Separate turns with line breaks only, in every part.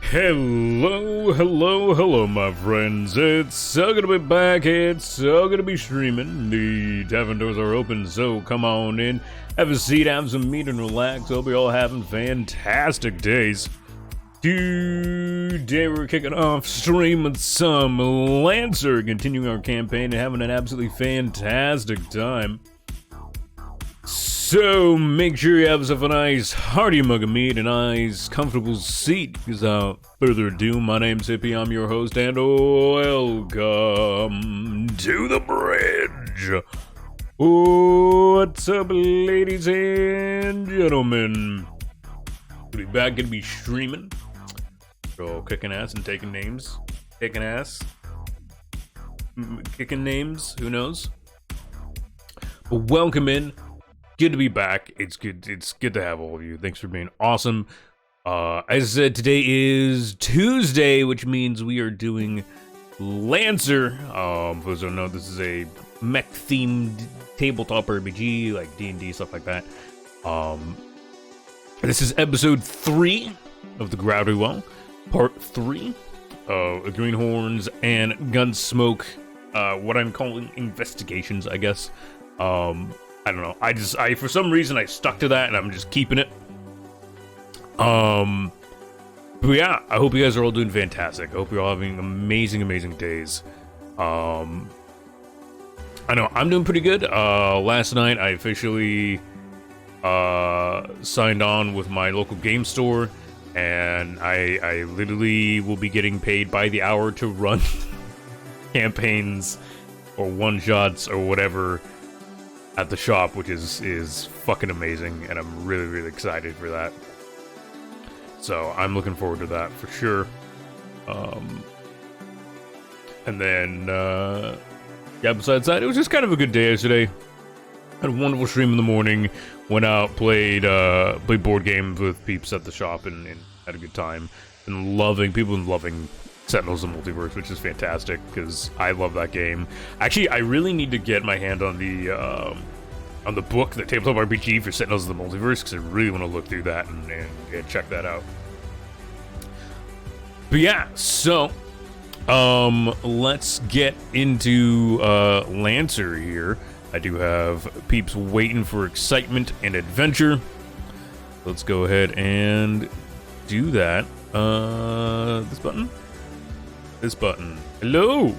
Hello, my friends. It's so good to be back. It's so good to be streaming. The tavern doors are open, so come on in, have a seat, have some meat, and relax. Hope you're all having fantastic days. Today we're kicking off stream with some Lancer, continuing our campaign and having an absolutely fantastic time. So make sure you have yourself a nice hearty mug of meat, a nice comfortable seat, because without further ado, my name's Hippie, I'm your host, and welcome to the bridge. What's up, ladies and gentlemen? We'll be back, gonna be streaming. So kicking ass and taking names. Kicking ass. Kicking names, who knows? But welcome in. Good to be back. It's good to have all of you. Thanks for being awesome. As I said, today is Tuesday, which means we are doing Lancer. For those who don't know, this is a mech-themed tabletop RPG, like D&D, stuff like that. This is episode 3 of the Gravity Well, part 3 of Greenshorns and Gunsmoke, what I'm calling investigations, I guess. I don't know. I for some reason I stuck to that, and I'm just keeping it. But yeah, I hope you guys are all doing fantastic. I hope you're all having amazing days. I know I'm doing pretty good. Last night I officially signed on with my local game store, and I literally will be getting paid by the hour to run campaigns or one-shots or whatever at the shop, which is fucking amazing, and I'm really excited for that. So I'm looking forward to that for sure. And then yeah, besides that, it was just kind of a good day yesterday. Had a wonderful stream in the morning. Went out, played board games with peeps at the shop, and had a good time. And people have been loving Sentinels of the Multiverse, which is fantastic, because I love that game. Actually, I really need to get my hand on the book, the tabletop RPG for Sentinels of the Multiverse, because I really want to look through that and check that out. But yeah, so let's get into Lancer here. I do have peeps waiting for excitement and adventure. Let's go ahead and do that. This button. Hello.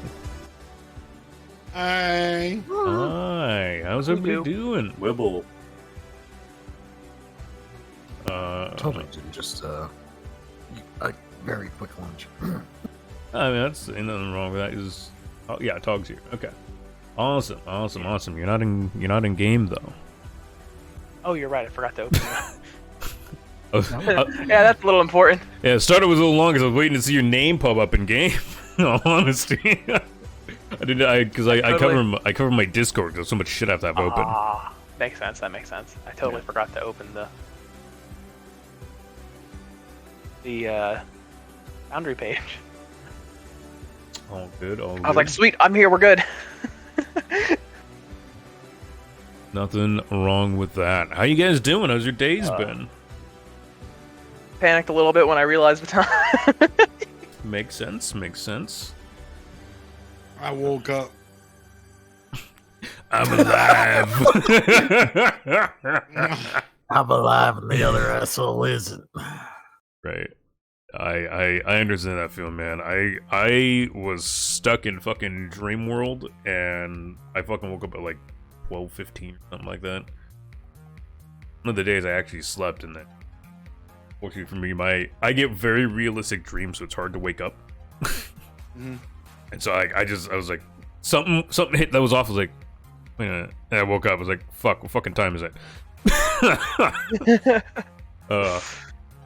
Hi.
Hi. How's everybody doing?
Wibble.
Totally just a very quick lunch.
I mean, that's ain't nothing wrong with that. Oh yeah, Tog's here. Okay. Awesome. You're not in game though.
Oh, you're right. I forgot to open that.
Yeah,
that's a little important.
Yeah, it started with a little long because I was waiting to see your name pop up in game. In all honesty, I cover my Discord. There's so much shit I have to have open.
Makes sense. That makes sense. I totally forgot to open the boundary page.
All good.
I was like, sweet, I'm here. We're good.
Nothing wrong with that. How you guys doing? How's your days been?
Panicked a little bit when I realized the time.
Makes sense.
I woke up.
I'm alive.
I'm alive and the other asshole isn't.
Right. I understand that feeling, man. I was stuck in fucking dream world, and I fucking woke up at like 12:15, something like that. One of the days I actually slept in that. Fortunately for me, I get very realistic dreams, so it's hard to wake up. And so I was like, something hit that was off. I was like, wait a minute. And I woke up. I was like, fuck, what fucking time is it?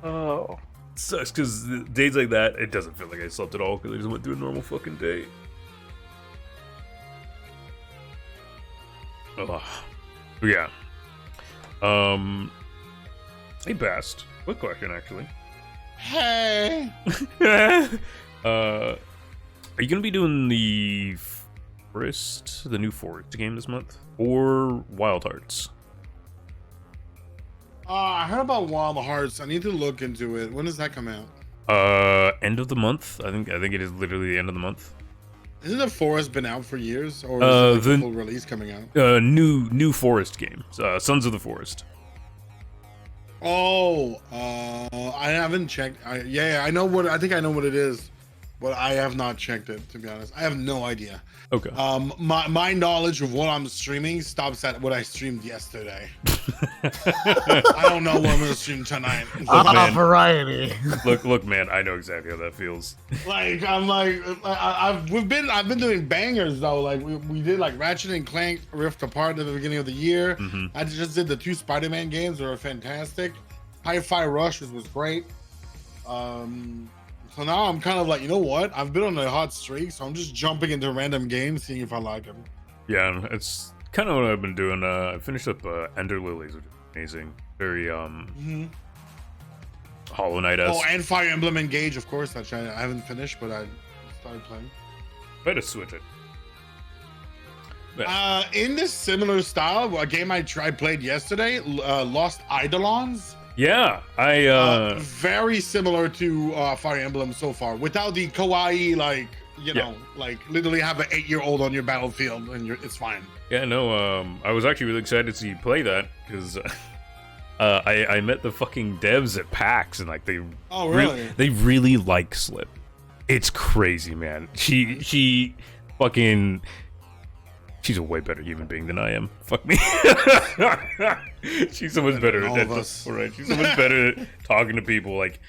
Oh.
Sucks, because days like that, it doesn't feel like I slept at all, because I just went through a normal fucking day. But yeah. Hey, Bast. Quick question, actually.
Hey.
Are you gonna be doing the new Forest game this month, or Wild Hearts?
I heard about Wild Hearts. I need to look into it. When does that come out?
End of the month. I think it is literally the end of the month.
Isn't the Forest been out for years, or is it like a full release coming out?
New Forest game. Sons of the Forest.
Oh, I haven't checked. I know what. I think I know what it is, but I have not checked it, to be honest. I have no idea.
Okay.
My knowledge of what I'm streaming stops at what I streamed yesterday. I don't know what I'm gonna stream tonight.
Man.
Variety.
Look, man. I know exactly how that feels.
Like I've been doing bangers though. Like we did like Ratchet and Clank Rift Apart at the beginning of the year.
Mm-hmm.
I just did the 2 Spider-Man games that were fantastic. Hi-Fi Rush was great. So now I'm kind of like, you know what? I've been on a hot streak, so I'm just jumping into random games, seeing if I like them.
Yeah, it's kind of what I've been doing. I finished up Ender Lilies, which is amazing. Very Hollow Knight-esque.
Oh, and Fire Emblem Engage, of course, which I haven't finished, but I started playing.
Better switch it.
In this similar style, a game I played yesterday, Lost Eidolons.
Yeah,
very similar to Fire Emblem so far, without the kawaii, like, you know, like literally have an 8-year-old on your battlefield and it's fine.
Yeah, no, I was actually really excited to see you play that because I met the fucking devs at PAX and like they they really like Slip. It's crazy, man. She fucking. She's a way better human being than I am. Fuck me. She's so much better at that. Right? She's so much better at talking to people. Like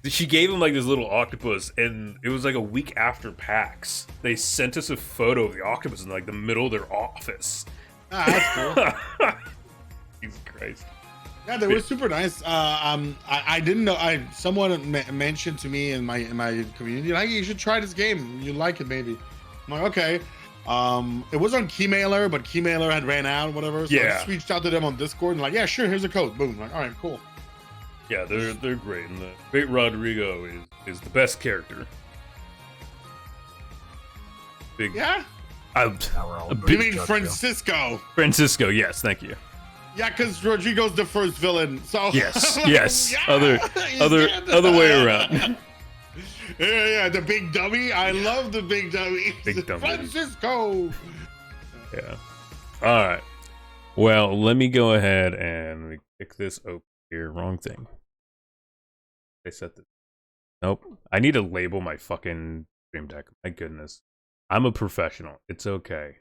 she gave him like this little octopus, and it was like a week after PAX. They sent us a photo of the octopus in like the middle of their office.
That's cool.
Jesus Christ.
Yeah, they were super nice. I didn't know. Someone mentioned to me in my community, like, you should try this game. You like it, maybe. I'm like, okay. It was on Keymailer, but Keymailer had ran out, whatever. So I just reached out to them on Discord and like, yeah, sure, here's a code. Boom. Like, all right, cool.
Yeah, they're great. And the great Rodrigo is the best character. Big.
Yeah.
You
mean Francisco?
Francisco, yes, thank you.
Yeah, because Rodrigo's the first villain. So
yes.
Yeah,
other way around.
Yeah, the big dummy. I love the big dummy.
Big dummy.
Francisco.
Yeah. All right. Well, let me go ahead and pick this open here. Wrong thing. I set this. Nope. I need to label my fucking stream deck. My goodness. I'm a professional. It's okay.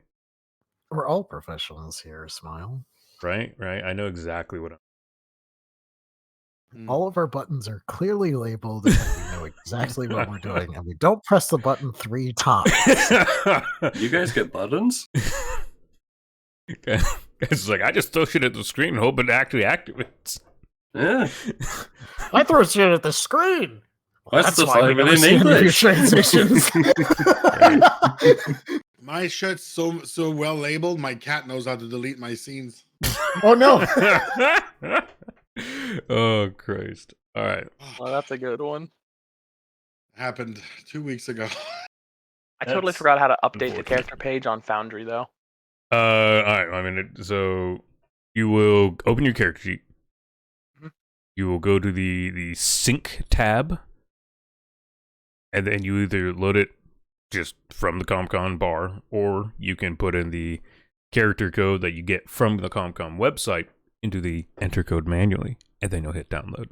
We're all professionals here, Smile.
Right? I know exactly what I'm.
All of our buttons are clearly labeled, and we know exactly what we're doing, and we don't press the button 3 times.
You guys get buttons?
Okay. It's like, I just throw shit at the screen and hope it actually activates.
Yeah.
I throw shit at the screen. Well,
that's
why we
even
never
in
see any of your
English.
transitions.
My shit's so well labeled, my cat knows how to delete my scenes.
Oh, no.
Oh, Christ. All right.
Well, that's a good one.
Happened 2 weeks ago.
I totally forgot how to update the character page on Foundry, though.
All right. I mean, so you will open your character sheet.
Mhm.
You will go to the sync tab, and then you either load it just from the ComCon bar, or you can put in the character code that you get from the ComCon website into the enter code manually, and then you'll hit download.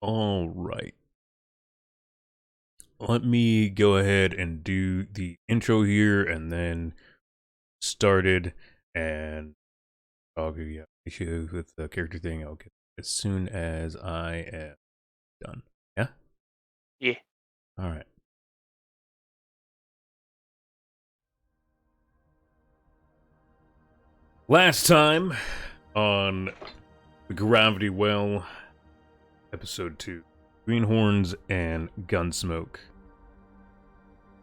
All right. Let me go ahead and do the intro here, and then started, and I'll give you issue with the character thing. I'll get as soon as I am done. Yeah?
Yeah.
All right. Last time on the Gravity Well, episode 2, Greenhorns and Gunsmoke.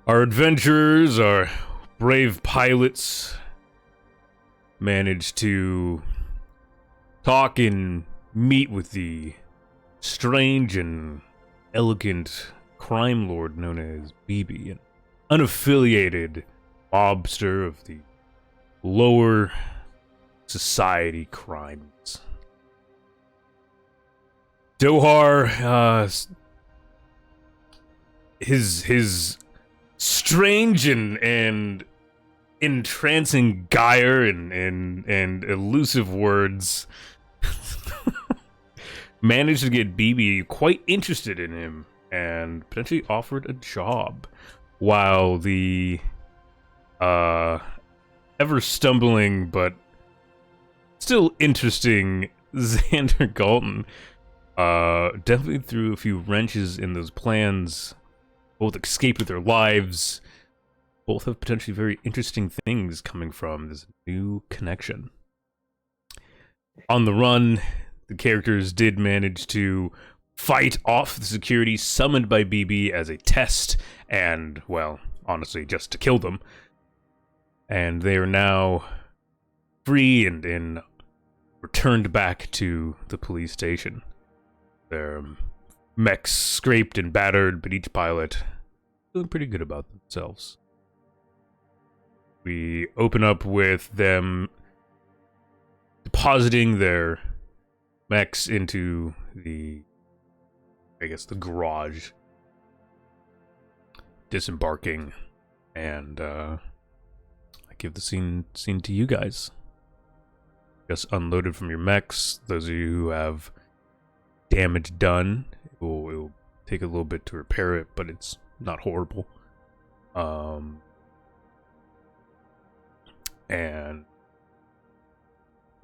Our adventurers, our brave pilots, managed to talk and meet with the strange and elegant crime lord known as BB, an unaffiliated mobster of the lower society crimes. Dohar, his strange and entrancing gyre and elusive words managed to get BB quite interested in him and potentially offered a job, while the ever stumbling but still interesting Xander Galton definitely threw a few wrenches in those plans. Both escaped with their lives. Both have potentially very interesting things coming from this new connection. On the run, the characters did manage to fight off the security summoned by BB as a test, and, well, honestly, just to kill them. And they are now free and returned back to the police station. Their mechs scraped and battered, but each pilot feeling pretty good about themselves. We open up with them depositing their mechs into the, I guess, the garage, disembarking, and I give the scene to you guys. Just unloaded from your mechs. Those of you who have damage done, it will take a little bit to repair it, but it's not horrible. And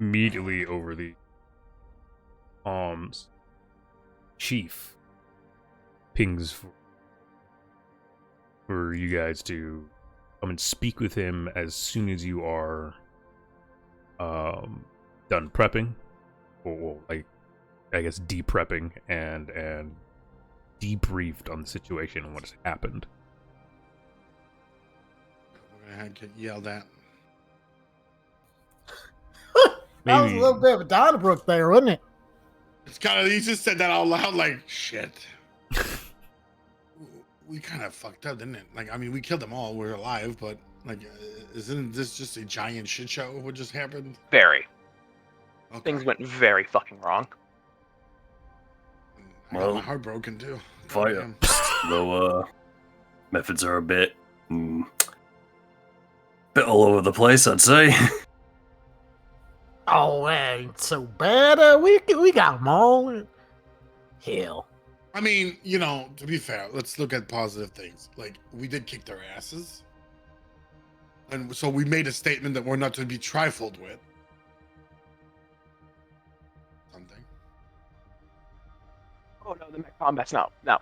immediately over the comms, Chief pings for you guys to come and speak with him as soon as you are done prepping, or like, I guess, de-prepping and debriefed on the situation and what has happened.
We're gonna get yelled at.
That was a little bit of a Donnybrook there, wasn't it?
It's kind of, you just said that out loud, like, shit. We kind of fucked up, didn't it? Like, I mean, we killed them all. We're alive, but, like, isn't this just a giant shit show? What just happened?
Very.
Okay.
Things went very fucking wrong.
I got my heart broken, too.
Fire. Though, methods are a bit all over the place, I'd say.
Oh, that ain't so bad. We got them all. Hell.
I mean, you know, to be fair, let's look at positive things. Like, we did kick their asses. And so we made a statement that we're not to be trifled with. Something.
Oh no, the mech combat's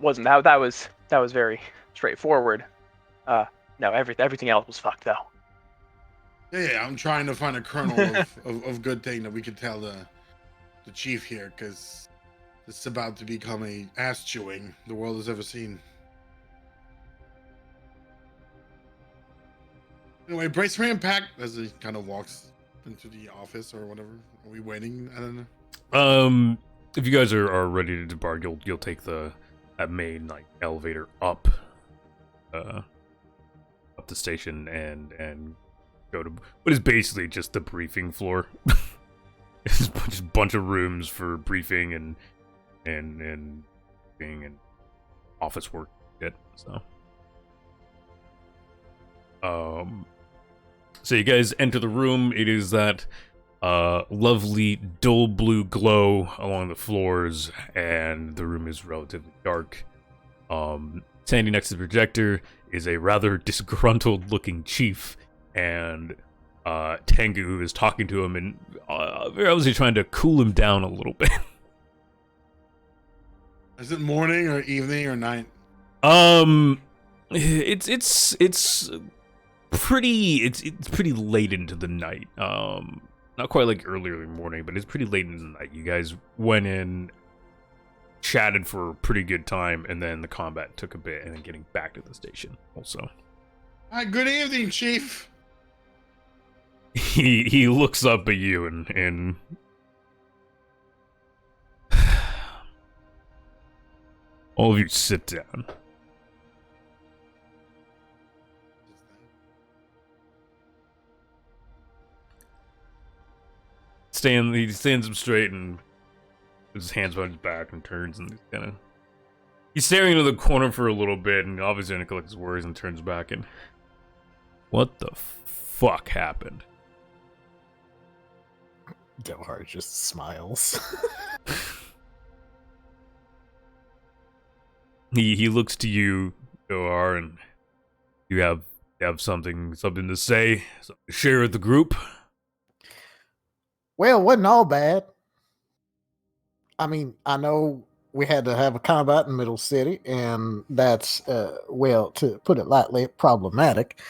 wasn't that was very straightforward. No, everything else was fucked though.
Yeah, I'm trying to find a kernel of good thing that we could tell the chief here, because it's about to become a ass chewing the world has ever seen. Anyway, brace for impact as he kind of walks into the office or whatever. Are we waiting? I don't know.
If you guys are ready to depart, you'll take that main like elevator up the station and go to what is basically just the briefing floor. It's just a bunch of rooms for briefing and being and office work. So you guys enter the room. It is that lovely dull blue glow along the floors, and the room is relatively dark. Standing next to the projector is a rather disgruntled looking chief, and Tengu, who is talking to him and very obviously trying to cool him down a little bit.
Is it morning or evening or night?
It's pretty late into the night. Not quite like early morning, but it's pretty late into the night. You guys went in, chatted for a pretty good time, and then the combat took a bit, and then getting back to the station also.
Hi, good evening, Chief.
He looks up at you and all of you sit down. stands up straight and puts his hands behind his back and turns and he's staring into the corner for a little bit and obviously gonna collect his words and turns back and what the fuck happened?
Gelhart just smiles.
He looks to you, Gohar, and you have something to say, something to share with the group.
Well, it wasn't all bad. I mean, I know we had to have a combat in Middle City, and that's, well, to put it lightly, problematic.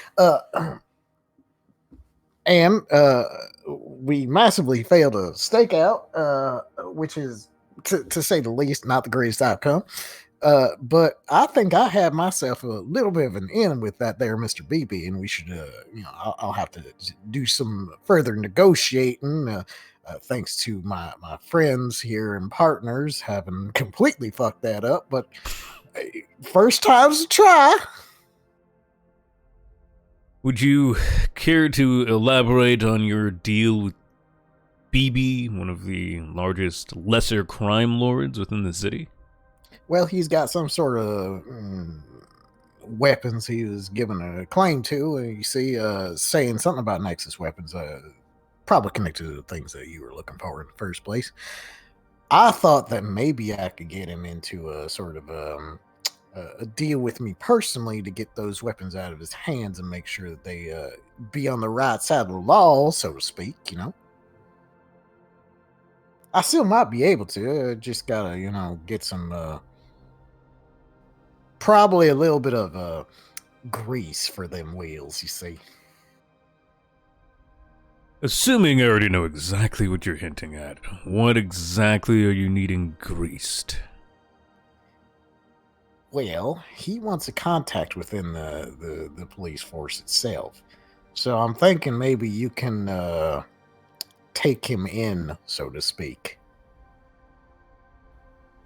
And we massively failed a stakeout, which is, to say the least, not the greatest outcome. But I think I had myself a little bit of an in with that there, Mr. BB, and we should, I'll have to do some further negotiating. Thanks to my friends here and partners having completely fucked that up, but first time's a try.
Would you care to elaborate on your deal with BB, one of the largest lesser crime lords within the city?
Well, he's got some sort of weapons he was given a claim to. You see, saying something about Nexus weapons, probably connected to the things that you were looking for in the first place. I thought that maybe I could get him into a sort of a deal with me personally to get those weapons out of his hands and make sure that they be on the right side of the law, so to speak, you know. I still might be able to. Just gotta, get some, probably a little bit of grease for them wheels, you see.
Assuming I already know exactly what you're hinting at, what exactly are you needing greased?
Well, he wants a contact within the police force itself. So I'm thinking maybe you can take him in, so to speak.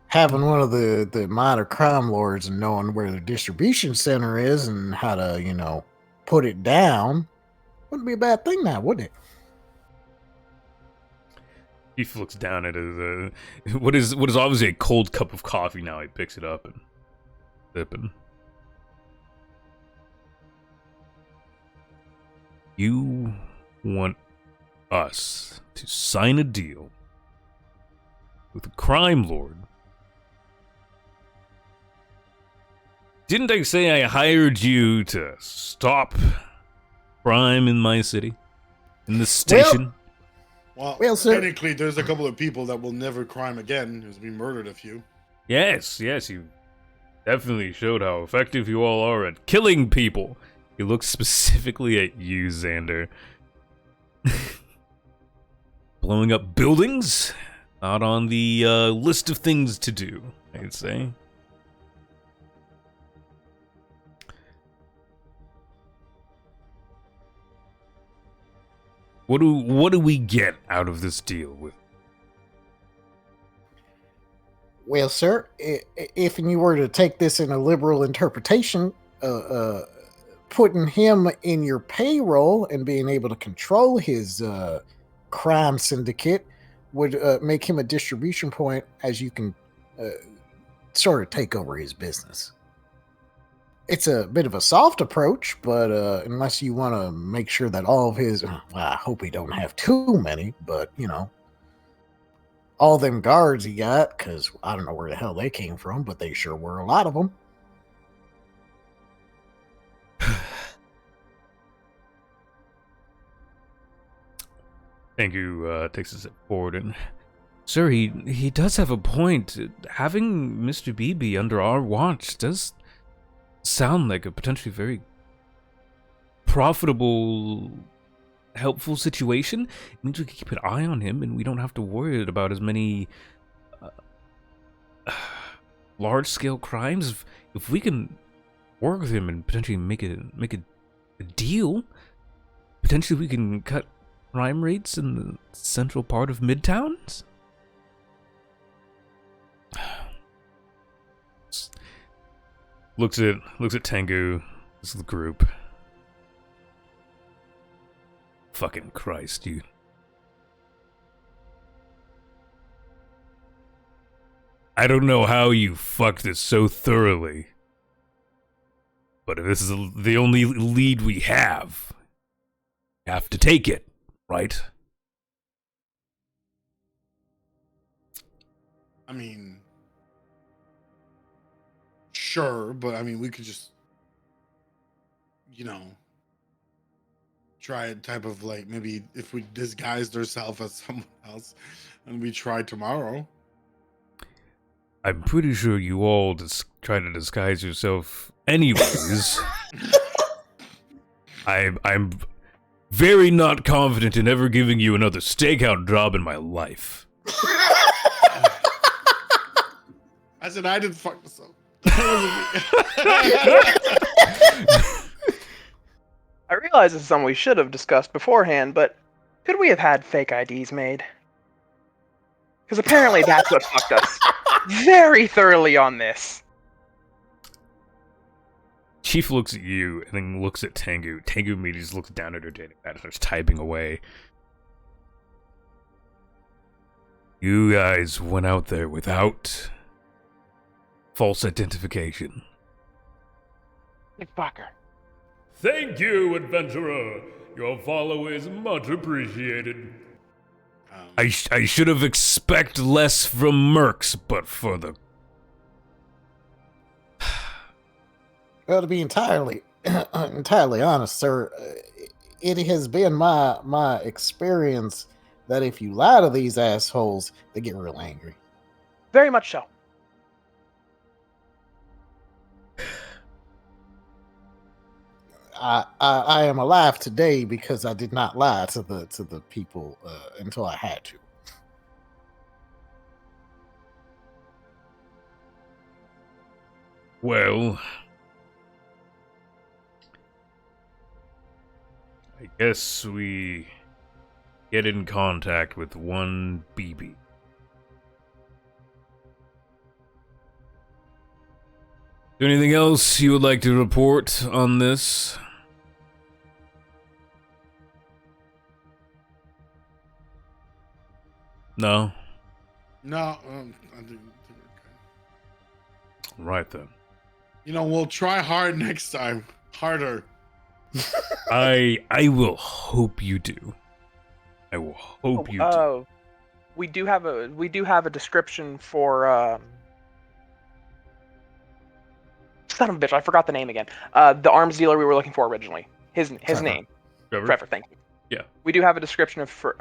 Having one of the minor crime lords and knowing where the distribution center is and how to, put it down wouldn't be a bad thing now, would it?
He looks down at his, what is obviously a cold cup of coffee now. He picks it up and sipping. You want us to sign a deal with a crime lord? Didn't I say I hired you to stop crime in my city? In the station?
Well,
sir,
technically, there's a couple of people that will never crime again, because we murdered a few.
Yes, you definitely showed how effective you all are at killing people. He looks specifically at you, Xander. Blowing up buildings? Not on the list of things to do, I'd say. What do we get out of this deal with?
Well, sir, if you were to take this in a liberal interpretation, putting him in your payroll and being able to control his crime syndicate would make him a distribution point as you can sort of take over his business. It's a bit of a soft approach, but unless you want to make sure that all of his, well, I hope he don't have too many, but, all them guards he got, because I don't know where the hell they came from, but they sure were a lot of them.
Thank you, takes a step forward, and sir, he does have a point. Having Mr. BB under our watch does sound like a potentially very profitable, helpful situation. It means we can keep an eye on him, and we don't have to worry about as many large-scale crimes. If we can work with him and potentially make a deal, potentially we can cut crime rates in the central part of Midtowns. Looks at Tengu, this is the group. Fucking Christ, dude. I don't know how you fucked it so thoroughly, but if this is the only lead we have, you have to take it, right?
I mean, sure, but I mean, we could just, try a type of like maybe if we disguised ourselves as someone else and we try tomorrow.
I'm pretty sure you all try to disguise yourself anyways. I'm very not confident in ever giving you another stakeout job in my life.
I said I didn't fuck myself.
I realize this is something we should have discussed beforehand, but could we have had fake IDs made? Because apparently that's what fucked us very thoroughly on this.
Chief looks at you and then looks at Tengu. Tengu immediately just looks down at her dating pad and starts typing away. You guys went out there without false identification.
You fucker.
Thank you, adventurer. Your follow is much appreciated. I should have expected less from mercs, but for the...
Well, to be entirely honest, sir, it has been my experience that if you lie to these assholes, they get real angry.
Very much so.
I am alive today because I did not lie to the people until I had to.
Well, I guess we get in contact with one BB. Anything else you would like to report on this? No?
No, I think we're okay.
Right then.
We'll try hard next time. Harder.
I will hope you do. I will hope you do.
We do have a description for son of a bitch, I forgot the name again. The arms dealer we were looking for originally. His name. Trevor, thank you.
Yeah.
We do have a description for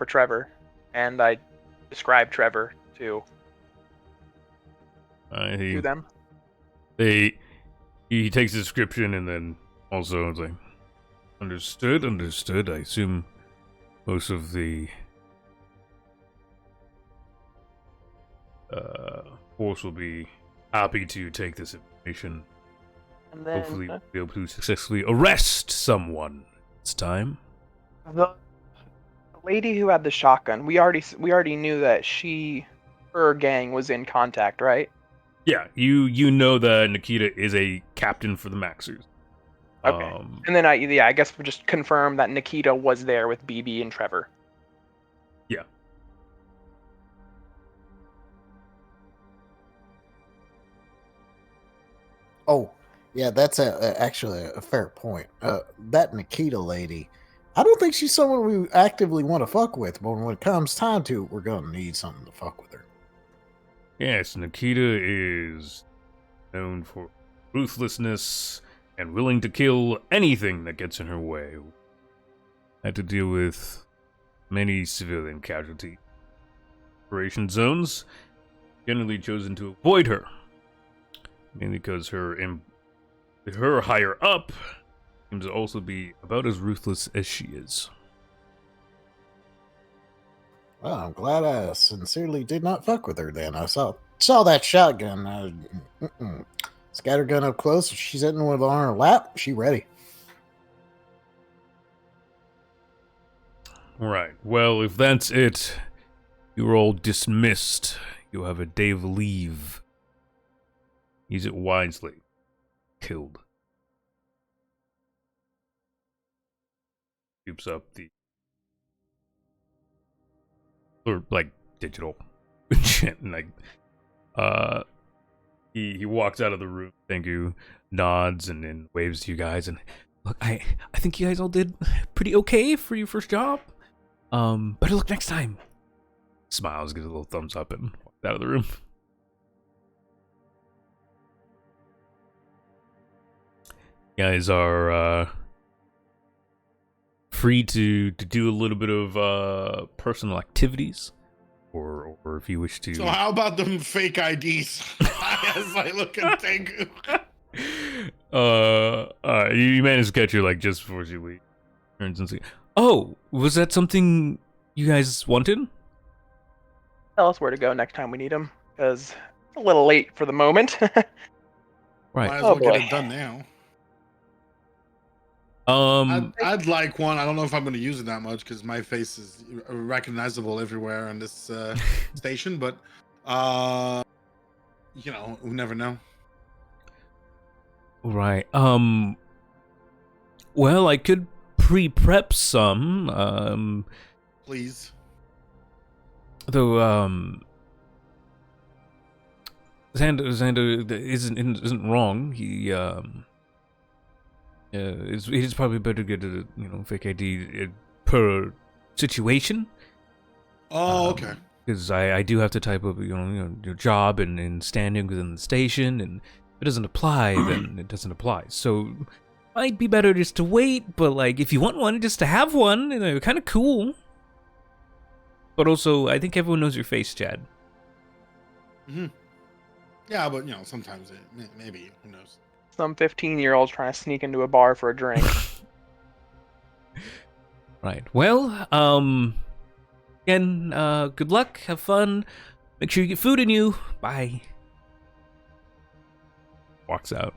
Trevor, and I described Trevor to them.
He takes the description and then also is like, understood. I assume most of the force will be happy to take this information.
And then,
hopefully we'll be able to successfully arrest someone. It's time.
The lady who had the shotgun, we already knew that her gang was in contact, right?
Yeah, you know that Nikita is a captain for the Maxers.
Okay. And then I guess we'll just confirm that Nikita was there with BB and Trevor.
Yeah.
Oh, yeah, that's actually a fair point. That Nikita lady, I don't think she's someone we actively want to fuck with, but when it comes time to it, we're going to need something to fuck with her.
Yes, Nikita is known for ruthlessness and willing to kill anything that gets in her way. Had to deal with many civilian casualties. Operation zones generally chosen to avoid her, mainly because her higher up seems to also be about as ruthless as she is.
Well, I'm glad I sincerely did not fuck with her then. I saw that shotgun. Scattergun up close. If she's sitting with on her lap, she ready.
Right. Well, if that's it, you're all dismissed. You have a day of leave. Use it wisely. Killed. Keeps up the... Or, like, digital And, like, he walks out of the room. Thank you. Nods and then waves to you guys. And look, I think you guys all did pretty okay for your first job. Better luck next time. Smiles, gives a little thumbs up, and walks out of the room. You guys are free to do a little bit of personal activities, or if you wish to.
So how about them fake IDs? As I look and think.
You managed to catch her like just before she leaves. Turns and see. Oh, was that something you guys wanted?
Tell us where to go next time we need him, because it's a little late for the moment.
Right.
Might as
Oh,
well get
boy.
it done now. I'd like one. I don't know if I'm going to use it that much because my face is recognizable everywhere on this station. But you know, we never know.
Right. Well, I could pre-prep some.
Please.
Though, Xander isn't wrong. He it's probably better to get a fake ID per situation.
Oh, okay.
Because I do have to type up your job and standing within the station, and if it doesn't apply, then it doesn't apply. So might be better just to wait. But like, if you want one, just to have one, kind of cool. But also, I think everyone knows your face, Chad.
Mm-hmm. Yeah, but sometimes maybe, who knows.
Some 15-year-olds trying to sneak into a bar for a drink.
Right. Well, again, good luck. Have fun. Make sure you get food in you. Bye. Walks out.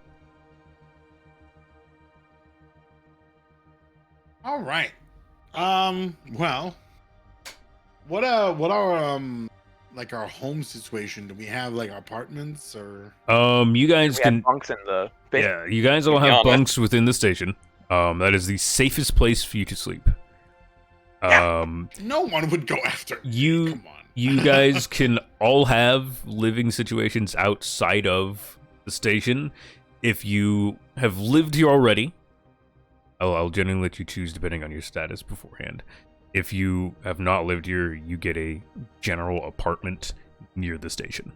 All right. Well, what are like our home situation? Do we have like apartments or?
You guys
We
can.
have bunks in the basement.
Yeah, you guys all
to be
have
honest.
bunks within the station. That is the safest place for you to sleep.
No one would go after.
You
Come on.
you guys can all have living situations outside of the station. If you have lived here already, I'll generally let you choose depending on your status beforehand. If you have not lived here, you get a general apartment near the station.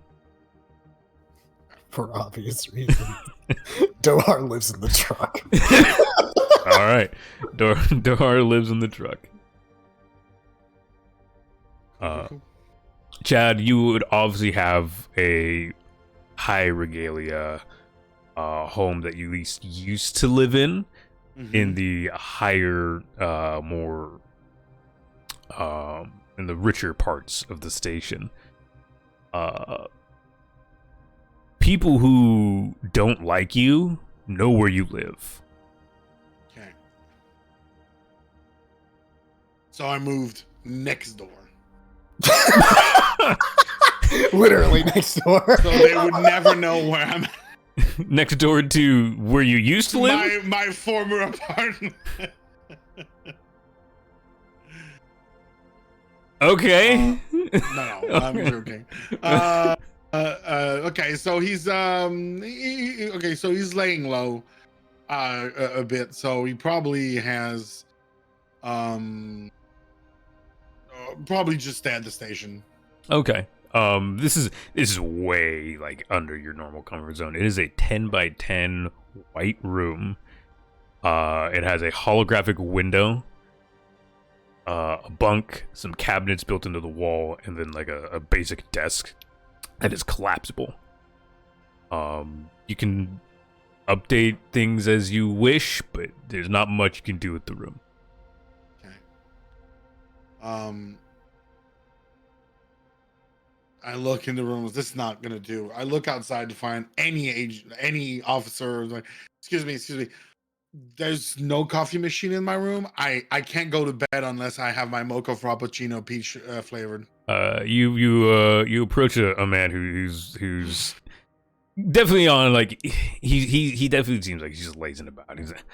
For obvious reasons. Dohar lives in the truck.
All right, Dohar lives in the truck.
Cool.
Chad, you would obviously have a high regalia home that you at least used to live in the higher, more, in the richer parts of the station. People who don't like you know where you live.
Okay. So I moved next door.
Literally next door.
So they would never know where I'm at.
Next door to where you used to live?
My former apartment.
Okay.
No, I'm joking. Okay, so he's so he's laying low a bit, so he probably has probably just stay at the station.
Okay. This is way like under your normal comfort zone. It is a 10 by 10 white room. It has a holographic window, a bunk, some cabinets built into the wall, and then like a basic desk that is collapsible. You can update things as you wish, but there's not much you can do with the room.
Okay. I look in the rooms. This is not gonna do. I look outside to find any agent, any officer. Like, excuse me. There's no coffee machine in my room. I can't go to bed unless I have my mocha frappuccino peach flavored.
You approach a man who's definitely on like he definitely seems like he's just lazing about. He's like,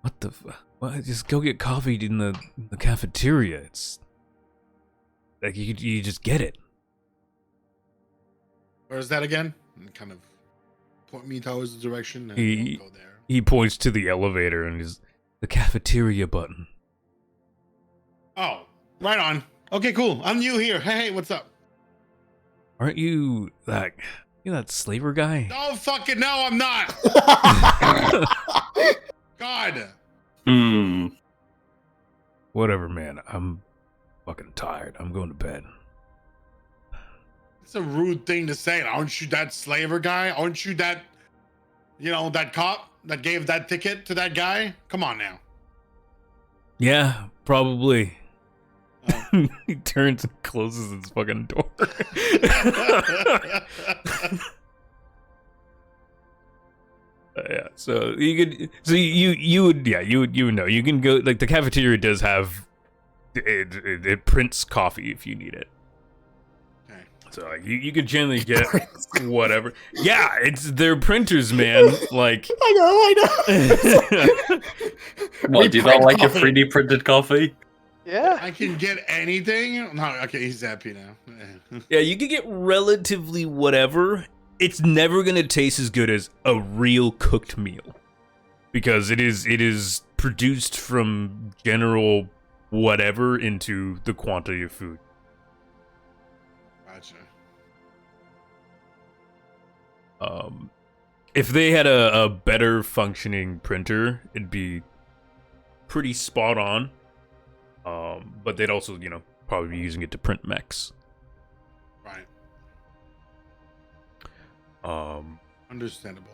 what the what? Just go get coffee in the cafeteria. It's like you just get it.
Where is that again? And kind of point me towards the direction and
He-
we'll go there.
He points to the elevator and is the cafeteria button.
Oh, right on. Okay, cool. I'm new here. Hey, what's up?
Aren't you that slaver guy?
Oh, fucking no, I'm not. God.
Hmm.
Whatever, man. I'm fucking tired. I'm going to bed.
It's a rude thing to say. Aren't you that slaver guy? Aren't you that, that cop that gave that ticket to that guy? Come on now.
Yeah, probably.
Oh.
He turns and closes his fucking door. Yeah, so you would know. You can go, like, the cafeteria does have it prints coffee if you need it.
Okay.
So like, you could generally get whatever. Yeah, it's their printers, man. Like
I know.
What, do you not like your 3D printed coffee?
Yeah.
I can get anything. No, okay, he's happy now.
yeah, you could get relatively whatever. It's never gonna taste as good as a real cooked meal because it is produced from general whatever into the quantity of food.
Gotcha.
If they had a better functioning printer, it'd be pretty spot on. But they'd also, probably be using it to print mechs.
Right. Understandable.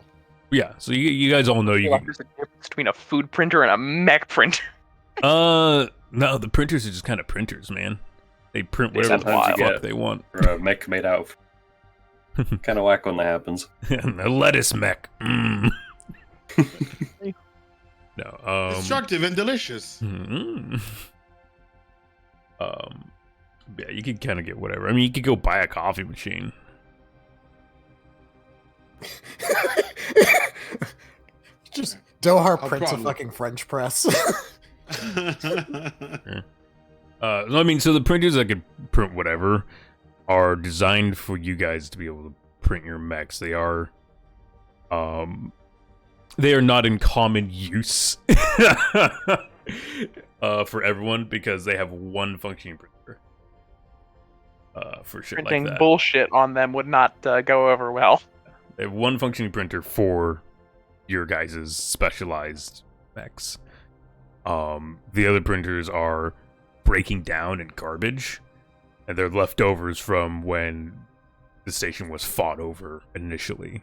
Yeah, so you guys all know you can...
There's a difference between a food printer and a mech printer.
No, the printers are just kind of printers, man. They print whatever the
Sometimes you
fuck
get-
they want.
Or a mech made out of. Kind of whack when that happens.
A lettuce mech. Mm. No,
Destructive and delicious.
mm. Yeah, you could kind of get whatever. I mean, you could go buy a coffee machine.
Just Dohar
No
prints
problem.
a fucking French press.
I mean, so the printers that could print whatever are designed for you guys to be able to print your mechs. They are not in common use for everyone because they have one functioning printer. For shit
Printing
like that.
bullshit on them would not go over well.
They have one functioning printer for your guys' specialized mechs. The other printers are breaking down in garbage, and they're leftovers from when the station was fought over initially.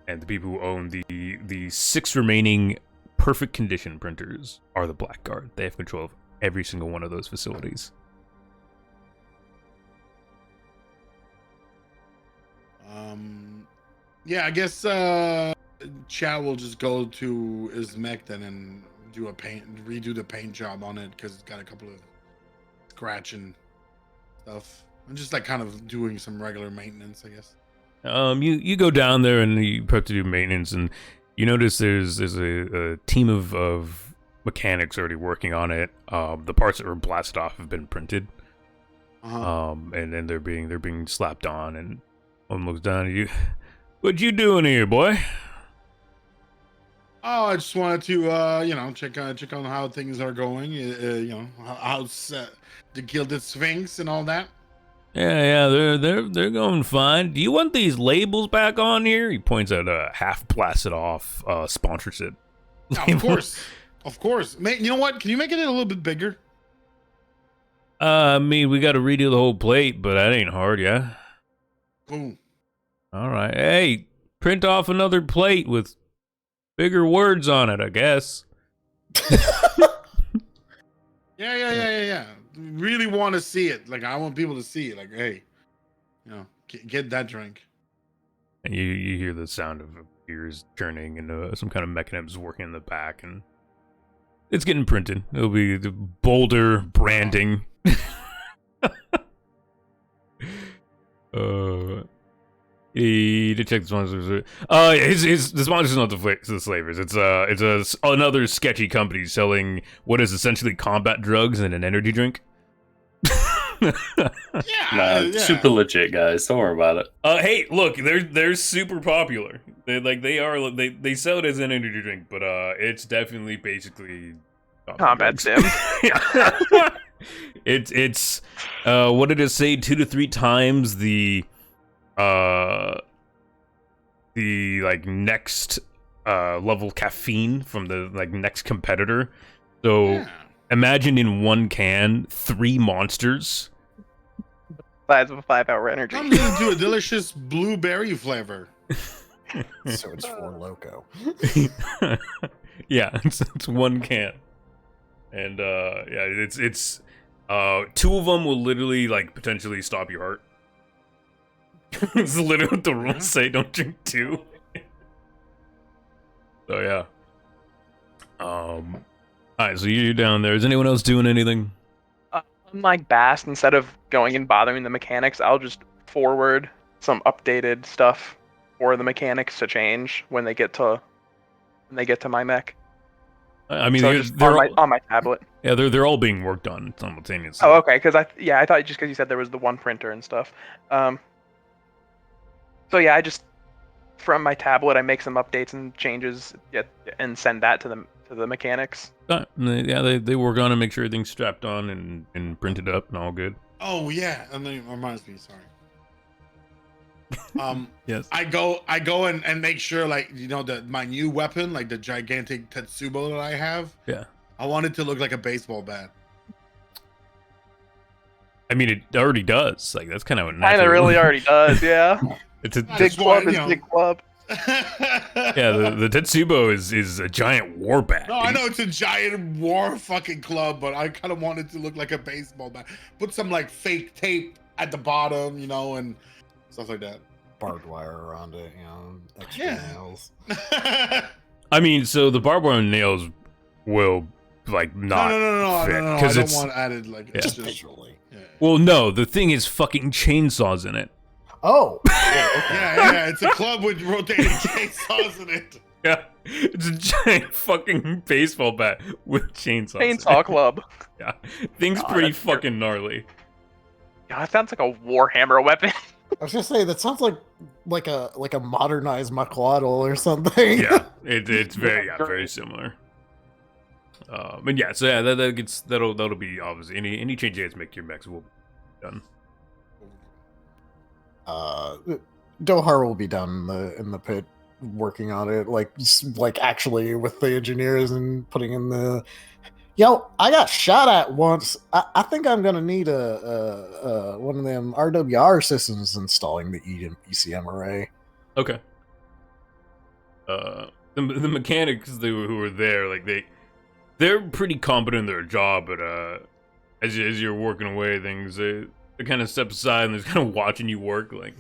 And the people who own the 6 remaining perfect condition printers are the Blackguard. They have control of every single one of those facilities.
Yeah, I guess Chad will just go to his mech then and redo the paint job on it because it's got a couple of scratch and stuff. I'm just like kind of doing some regular maintenance, I guess.
You go down there and you prep to do maintenance, and you notice there's a team of mechanics already working on it. The parts that were blasted off have been printed. And then they're being slapped on, and one looks down at you. What you doing here, boy?
Oh, I just wanted to, check on how things are going. How's the Gilded Sphinx and all that.
Yeah, they're going fine. Do you want these labels back on here? He points at a half blasted off sponsorship.
Yeah, of course. You know what? Can you make it a little bit bigger?
I mean, we got to redo the whole plate, but that ain't hard, yeah.
Cool.
All right. Hey, print off another plate with bigger words on it, I guess.
Yeah. Really want to see it. Like, I want people to see it. Like, hey, get that drink.
And you hear the sound of gears turning and some kind of mechanisms working in the back, and it's getting printed. It'll be the bolder branding. To check the sponsors. The sponsor's not the slavers. It's another sketchy company selling what is essentially combat drugs and an energy drink.
Nah,
yeah.
super legit, guys. Don't worry about it.
Hey, look, they're super popular. They sell it as an energy drink, but it's definitely basically
Combat sim.
it's what did it say? 2 to 3 times the like next level caffeine from the like next competitor. So
Yeah.
imagine in one can 3 monsters.
Size of a 5-hour energy.
Comes into a delicious blueberry flavor.
So it's for loco.
Yeah, it's one can, and yeah, it's 2 of them will literally like potentially stop your heart. It's literally what the rules say. Don't drink 2. So yeah. All right, so you're down there. Is anyone else doing anything?
Unlike Bass, instead of going and bothering the mechanics, I'll just forward some updated stuff for the mechanics to change when they get to my mech.
I mean,
So
they're,
just
they're all,
on my tablet.
yeah, they're all being worked on simultaneously.
Oh, okay. Because I thought just because you said there was the one printer and stuff. So yeah, I just from my tablet I make some updates and changes, and send that to the mechanics.
Yeah, they work on it, make sure everything's strapped on and printed up and all good.
Oh yeah, and then it reminds me. Sorry.
Yes.
I go and make sure, like, you know, my new weapon, like the gigantic Tetsubo that I have.
Yeah.
I want it to look like a baseball bat.
I mean, it already does. Like that's kind of
Kind of really already does, yeah.
It's a
I
Big
just want,
club is
you know-
big club.
yeah. The Tetsubo is a giant war bat.
No, I
dude.
know it's a giant war fucking club, but I kind of want it to look like a baseball bat. Put some like fake tape at the bottom, you know, and stuff like that.
Barbed wire around it, you know, extra
Yeah.
nails.
I mean, so the barbed wire nails will like not
No.
fit
I don't
it's
want added like
Yeah.
Just
just
visually.
yeah.
well, no. The thing is, fucking chainsaws in it.
Oh, yeah, okay.
Yeah, it's a club with rotating chainsaws in it.
Yeah, it's a giant fucking baseball bat with chainsaws. in
Chainsaw
it.
club.
Yeah, thing's
God,
pretty
that's terrible.
fucking gnarly.
Yeah, that sounds like a Warhammer weapon.
I was gonna say that sounds like a modernized Maquaddle or something.
Yeah, it's very similar. And yeah, so yeah, that'll be obviously any change you guys make to your mechs will be done.
Dohar will be down in the pit working on it, like actually with the engineers and putting in the. Yo, I got shot at once. I think I'm gonna need a one of them RWR systems installing the ECM array.
Okay. The mechanics who were there, like they're pretty competent in their job, but as you're working away things, they kind of step aside and they're kind of watching you work, like,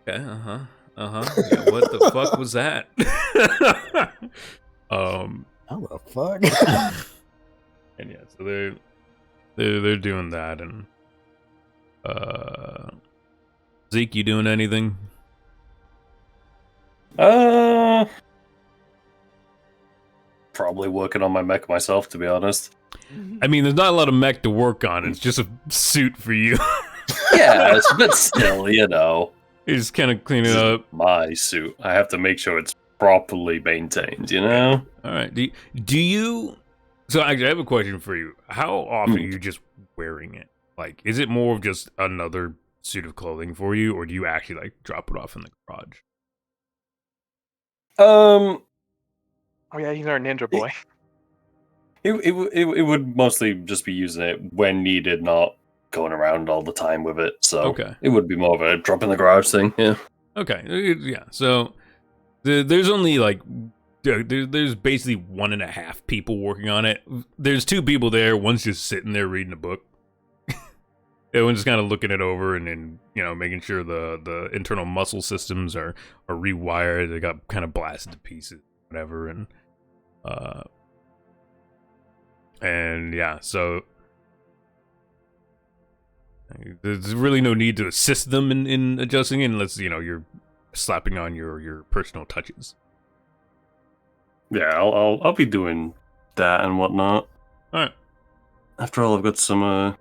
okay, yeah, what the fuck was that?
How the fuck?
And yeah, so they're doing that, and Zeke, you doing anything?
Probably working on my mech myself, to be honest.
I mean, there's not a lot of mech to work on. It's just a suit for you.
Yeah, but still, you know,
You're just kind of cleaning
this is
up.
my suit. I have to make sure it's properly maintained, you know?
All right. Do you? So actually, I have a question for you. How often are you just wearing it? Like, is it more of just another suit of clothing for you, or do you actually like drop it off in the garage?
Oh yeah, he's our ninja boy.
It would mostly just be using it when needed, not going around all the time with it. So
Okay.
it would be more of a drop in the garage thing. Yeah.
Okay. Yeah. So there's only like there's basically 1.5 people working on it. There's 2 people there. One's just sitting there reading a book. The one's just kind of looking it over and then, you know, making sure the internal muscle systems are rewired. They got kind of blasted to pieces, whatever, and yeah, so there's really no need to assist them in adjusting it unless, you know, you're slapping on your personal touches.
Yeah, I'll be doing that and whatnot.
All right.
After all, I've got some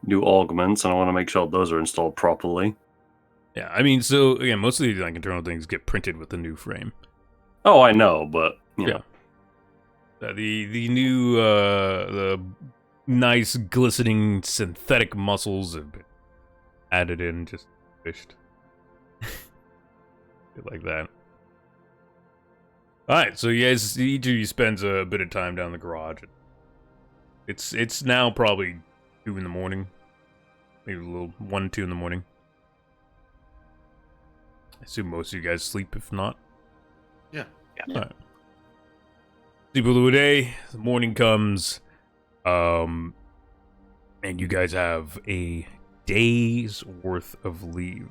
new augments, and I want to make sure those are installed properly.
Yeah, I mean, so again, most of these like internal things get printed with the new frame.
Oh, I know, but you know.
The new the nice glistening synthetic muscles have been added in, just fished. Like that. Alright, so you guys, each of you spends a bit of time down the garage. It's now probably 2 in the morning. Maybe a little 1, 2 in the morning. I assume most of you guys sleep, if not.
Yeah.
Alright. Sleep a little day, the morning comes, and you guys have a day's worth of leave.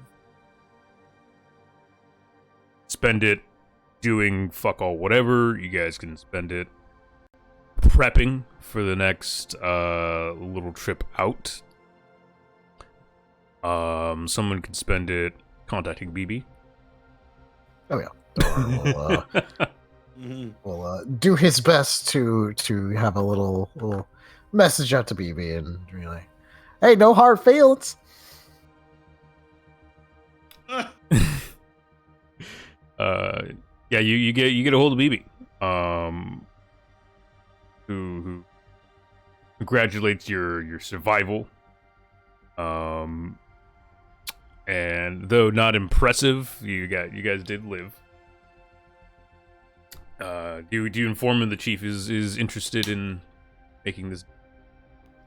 Spend it doing fuck all whatever. You guys can spend it prepping for the next little trip out. Someone can spend it contacting BB.
Oh yeah. Thor
Mhm.
will do his best to have a little message out to BB and really, hey, no hard feelings.
Yeah, you get a hold of BB. Who congratulates your survival. And though not impressive, you guys did live. Do you inform him the chief is interested in making this?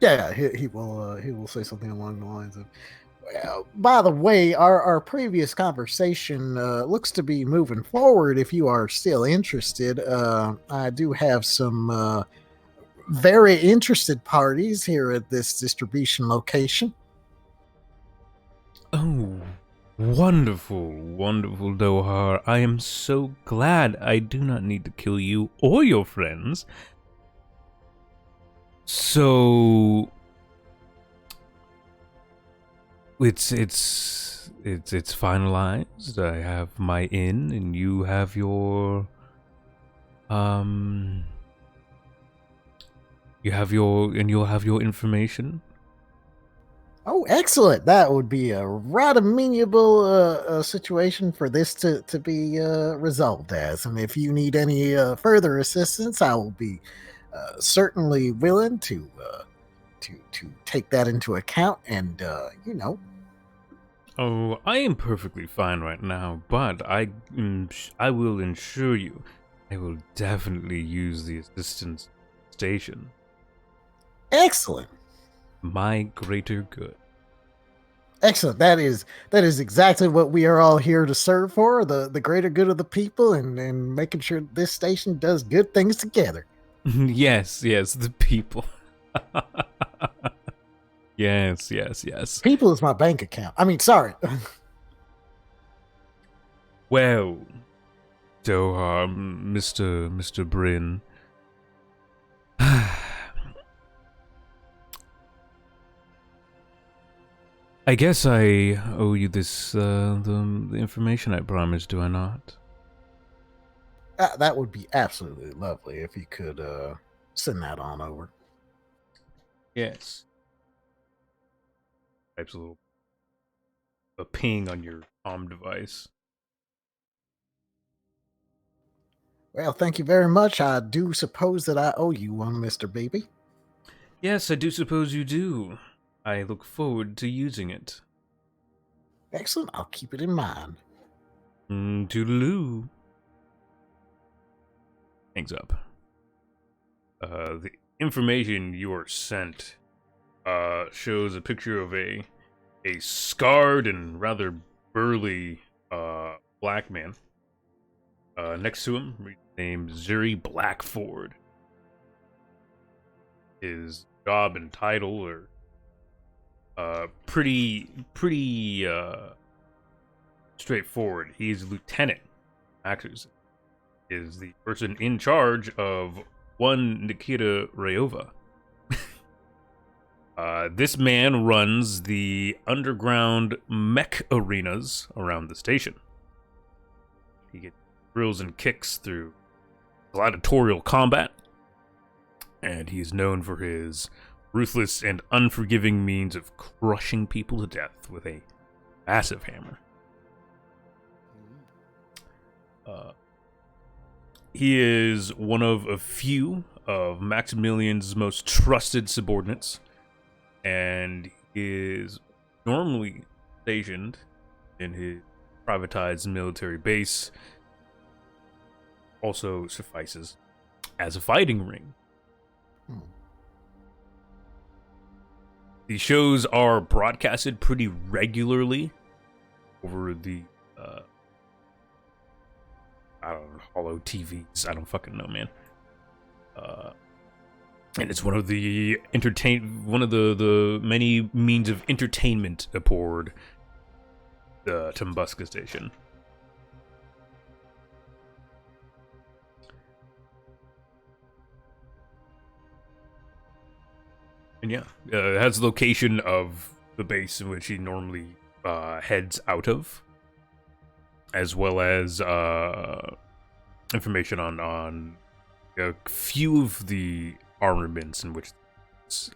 Yeah, he will say something along the lines of, well, by the way, our previous conversation looks to be moving forward. If you are still interested, I do have some very interested parties here at this distribution location.
Oh, wonderful, wonderful, Dohar. I am so glad I do not need to kill you or your friends. So it's finalized. I have my inn, and you have your you'll have your information.
Oh, excellent! That would be a right amenable situation for this to be resolved as. And if you need any further assistance, I will be certainly willing to take that into account. And
Oh, I am perfectly fine right now, but I will ensure you, I will definitely use the assistance station.
excellent.
My greater good.
Excellent. That is exactly what we are all here to serve for, the greater good of the people and making sure this station does good things together.
Yes, the people. Yes.
People is my bank account. I mean, sorry.
Well, Dohar, Mr. Bryn. I guess I owe you this, the information I promised, do I not?
That would be absolutely lovely if you could send that on over.
Yes. Types a ping on your comm device.
Well, thank you very much. I do suppose that I owe you one, Mr. Baby.
Yes, I do suppose you do. I look forward to using it.
Excellent. I'll keep it in mind.
Toodaloo. Hangs up. The information you are sent shows a picture of a scarred and rather burly black man. Next to him, named Zuri Blackford. His job and title are pretty straightforward. He's lieutenant. Actually, is the person in charge of one Nikita Rayova. This man runs the underground mech arenas around the station. He gets drills and kicks through gladiatorial combat, and he's known for his ruthless and unforgiving means of crushing people to death with a massive hammer. He is one of a few of Maximilian's most trusted subordinates, and is normally stationed in his privatized military base. Also suffices as a fighting ring. The shows are broadcasted pretty regularly over the I don't know, hollow TVs. I don't fucking know, man. And it's one of the the many means of entertainment aboard the Tunguska station. And yeah, it has the location of the base in which he normally heads out of, as well as information on a few of the armaments in which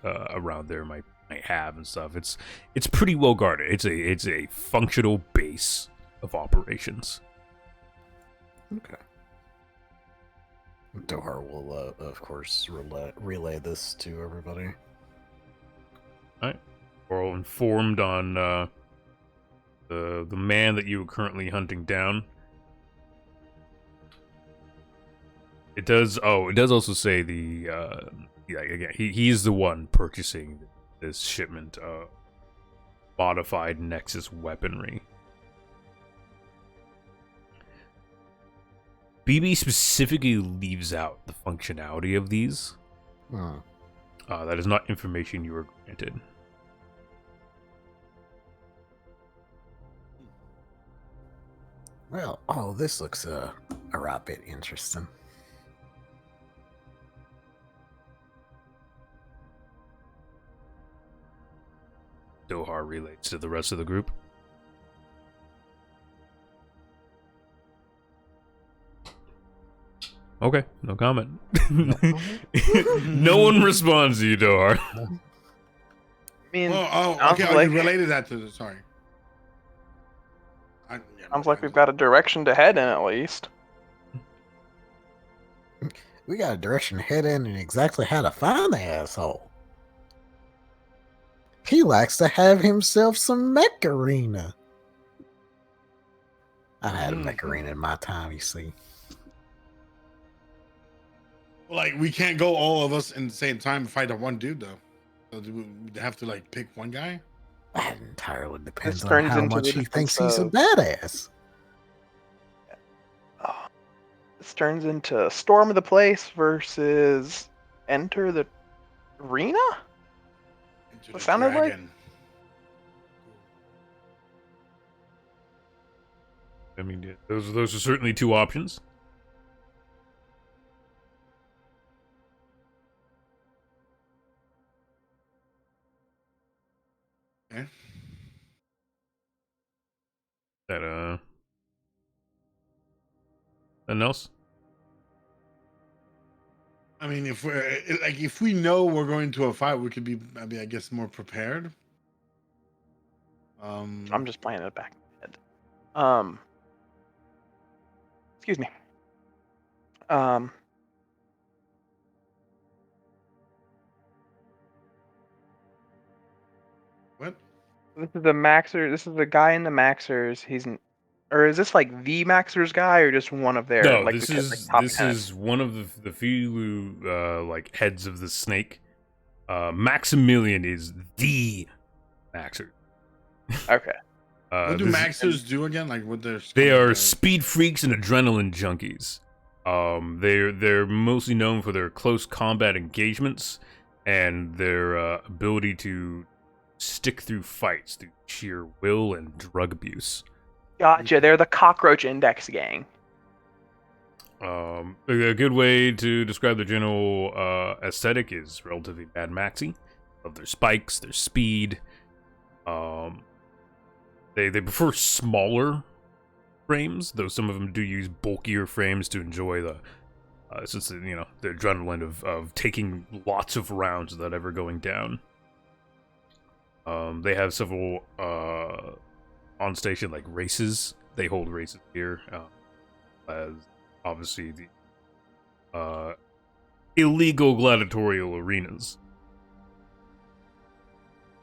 around there might have and stuff. It's pretty well guarded. It's a functional base of operations.
Okay. Dohar will, of course, relay this to everybody.
Alright. We're all informed on the man that you are currently hunting down. It does also say the again, he's the one purchasing this shipment of modified Nexus weaponry. BB specifically leaves out the functionality of these. That is not information you were granted.
Well, oh, this looks a right bit interesting.
Dohar relates to the rest of the group. Okay, no comment. No one responds to you, Dohar.
I mean,
okay.
like,
You related that to the sorry.
Sounds like we've got a direction to head in at least.
We got a direction to head in and exactly how to find the asshole. He likes to have himself some mech arena. I've had a mech arena in my time, you see.
Like, we can't go all of us in the same time and fight a one dude, though. So do we have to, like, pick one guy?
That entirely depends
This
on
turns
how
into
much
the
he thinks
difference
he's a
of-
badass.
This turns into Storm of the Place versus Enter the Arena?
Into
What
the
sounded like?
dragon.
I mean, yeah, those are certainly two options.
Okay.
That anything else?
I mean, if we know we're going to a fight, we could be, I mean, I guess, more prepared.
I'm just playing it back in my head. Excuse me.
What?
This is the Maxer. This is the guy in the Maxers. Or is this like the Maxers guy, or just one of their?
No,
like,
this
the,
is
top
this
10?
is one of the few like heads of the snake. Maximilian is the Maxer.
Okay.
What do Maxers do again? Like, what
They are speed freaks and adrenaline junkies. They're mostly known for their close combat engagements and their ability to stick through fights through sheer will and drug abuse.
Gotcha. They're the Cockroach Index gang.
A good way to describe the general aesthetic is relatively Mad Maxy. Of their spikes, their speed. They prefer smaller frames, though some of them do use bulkier frames to enjoy the since the adrenaline of taking lots of rounds without ever going down. They have several on station like races. They hold races here, as obviously the illegal gladiatorial arenas.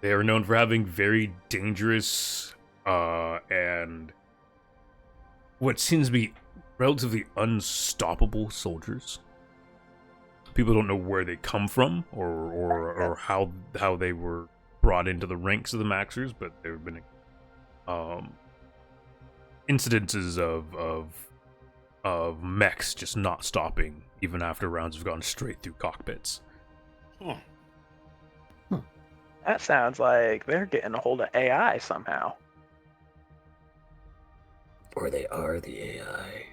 They are known for having very dangerous and what seems to be relatively unstoppable soldiers. People don't know where they come from or how they were brought into the ranks of the Maxers, but there have been incidences of mechs just not stopping even after rounds have gone straight through cockpits.
Huh.
That sounds like they're getting a hold of AI somehow.
Or they are the AI.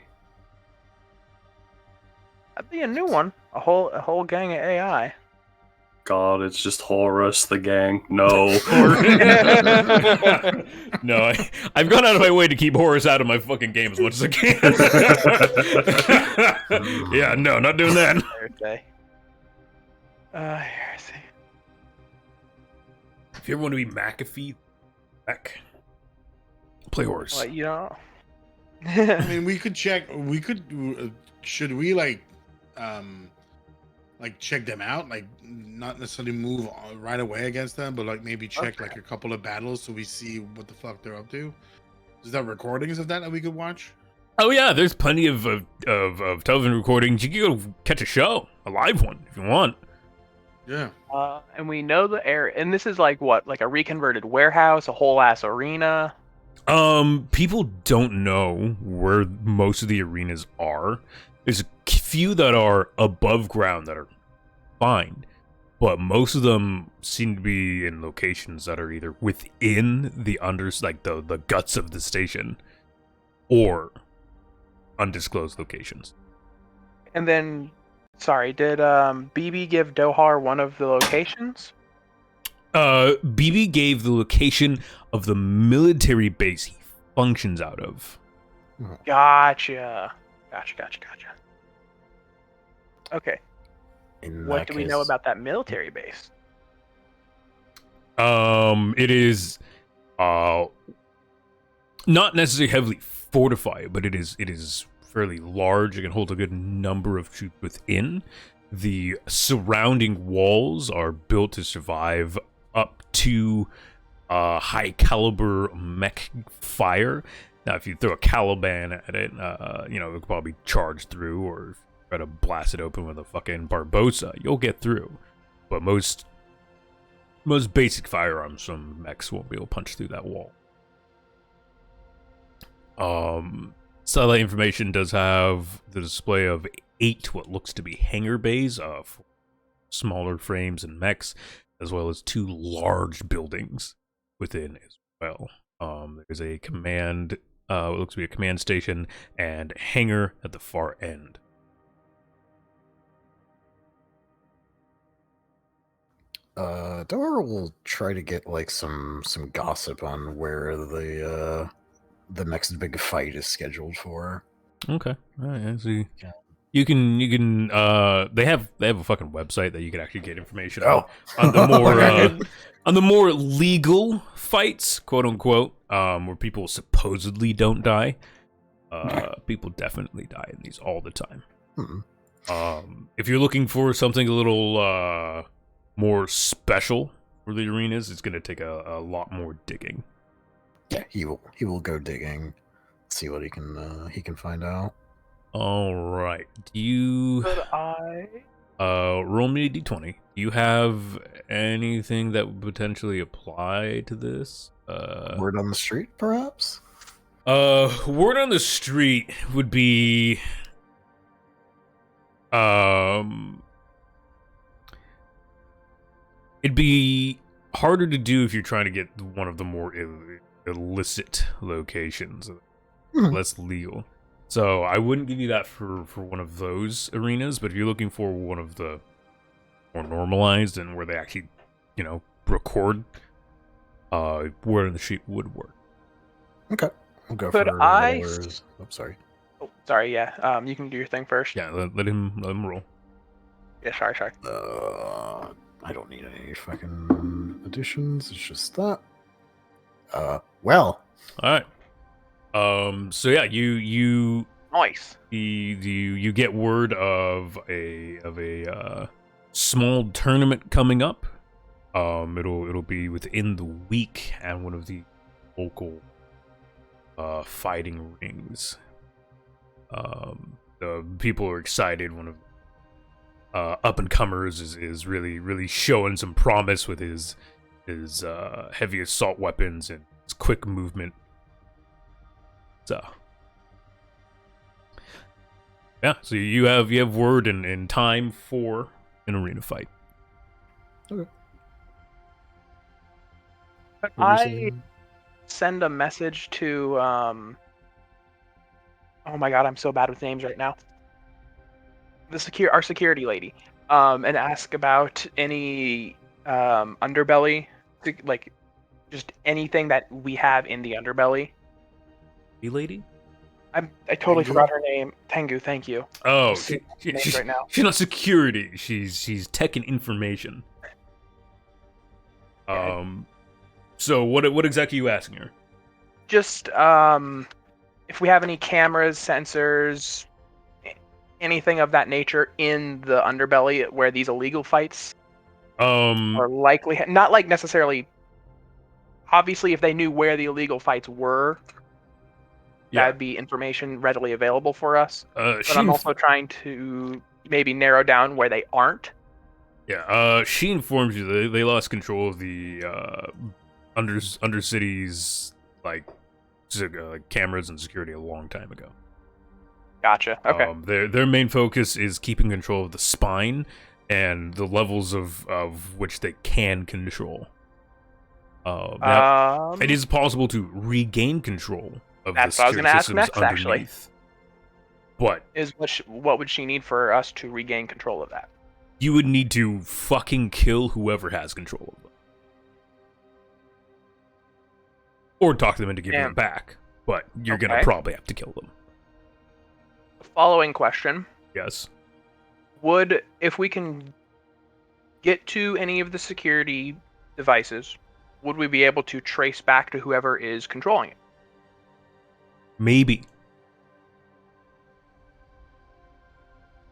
That'd be a new one. A whole gang of AI.
God, it's just Horus, the gang. No.
No, I've gone out of my way to keep Horus out of my fucking game as much as I can. Yeah, no, not doing that.
Thursday. I see.
If you ever want to be McAfee, back. Play Horus.
Well, you know.
I mean, we could check. We could. Should we like check them out? Like, not necessarily move right away against them, but like maybe check like a couple of battles so we see what the fuck they're up to. Is there recordings of that we could watch?
Oh yeah, there's plenty of television recordings. You can go catch a show, a live one, if you want.
Yeah.
And we know the area, and this is like what, like a reconverted warehouse, a whole ass arena.
People don't know where most of the arenas are. There's a few that are above ground that are fine, but most of them seem to be in locations that are either within the the guts of the station, or undisclosed locations.
And then, sorry, did BB give Dohar one of the locations?
BB gave the location of the military base he functions out of.
Gotcha. Okay. What do we know about that military base?
It is not necessarily heavily fortified, but it is fairly large. It can hold a good number of troops within. The surrounding walls are built to survive up to high caliber mech fire. Now, if you throw a Caliban at it, it could probably charge through, or if you try to blast it open with a fucking Barbosa, you'll get through. But most basic firearms from mechs won't be able to punch through that wall. Satellite information does have the display of 8 what looks to be hangar bays of smaller frames and mechs, as well as 2 large buildings within as well. There's a command, what looks to be a command station and hangar at the far end.
Dora will try to get like some gossip on where the next big fight is scheduled for.
Okay, all right. I see.
Yeah.
You can they have a fucking website that you can actually get information on the more on the more legal fights, quote unquote, where people supposedly don't die. People definitely die in these all the time. If you're looking for something a little more special for the arenas, it's going to take a lot more digging.
Yeah, he will go digging, see what he can find out.
All right. Do you roll me a d20? Do you have anything that would potentially apply to this?
Word on the street, perhaps?
Word on the street would be it'd be harder to do if you're trying to get one of the more illicit locations, less legal. So I wouldn't give you that for one of those arenas, but if you're looking for one of the more normalized and where they actually, record, word on the street would work.
Okay, we'll go
Could
for
I?
I'm sorry.
Oh, sorry. Yeah. You can do your thing first.
Yeah, let him roll.
Yeah. Sorry.
I don't need any fucking additions. It's just that. Well,
All right. So yeah, you
Nice.
you get word of a small tournament coming up. It'll be within the week at one of the local fighting rings. The people are excited. One of up and comers is really showing some promise with his heavy assault weapons and his quick movement. So yeah, so you have word and time for an arena fight.
okay.
Could
What were you
I
saying?
send a message to Oh my god, I'm so bad with names right now. Our security lady, and ask about any underbelly, like just anything that we have in the underbelly.
You lady?
I totally
Tengu?
forgot her name. Tengu, thank you.
Oh,
I'm seeing names right now.
she's not security. She's tech and information.
Yeah.
So what exactly are you asking her?
Just if we have any cameras, sensors, anything of that nature in the underbelly where these illegal fights are likely, not like necessarily. Obviously, if they knew where the illegal fights were,
yeah.
that'd be information readily available for us. But
She
I'm also trying to maybe narrow down where they aren't.
yeah. She informs you that they lost control of the Undercity's like cameras and security a long time ago.
Gotcha. Okay.
Their main focus is keeping control of the spine and the levels of which they can control. Now, it is possible to regain control of the
That's what I was
security
gonna ask
systems
next, actually.
underneath. But
What would she need for us to regain control of that?
you would need to fucking kill whoever has control of them. Or talk them into giving them back. But you're gonna probably have to kill them.
Following question.
Yes.
If we can get to any of the security devices, would we be able to trace back to whoever is controlling it?
Maybe.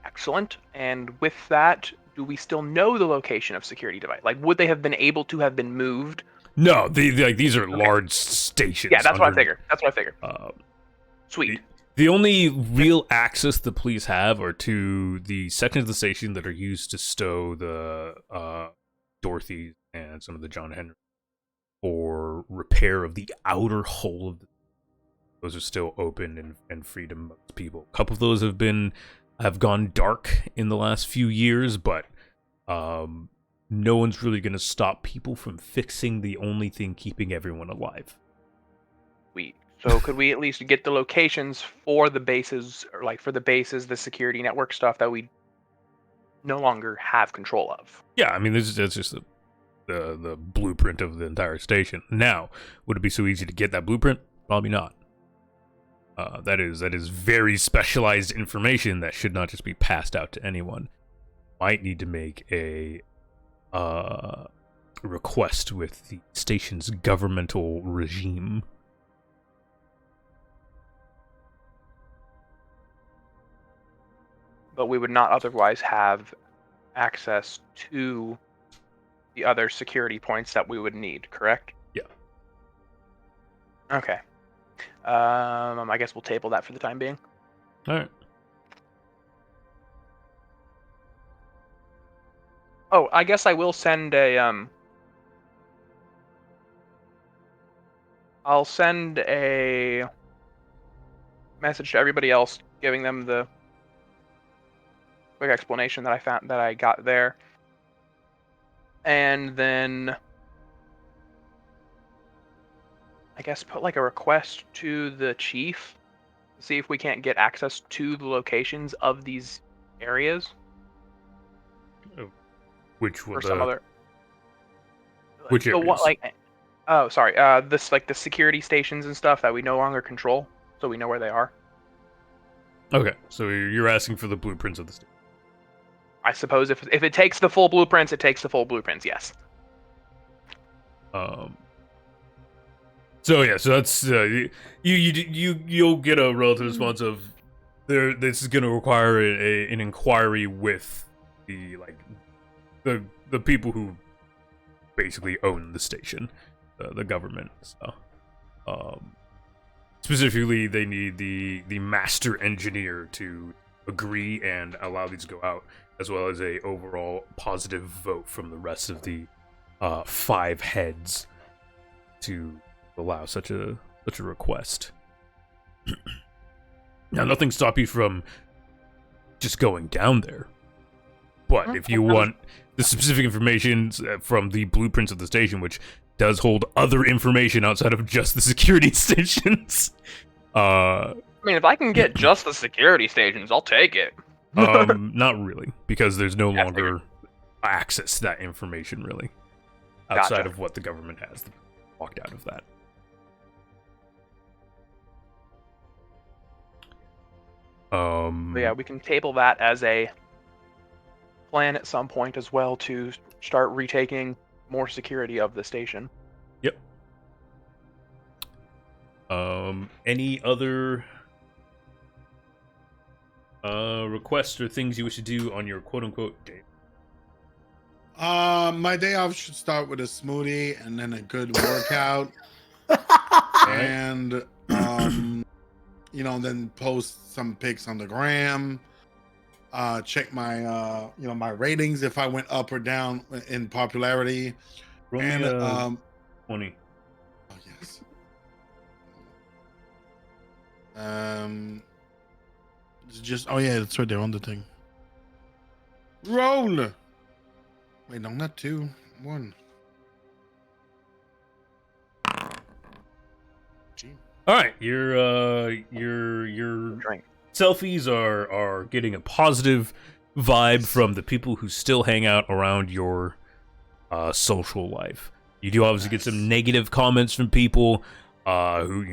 Excellent. And with that, do we still know the location of security device? Like, would they have been able to have been moved?
No, these are large stations.
Yeah, that's what I figured. Sweet.
The only real access the police have are to the sections of the station that are used to stow the Dorothy and some of the John Henry for repair of the outer hull of those are still open and free to most people. A couple of those have gone dark in the last few years, but no one's really going to stop people from fixing the only thing keeping everyone alive.
So could we at least get the locations for the bases, or like for the bases, the security network stuff that we no longer have control of?
Yeah, I mean, that's just the blueprint of the entire station. Now, would it be so easy to get that blueprint? Probably not. That is very specialized information that should not just be passed out to anyone. Might need to make a request with the station's governmental regime.
But we would not otherwise have access to the other security points that we would need, correct?
Yeah.
Okay. I guess we'll table that for the time being.
All right.
Oh, I guess I will send I'll send a message to everybody else, giving them the quick explanation that I got there, and then I guess put like a request to the chief, see if we can't get access to the locations of these areas.
Which
or
was
some other.
which areas?
The security stations and stuff that we no longer control, so we know where they are.
Okay, so you're asking for the blueprints of the station.
I suppose if it takes the full blueprints, it takes the full blueprints. Yes.
So yeah, so that's you'll get a relative response of there. This is going to require an inquiry with the the people who basically own the station, the government. So, specifically, they need the master engineer to agree and allow these to go out, as well as a overall positive vote from the rest of the 5 heads to allow such a request. Now, nothing stops you from just going down there, but if you want the specific information from the blueprints of the station, which does hold other information outside of just the security stations,
I mean, if I can get just the security stations, I'll take it.
not really, because there's no longer access to that information really outside of what the government has walked out of that.
But yeah, we can table that as a plan at some point as well to start retaking more security of the station.
Yep. Any other requests or things you wish to do on your quote-unquote day?
My day off should start with a smoothie and then a good workout. And then post some pics on the gram. Check my my ratings if I went up or down in popularity.
Roll
and
me 20.
Oh yes. It's just it's right there on the thing. Roll. Wait, no, not 2. 1.
All right, your selfies are getting a positive vibe from the people who still hang out around your social life. You do obviously get some negative comments from people who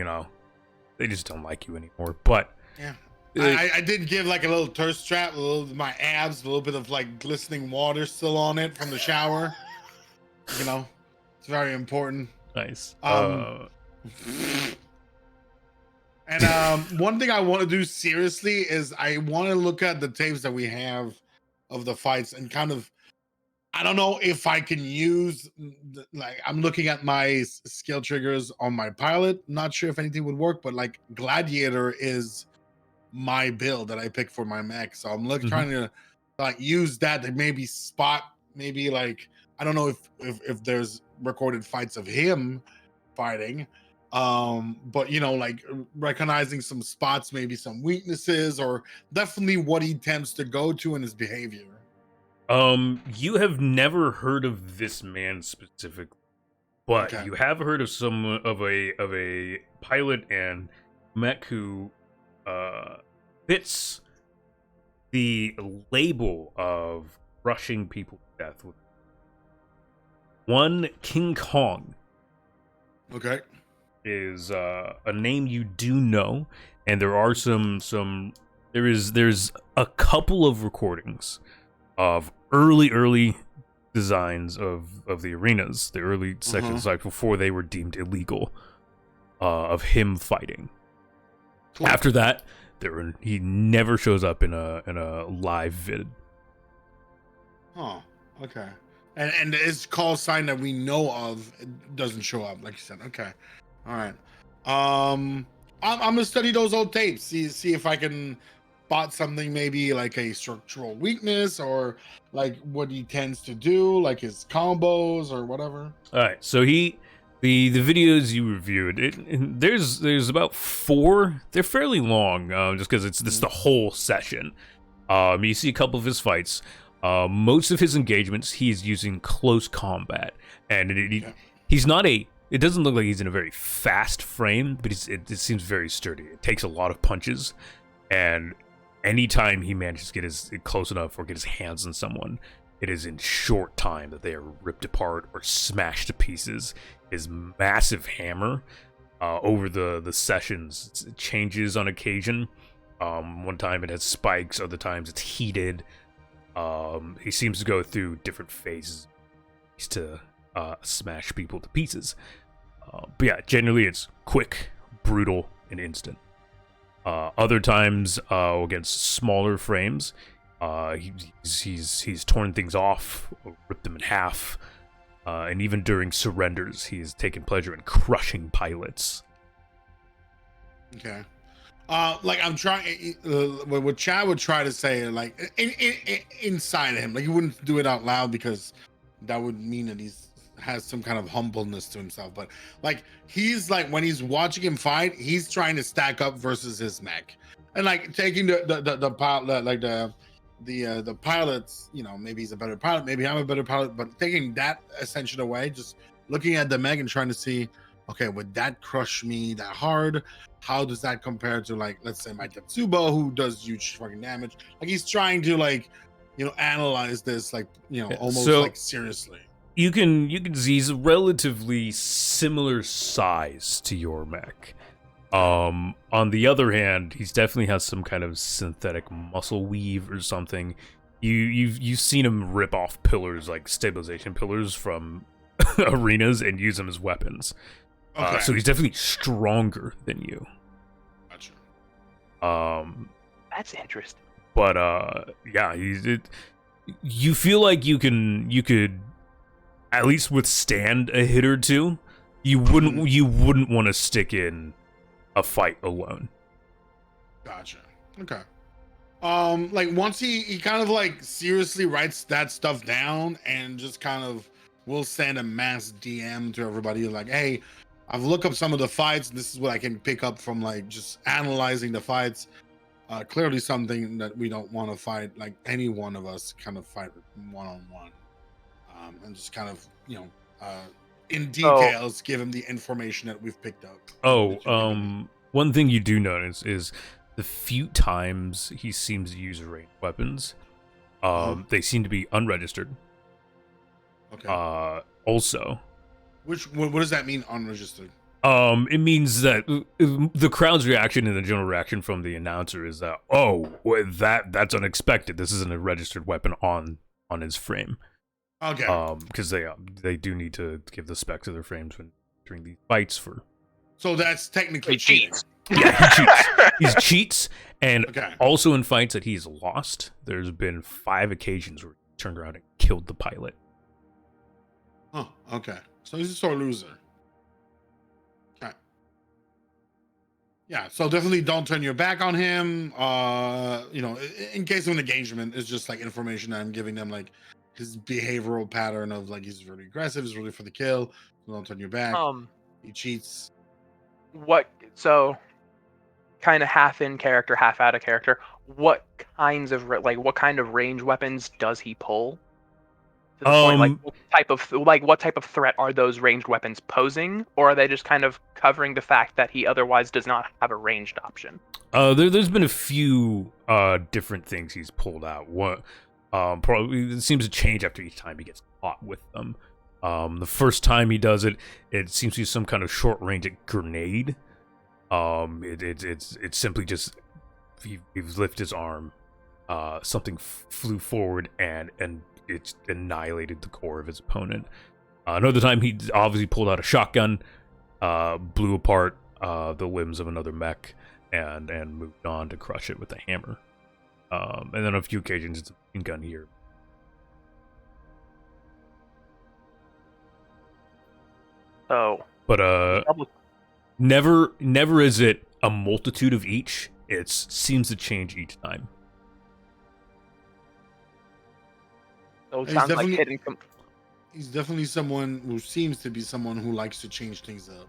they just don't like you anymore. But
yeah, I did give like a little thirst trap, my abs, a little bit of like glistening water still on it from the shower. It's very important.
Nice.
And one thing I want to do seriously is I want to look at the tapes that we have of the fights and kind of, I don't know if I can use, I'm looking at my skill triggers on my pilot. Not sure if anything would work, but like Gladiator is my build that I pick for my mech. So I'm trying to use that to maybe spot, I don't know if there's recorded fights of him fighting. But recognizing some spots, maybe some weaknesses, or definitely what he tends to go to in his behavior.
You have never heard of this man specifically, but you have heard of a pilot and mech who fits the label of rushing people to death with one King Kong.
Okay.
Is a name you do know, and there are there's a couple of recordings of early designs of the arenas, the early sections, like before they were deemed illegal, of him fighting. Cool. After that, he never shows up in a live vid.
Oh, okay. And his call sign that we know of doesn't show up, like you said. Okay. All right. I'm gonna study those old tapes, see if I can spot something, maybe like a structural weakness or like what he tends to do, like his combos or whatever.
All right. So the videos you reviewed, there's about 4. They're fairly long, just because it's the whole session. You see a couple of his fights. Most of his engagements, he's using close combat, and he's not a. It doesn't look like he's in a very fast frame, but it seems very sturdy. It takes a lot of punches, and anytime he manages to get close enough or get his hands on someone, it is in short time that they are ripped apart or smashed to pieces. His massive hammer over the sessions, it changes on occasion, One time it has spikes, other times it's heated. He seems to go through different phases to smash people to pieces. But yeah, generally it's quick, brutal, and instant. Other times against smaller frames, he's torn things off, ripped them in half, and even during surrenders, he's taken pleasure in crushing pilots.
Okay. Like I'm trying, what Chad would try to say, like inside of him, like he wouldn't do it out loud because that would mean that has some kind of humbleness to himself. But like he's like when he's watching him fight, he's trying to stack up versus his mech, and like taking the pilot, like the pilots. You know, maybe he's a better pilot, maybe I'm a better pilot, but taking that ascension away, just looking at the mech and trying to see, okay, would that crush me that hard? How does that compare to, like, let's say my Tetsubo, who does huge fucking damage? Like he's trying to, like, you know, analyze this, like, you know, almost like seriously.
You can see he's a relatively similar size to your mech. On the other hand, he's definitely has some kind of synthetic muscle weave or something. You've seen him rip off pillars, like stabilization pillars from arenas, and use them as weapons.
Okay.
So he's definitely stronger than you.
Gotcha.
That's interesting.
But yeah, you feel like you could at least withstand a hit or two. You wouldn't want to stick in a fight alone.
Gotcha. Okay. Like once he kind of like seriously writes that stuff down and just kind of will send a mass DM to everybody like, hey, I've looked up some of the fights. This is what I can pick up from like just analyzing the fights. Clearly something that we don't want to fight, like any one of us kind of fight one-on-one. And just kind of, you know, in details, give him the information that we've picked up.
One thing you do notice is the few times he seems to use ranged weapons, they seem to be unregistered.
Okay.
Also,
what does that mean, unregistered?
It means that the crowd's reaction and the general reaction from the announcer is that, that's unexpected. This isn't a registered weapon on his frame.
Okay.
Because they do need to give the specs of their frames when during these fights for.
So that's technically
cheating.
Yeah, he cheats. He cheats, and
Okay.
also in fights that he's lost, there's been 5 occasions where he turned around and killed the pilot.
Oh, okay. So he's a sore loser. Okay. Yeah, so definitely don't turn your back on him. You know, in case of an engagement, it's just like information I'm giving them, like his behavioral pattern of like he's really aggressive, he's really for the kill. So don't turn your back. He cheats.
So kind of half in character, half out of character. What kinds of what kind of range weapons does he pull? To the point, like what type of threat are those ranged weapons posing, or are they just kind of covering the fact that he otherwise does not have a ranged option?
There's been a few different things he's pulled out. What probably it seems to change after each time he gets caught with them. The first time he does it, it seems to be some kind of short range grenade. It's simply just he lifted his arm, something flew forward and it annihilated the core of his opponent. Another time he obviously pulled out a shotgun, blew apart the limbs of another mech, and moved on to crush it with a hammer. And then on a few occasions it's a machine gun here.
Oh,
but never is it a multitude of each. It seems to change each time.
So it sounds like hidden.
He's definitely someone who seems to be someone who likes to change things up.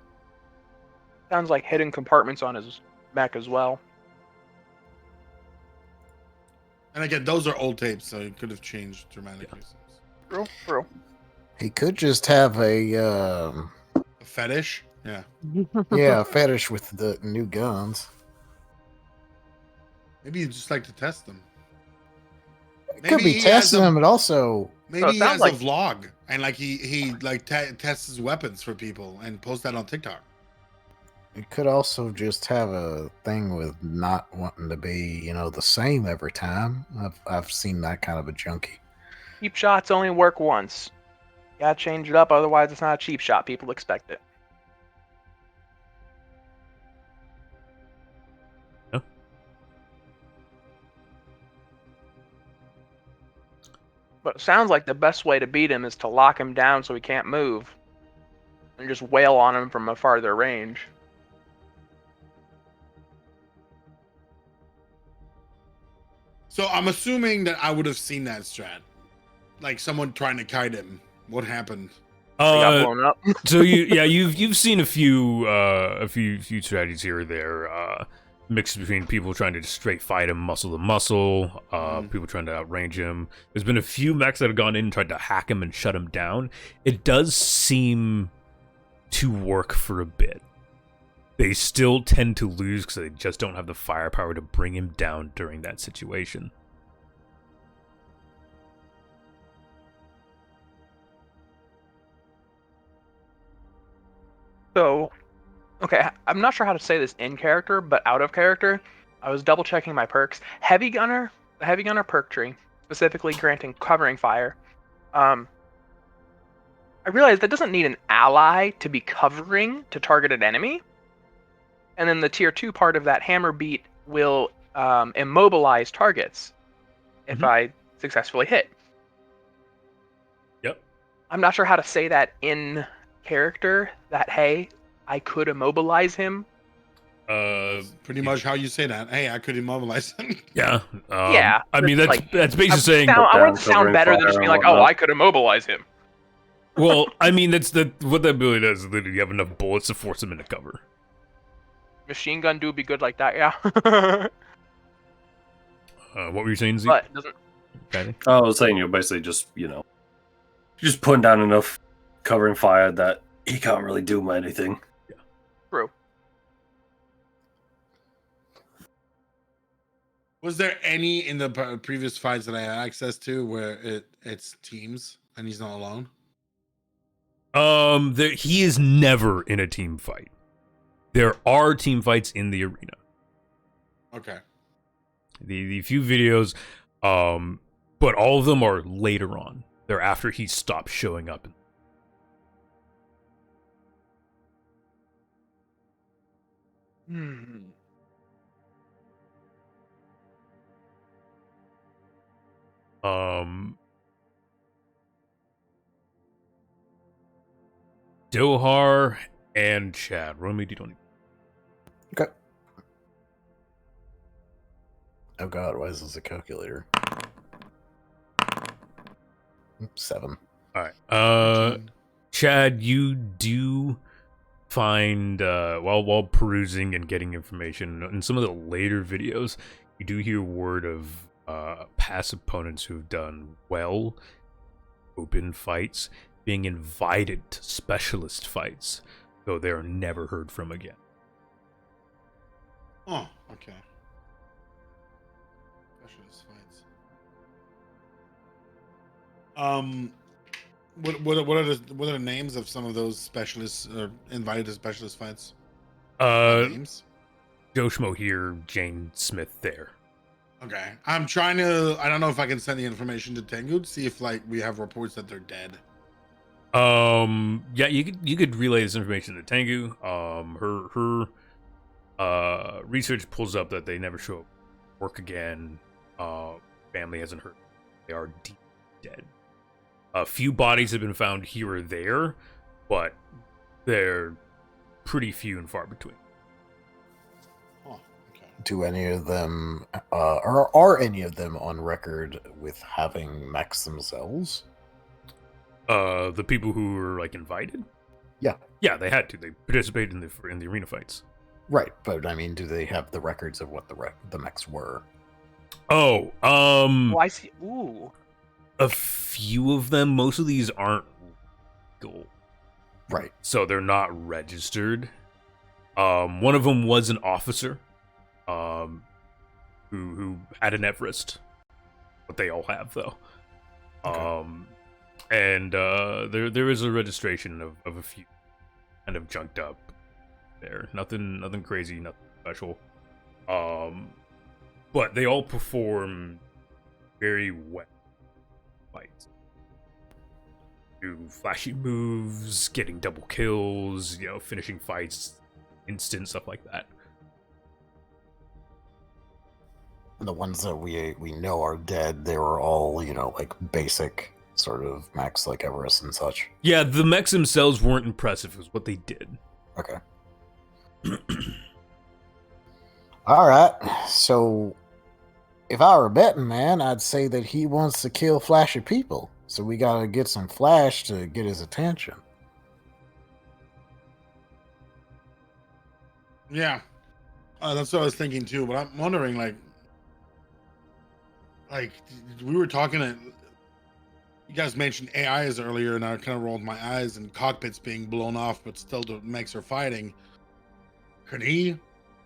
Sounds like hidden compartments on his mech as well.
And again, those are old tapes, so it could have changed dramatically.
Yeah. True.
He could just have a
A fetish? Yeah.
a fetish with the new guns.
Maybe he'd just like to test them.
It could be testing them, but also
maybe he has a vlog and like he like tests his weapons for people and posts that on TikTok.
It could also just have a thing with not wanting to be, the same every time. I've seen that kind of a junkie.
Cheap shots only work once. You gotta change it up, otherwise it's not a cheap shot. People expect it.
Yeah.
But it sounds like the best way to beat him is to lock him down so he can't move. And just wail on him from a farther range.
So I'm assuming that I would have seen that strat, like someone trying to kite him. What happened?
He got blown up.
So you've seen a few strategies here or there, mixed between people trying to just straight fight him muscle to muscle, people trying to outrange him. There's been a few mechs that have gone in and tried to hack him and shut him down. It does seem to work for a bit. They still tend to lose because they just don't have the firepower to bring him down during that situation.
So, okay, I'm not sure how to say this in character, but out of character, I was double checking my perks. Heavy Gunner, the Heavy Gunner perk tree, specifically granting covering fire. I realized that doesn't need an ally to be covering to target an enemy. And then the tier 2 part of that hammer beat will immobilize targets if I successfully hit.
Yep.
I'm not sure how to say that in character, that, hey, I could immobilize him.
Pretty much how you say that. Hey, I could immobilize him.
Yeah.
Yeah.
I mean, that's basically saying.
I want it to sound
covering
better than
fire
just being
and
like, oh,
whatnot.
I could immobilize him.
Well, I mean, what that ability does is literally you have enough bullets to force him into cover.
Machine gun do be good like that, yeah.
What were you saying, Z?
But it doesn't.
Okay.
I was saying, basically just, just putting down enough covering fire that he can't really do anything.
True.
Was there any in the previous fights that I had access to where it's teams and he's not alone?
He is never in a team fight. There are team fights in the arena.
Okay.
The few videos, but all of them are later on. They're after he stopped showing up. Dohar and Chad. Roll me d20.
Okay. Oh god, why is this a calculator? 7.
All right. Chad, you do find while perusing and getting information in some of the later videos, you do hear word of past opponents who've done well open fights being invited to specialist fights, though they are never heard from again.
Oh, okay. Specialist fights. What are the names of some of those specialists or invited to specialist fights? Names?
Joshmo here, Jane Smith there.
Okay. I'm trying to. I don't know if I can send the information to Tengu to see if we have reports that they're dead.
Yeah, you could relay this information to Tengu. Her research pulls up that they never show up work again. Family hasn't heard. They are deep dead. A few bodies have been found here or there, but they're pretty few and far between.
Oh, okay.
Do any of them, or are any of them on record with having mechs themselves?
The people who were invited. Yeah, they had to. They participated in the arena fights.
Right, but I mean, do they have the records of what the mechs were?
Oh,
Oh, I see. Ooh.
a few of them. Most of these aren't legal,
Right.
so they're not registered. One of them was an officer, who had an Everest, but they all have though.
Okay.
And there is a registration of a few kind of junked up there. Nothing crazy, nothing special. But they all perform very well fights. Do flashy moves, getting double kills, finishing fights, instant stuff like that.
The ones that we know are dead, they were all, like basic sort of mechs like Everest and such.
Yeah, the mechs themselves weren't impressive, it was what they did.
Okay. Alright, so if I were a betting man, I'd say that he wants to kill flashy people. So we gotta get some flash to get his attention.
Yeah, that's what I was thinking too. But I'm wondering, like we were talking. You guys mentioned AIs earlier, and I kind of rolled my eyes. And cockpits being blown off, but still the mechs are fighting. Could he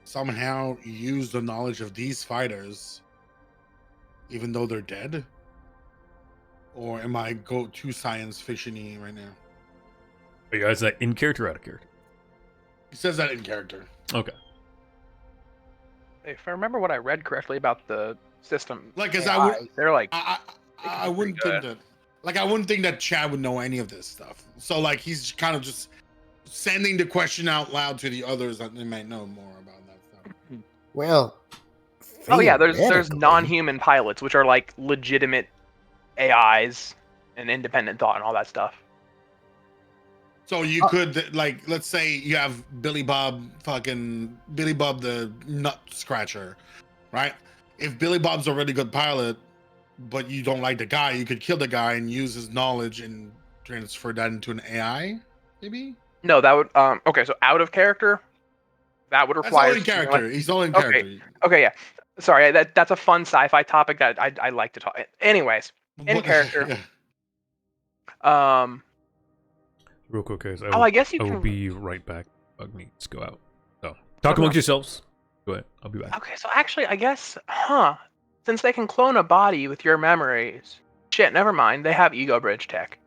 somehow use the knowledge of these fighters, even though they're dead? Or am I go too science fiction-y right now?
Are you guys that in character or out of character?
He says that in character.
Okay.
If I remember what I read correctly about the system,
Like, as
AI, they're like,
I wouldn't think that. Like, I wouldn't think that Chad would know any of this stuff. So, like, he's kind of just sending the question out loud to the others that they might know more about that stuff.
Well,
oh yeah, there's
theoretically-
non-human pilots, which are like legitimate AIs and independent thought and all that stuff.
So you could, like, let's say you have Billy Bob the nut scratcher, right? If Billy Bob's a really good pilot, but you don't like the guy, you could kill the guy and use his knowledge and transfer that into an AI, maybe?
No, that would okay, so out of character, that would
That's
require
all in character. He's all in
Okay.
character.
Okay, yeah. Sorry, that's a fun sci-fi topic that I like to talk. Anyways, in character.
Yeah.
Real quick, guys.
I guess you
I will
can.
be right back. Bug needs to go out. So, talk amongst yourselves. Go ahead. I'll be back.
Okay, so actually, I guess, since they can clone a body with your memories, shit, never mind. They have ego bridge tech.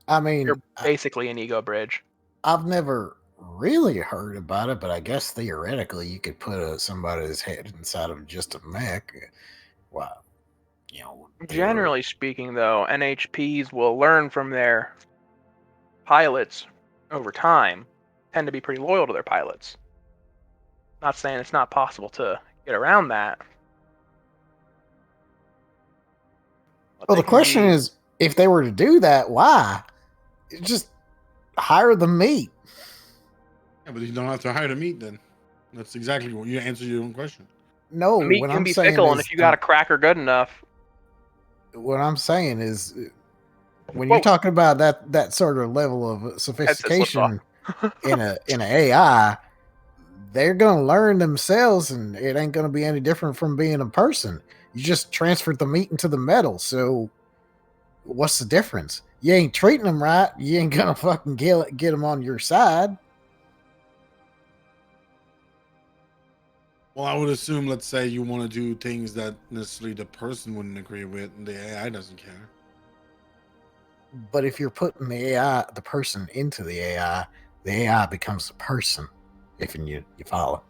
I mean,
You're basically an ego bridge.
I've never really heard about it, but I guess theoretically you could put somebody's head inside of just a mech. Wow.
Generally speaking, though, NHPs will learn from their pilots over time, tend to be pretty loyal to their pilots. Not saying it's not possible to get around that.
Well, the question is, if they were to do that, why? Just hire the meat.
Yeah, but you don't have to hire the meat then. That's exactly what you answered your own question.
No,
meat
what
can
I'm
be
saying
fickle, and
is,
if you got a cracker good enough,
what I'm saying is, when
Whoa.
you're talking about that sort of level of sophistication in an AI, they're gonna learn themselves, and it ain't gonna be any different from being a person. You just transferred the meat into the metal, so what's the difference? You ain't treating them right. You ain't gonna fucking get them on your side.
Well, I would assume, let's say you want to do things that necessarily the person wouldn't agree with, and the AI doesn't care.
But if you're putting the person into the AI becomes the person. If you follow.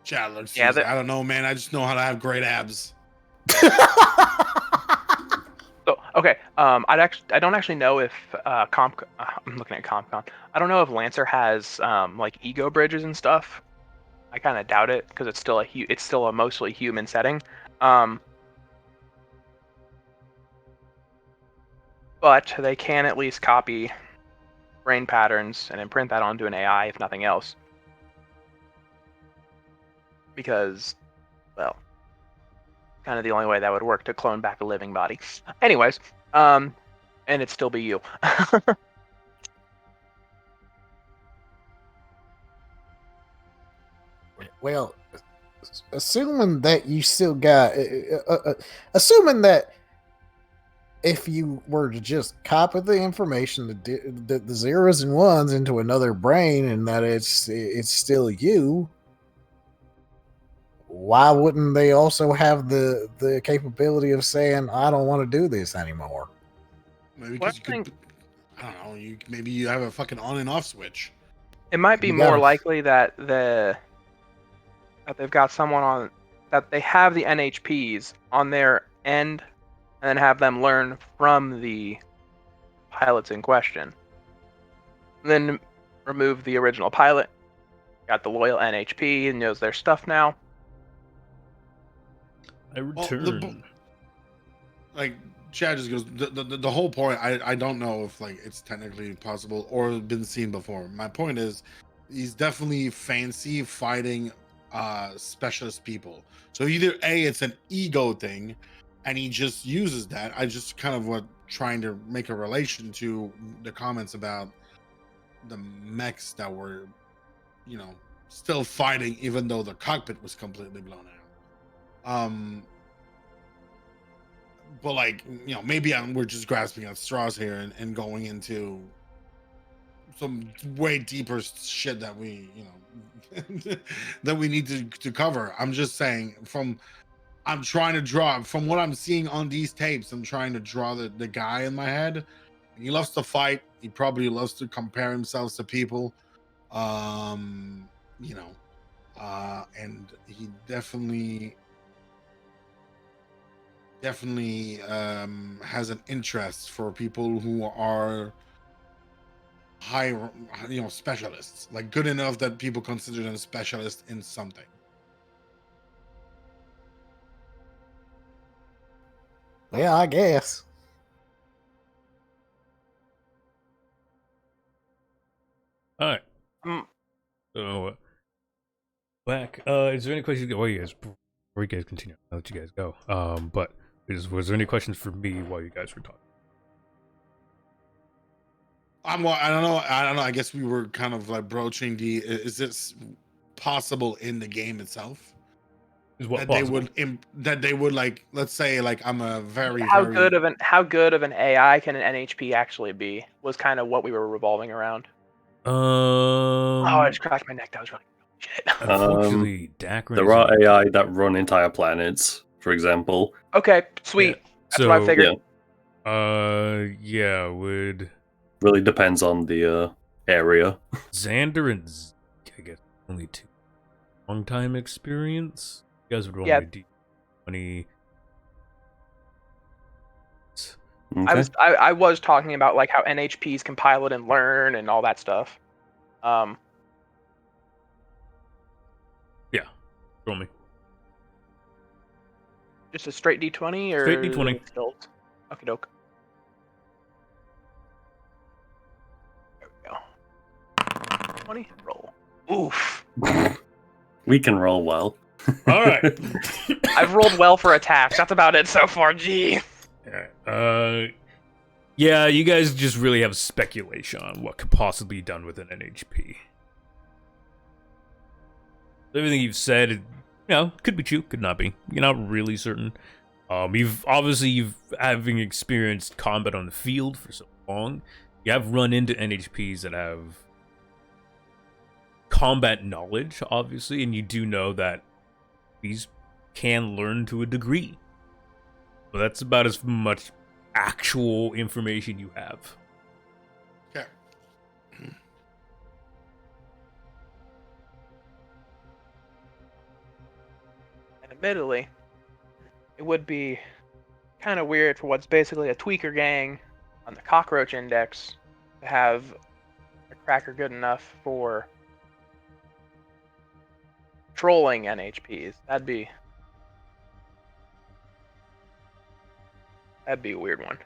Chad looks.
Yeah,
I don't know, man. I just know how to have great abs.
So okay, I don't actually know if I'm looking at CompCon. I don't know if Lancer has like ego bridges and stuff. I kind of doubt it because it's still a mostly human setting. But they can at least copy brain patterns and imprint that onto an AI, if nothing else. Because, well, kind of the only way that would work to clone back a living body. Anyways, and it'd still be you.
Well, assuming that you still got, assuming that if you were to just copy the information, the zeros and ones into another brain, and that it's still you, why wouldn't they also have the capability of saying, I don't want to do this anymore?
Maybe
Well,
because you could. I don't know. Maybe you have a fucking on and off switch.
It might be
You
more
gotta-
likely that they've got someone on that they have the NHPs on their end, and then have them learn from the pilots in question. And then remove the original pilot. Got the loyal NHP and knows their stuff now.
I
Well,
return.
like Chad just goes, the whole point. I don't know if like it's technically possible or been seen before. My point is, he's definitely fancy fighting specialist people. So either A, it's an ego thing, and he just uses that. I just kind of was trying to make a relation to the comments about the mechs that were, you know, still fighting even though the cockpit was completely blown out. But like, you know, maybe we're just grasping at straws here and going into some way deeper shit that we, you know, that we need to cover. I'm just saying, I'm trying to draw from what I'm seeing on these tapes. I'm trying to draw the guy in my head. He loves to fight. He probably loves to compare himself to people. You know, and he definitely has an interest for people who are high, you know, specialists, like good enough that people consider them specialists in something.
Yeah, I guess.
All right.
Mm,
So, back. Is there any questions? Well, you guys, before you guys continue, I'll let you guys go. But was there any questions for me while you guys were talking?
I don't know. I guess we were kind of like broaching is this possible in the game itself?
Is what
That
possible?
that they would like, let's say like I'm a very
how
very
good of an AI can an NHP actually be? Was kind of what we were revolving around. Oh, I just cracked my neck. That was really shit.
Unfortunately, Dacron
There
is
are
in-
AI that run entire planets, for example.
Okay, sweet. That's what I
So,
figured.
yeah, would
Really depends on the area.
Xander and Zeke, I guess, only two long time experience? You guys would roll
Yeah.
me D20.
Okay.
I was talking about like how NHPs can pilot and learn and all that stuff.
Yeah, roll me.
Just a straight D20 or
Straight D20.
skills? Okay, doke. There we go. 20 roll. Oof.
We can roll well.
All right.
I've rolled well for attacks. That's about it so far. Gee.
Alright, yeah, you guys just really have speculation on what could possibly be done with an NHP. Everything you've said, you know, could be true, could not be. You're not really certain. You've having experienced combat on the field for so long, you have run into NHPs that have combat knowledge, obviously, and you do know that these can learn to a degree. But that's about as much actual information you have.
Okay.
And admittedly, it would be kind of weird for what's basically a tweaker gang on the cockroach index to have a cracker good enough for trolling NHPs. That'd be a weird one.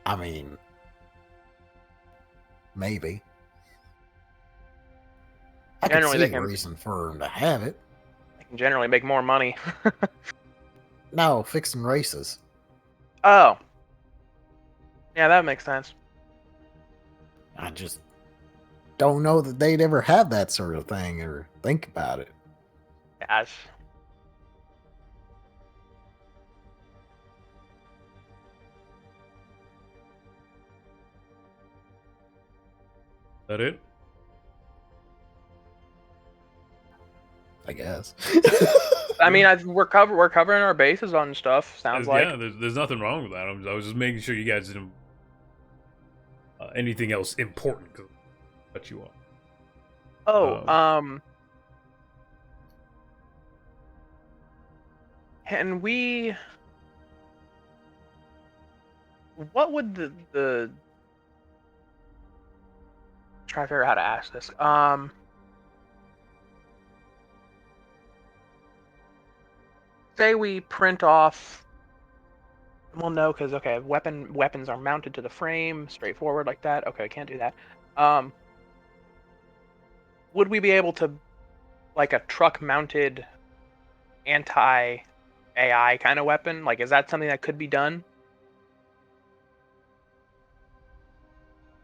I mean, maybe. I could
Generally,
see
they
a
can-
reason for him to have it.
They can generally make more money.
No, fixing races.
Oh. Yeah, that makes sense.
I just don't know that they'd ever have that sort of thing or think about it.
Yes.
Is that it?
I guess.
I mean, we're covering our bases on stuff. Sounds like.
Yeah, there's nothing wrong with that. I was just making sure you guys didn't anything else important cut you off.
Oh, can we? What would the try to figure out how to ask this? Say we print off. Well, no, because okay, weapons are mounted to the frame, straightforward like that. Okay, I can't do that. Would we be able to, like a truck-mounted anti-AI kind of weapon? Like, is that something that could be done?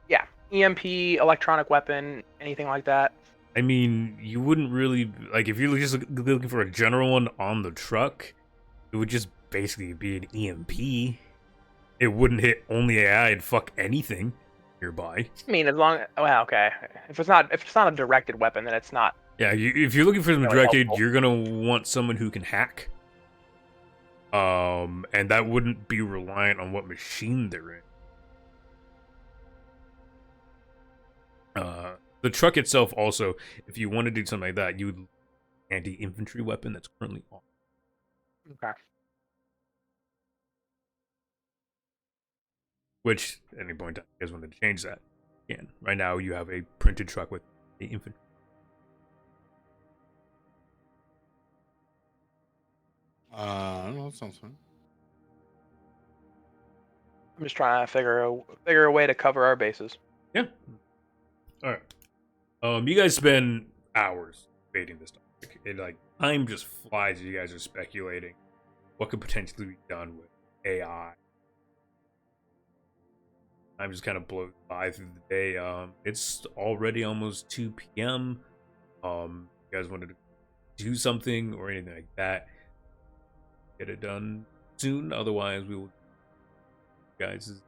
Yeah, EMP, electronic weapon, anything like that.
I mean, you wouldn't really like if you're just looking for a general one on the truck. It would just basically be an EMP. It wouldn't hit only AI and fuck anything nearby.
I mean, as long well, okay. If it's not a directed weapon, then it's not.
Yeah, if you're looking for them
Really
directed,
helpful.
you're gonna want someone who can hack. And that wouldn't be reliant on what machine they're in. The truck itself also, if you want to do something like that, you would anti-infantry weapon that's currently on.
Okay.
Which, at any point in time, you guys want to change that, you can. Right now, you have a printed truck with the infantry.
I don't know. That sounds fun.
I'm just trying to figure a way to cover our bases.
Yeah. All right. You guys spend hours debating this topic. It like time just flies as you guys are speculating what could potentially be done with AI. Time just kind of blows by through the day. It's already almost 2 p.m. You guys wanted to do something or anything like that, get it done soon. Otherwise, we will. Guys,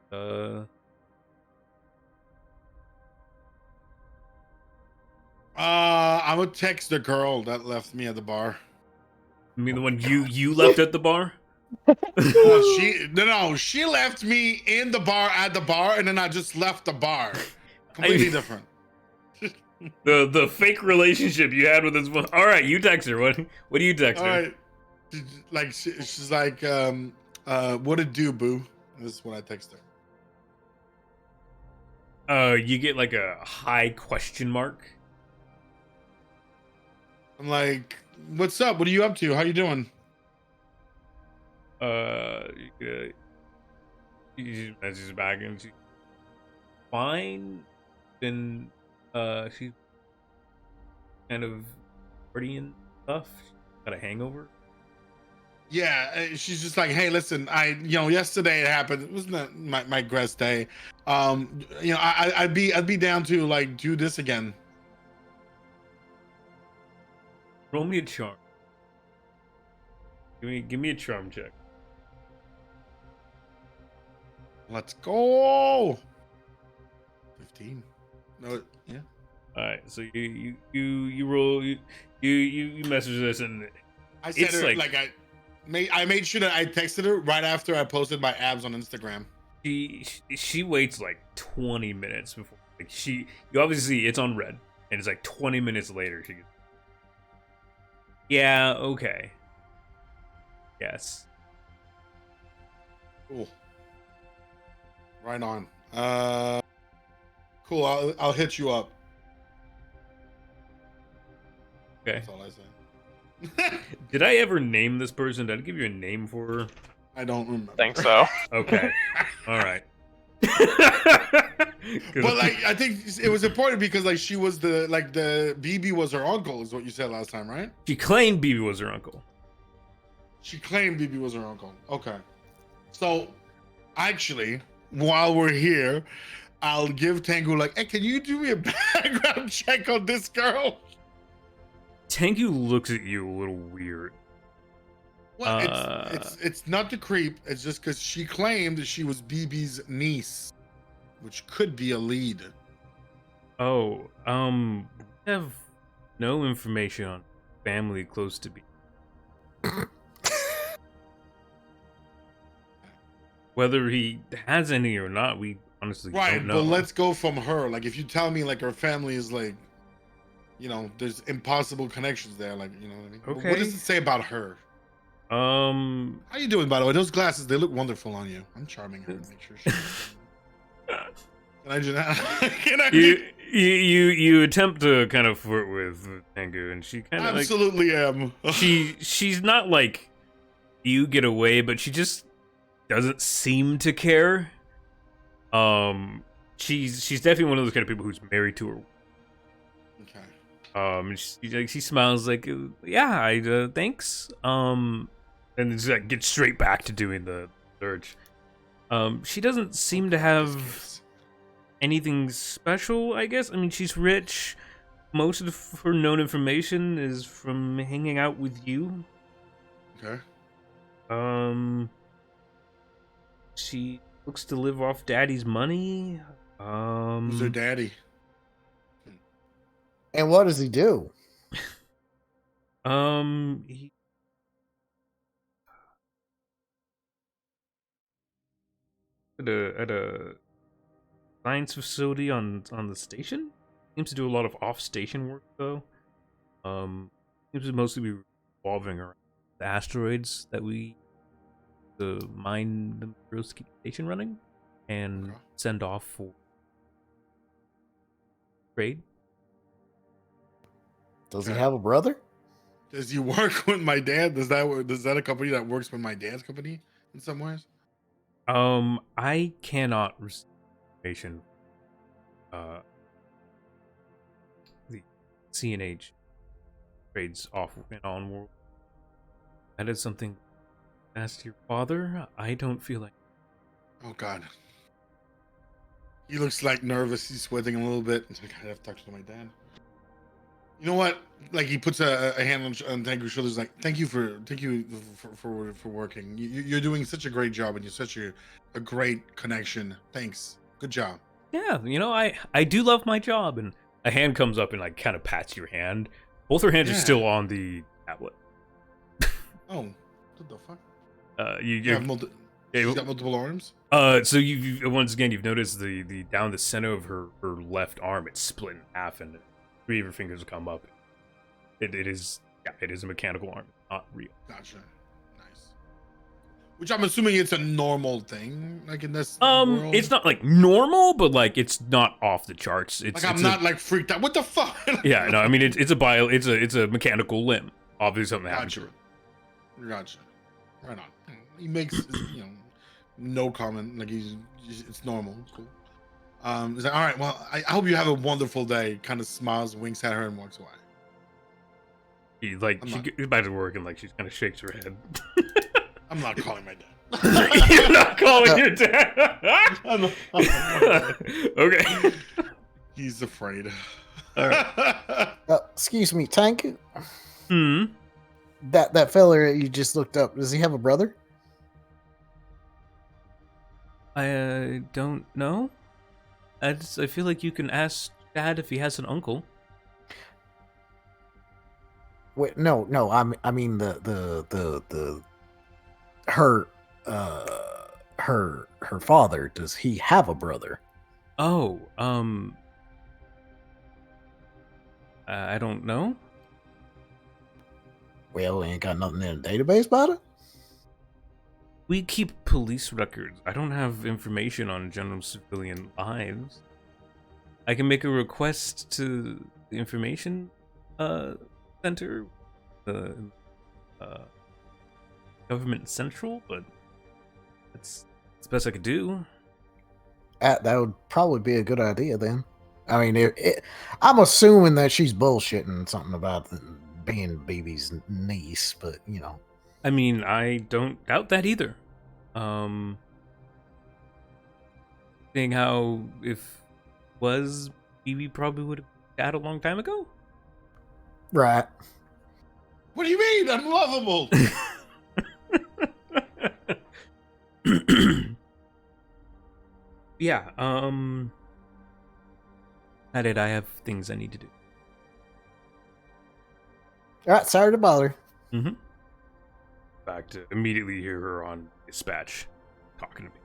I'm gonna text the girl that left me at the bar.
I mean the one you left at the bar.
No, she left me in the bar at the bar, and then I just left the bar. Completely different.
The fake relationship you had with this one. All right, you text her. What do you text
All
her?
right, like she's like, what it do, boo? This is what I text her.
You get like a high question mark.
I'm like, what's up? What are you up to? How you doing?
She messages back and she's fine. Then she's kind of partying and stuff. She's got a hangover.
Yeah, she's just like, hey, listen, yesterday it happened. It wasn't my grass day. I'd be down to like do this again.
Roll me a charm. Give me a charm check.
Let's go. 15. No, yeah.
All right, so you roll you message this and
I said
it's
her
like
I made sure that I texted her right after I posted my abs on Instagram.
she waits like 20 minutes before like you obviously it's on red and it's like 20 minutes later she goes, yeah, okay. Yes.
Cool. Right on. Cool. I'll hit you up.
Okay.
That's all I say.
Did I ever name this person? Did I give you a name for her?
I don't remember.
Think so.
Okay. All right.
But like, I think it was important because like she was the BB was her uncle, is what you said last time, right?
She claimed BB was her uncle.
She claimed BB was her uncle. Okay. So, actually, while we're here, I'll give Tengu like, hey, can you do me a background check on this girl?
Tengu looks at you a little weird.
Well, it's not the creep. It's just because she claimed that she was BB's niece, which could be a lead.
Oh, we have no information on family close to be. Whether he has any or not, we honestly
Right,
don't know.
but let's go from her. Like, if you tell me like her family is like, you know, there's impossible connections there. Like, you know what I mean? But what does
Okay.
it say about her?
Um,
How you doing, by the way? Those glasses, they look wonderful on you. I'm charming her to make sure she. Can I just? Can I?
you attempt to kind of flirt with Tengu, and she kind of like
Absolutely am.
she's not like you get away, but she just doesn't seem to care. She's definitely one of those kind of people who's married to her.
Okay.
She smiles like, yeah, thanks. And just like gets straight back to doing the search. She doesn't seem to have anything special, I guess. I mean, she's rich. Most of her known information is from hanging out with you.
Okay.
She looks to live off daddy's money.
Who's her daddy?
And what does he do?
He at a science facility on the station. Seems to do a lot of off-station work though. Seems to mostly be revolving around the asteroids that we mine the materials to keep the station running and send off for trade.
Does he have a brother?
Does he work with my dad? Does that a company that works with my dad's company in some ways?
I cannot receive information. The CNH trades off and on world. That is something. Ask your father. I don't feel like.
Oh God. He looks like nervous. He's sweating a little bit. It's like, I have to talk to my dad. You know what? Like, he puts a hand on Tangu's shoulders. Like, thank you for working. You're doing such a great job, and you're such a great connection. Thanks. Good job.
Yeah, you know, I do love my job. And a hand comes up and like kind of pats your hand. Both her hands are still on the tablet.
Oh, what the fuck?
You
have she's got multiple arms.
So you once again you've noticed the down the center of her left arm, it's split in half, and 3 of her fingers come up. It is a mechanical arm, not real.
Gotcha. Nice. Which I'm assuming it's a normal thing, like in this world.
It's not like normal, but like it's not off the charts. It's
like I'm not like freaked out. What the fuck?
Yeah, no, I mean it's a mechanical limb. Obviously something happened to her.
Gotcha. Right on. He makes no comment. Like it's normal. Cool. He's like, all right. Well, I hope you have a wonderful day. Kind of smiles, winks at her, and walks away.
She gets back to work and like she kind of shakes her head.
I'm not calling my dad.
You're not calling your dad. Okay.
He's afraid.
All right.
Excuse me, Tank.
Hmm.
That fella you just looked up, does he have a brother?
I don't know. I feel like you can ask Dad if he has an uncle.
Wait, no. I mean her father. Does he have a brother?
Oh, I don't know.
Well, ain't got nothing in the database about it.
We keep police records. I don't have information on general civilian lives. I can make a request to the information center, the government central, but that's the best I could do.
That would probably be a good idea then. I mean, I'm assuming that she's bullshitting something about being BB's niece, but you know.
I mean, I don't doubt that either. Seeing how if was BB probably would have died a long time ago.
Right.
What do you mean? I'm lovable.
Yeah. I have things I need to do.
All right, sorry to bother.
Mm-hmm. Back to immediately hear her on dispatch talking to me.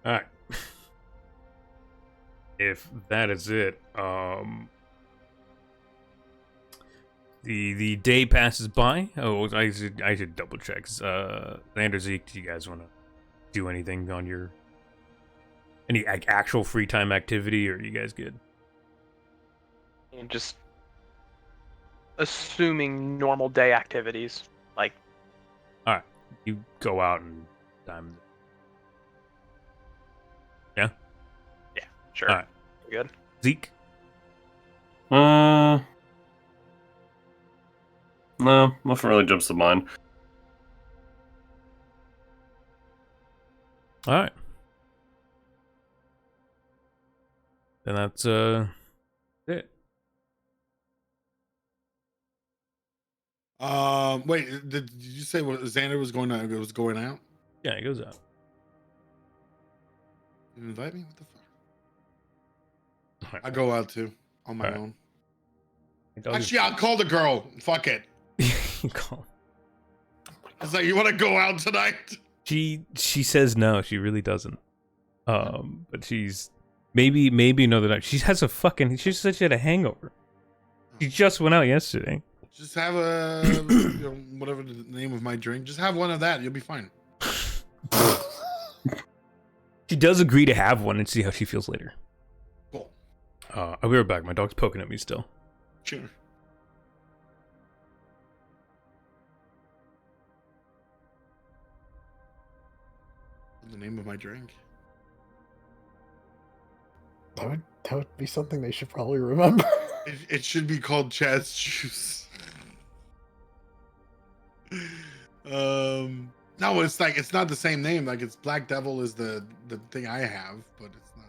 All right. If that is it, the day passes by. Oh, I should double check. Xander, Zeke, do you guys want to do anything on your any actual free time activity, or are you guys good?
And just assuming normal day activities, like
All right, you go out and time. Yeah.
sure,
All right,
good.
Zeke.
No, nothing really jumps to mind.
All right. Then that's it.
Wait, did you say what Xander was going out? Was going out?
Yeah, it goes out.
You invite me? What the fuck?
All right.
I go out too on my
All right.
own.
Dog is-
Actually, I'll call the girl. Fuck it.
You call.
It's like, you want to go out tonight?
She says no. She really doesn't. But she's maybe another night. She has a fucking. She said she had a hangover. She just went out yesterday.
Just have a whatever the name of my drink. Just have one of that. You'll be fine.
She does agree to have one and see how she feels later.
Cool.
I'll be right back. My dog's poking at me still.
Sure. The name of my drink.
That would be something they should probably remember.
It should be called Chad's Juice. No, it's not the same name. Like, it's Black Devil is the thing I have, but it's not.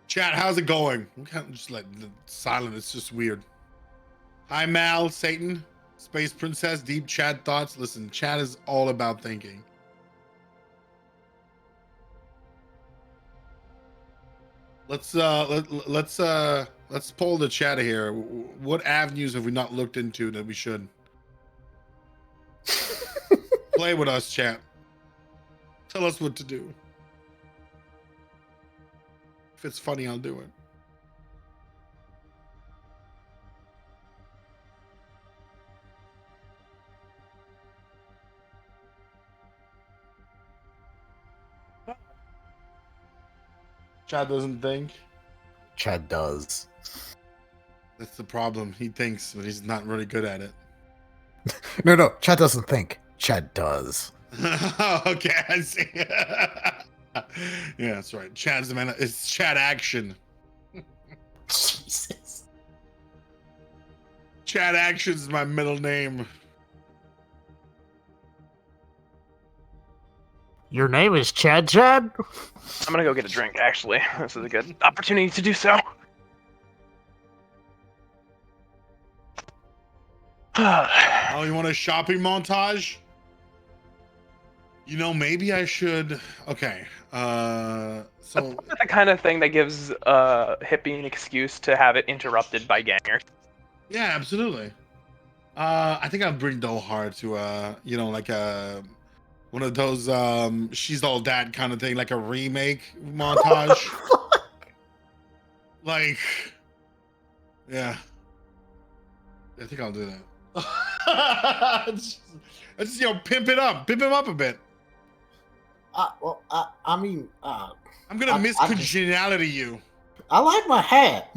Chat, how's it going? We can't just like silent. It's just weird. Hi, Mal, Satan, Space Princess, Deep Chat Thoughts. Listen, chat is all about thinking. Let's pull the chat here. What avenues have we not looked into that we should? Play with us, chat. Tell us what to do. If it's funny, I'll do it. Chad doesn't think.
Chad does.
That's the problem. He thinks, but he's not really good at it.
No, Chad doesn't think. Chad does.
Okay, I see. Yeah, that's right. Chad's the man. It's Chad Action.
Jesus.
Chad Action's my middle name.
Your name is Chad?
I'm gonna go get a drink. Actually, this is a good opportunity to do so.
Oh, you want a shopping montage? You know, maybe I should. Okay. So
That's the kind of thing that gives Hippie an excuse to have it interrupted by gangers.
yeah, absolutely. I think I'll bring Dohar to like one of those she's all that kind of thing, like a remake montage. Like, yeah. I think I'll do that. Let's pimp him up a bit.
I mean,
I'm gonna miss congeniality you.
I like my hat.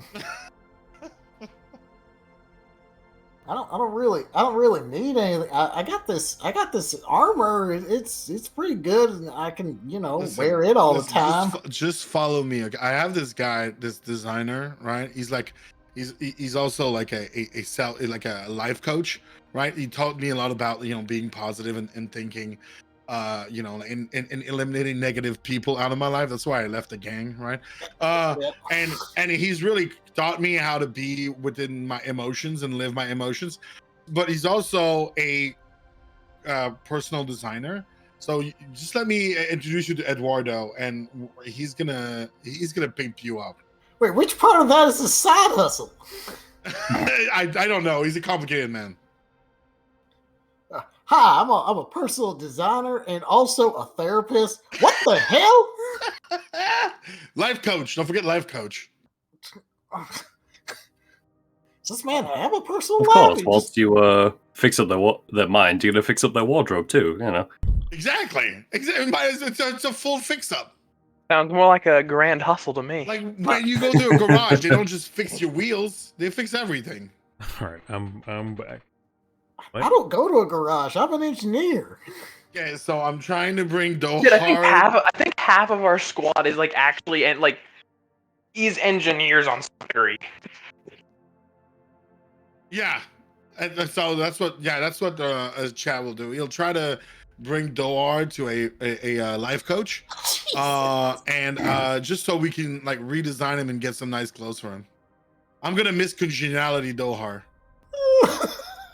I don't really need anything. I got this armor. It's pretty good, and I can wear it all the time.
Just follow me. Okay? I have this guy, this designer, right? He's also like a life coach, right? He taught me a lot about being positive and thinking, and eliminating negative people out of my life. That's why I left the gang, right? And he's really taught me how to be within my emotions and live my emotions. But he's also a personal designer. So just let me introduce you to Eduardo, and he's gonna pimp you up.
Wait, which part of that is a side hustle?
I don't know. He's a complicated man.
Hi, I'm a personal designer and also a therapist. What the hell?
Life coach. Don't forget life coach.
Does this man have a personal
Of
life?
course, whilst you fix up their mind, you're gonna fix up their wardrobe too.
Exactly. It's a full fix-up.
Sounds more like a grand hustle to me.
Like when you go to a garage, they don't just fix your wheels; they fix everything.
All right, I'm back. What?
I don't go to a garage. I'm an engineer.
Okay, so I'm trying to bring Dohar.
Dude, I think half of our squad is like actually and like these engineers on Scurry.
Yeah, and so that's what Chad will do. He'll try to bring Dohar to a life coach, and just so we can like redesign him and get some nice clothes for him. I'm gonna miss congeniality Dohar.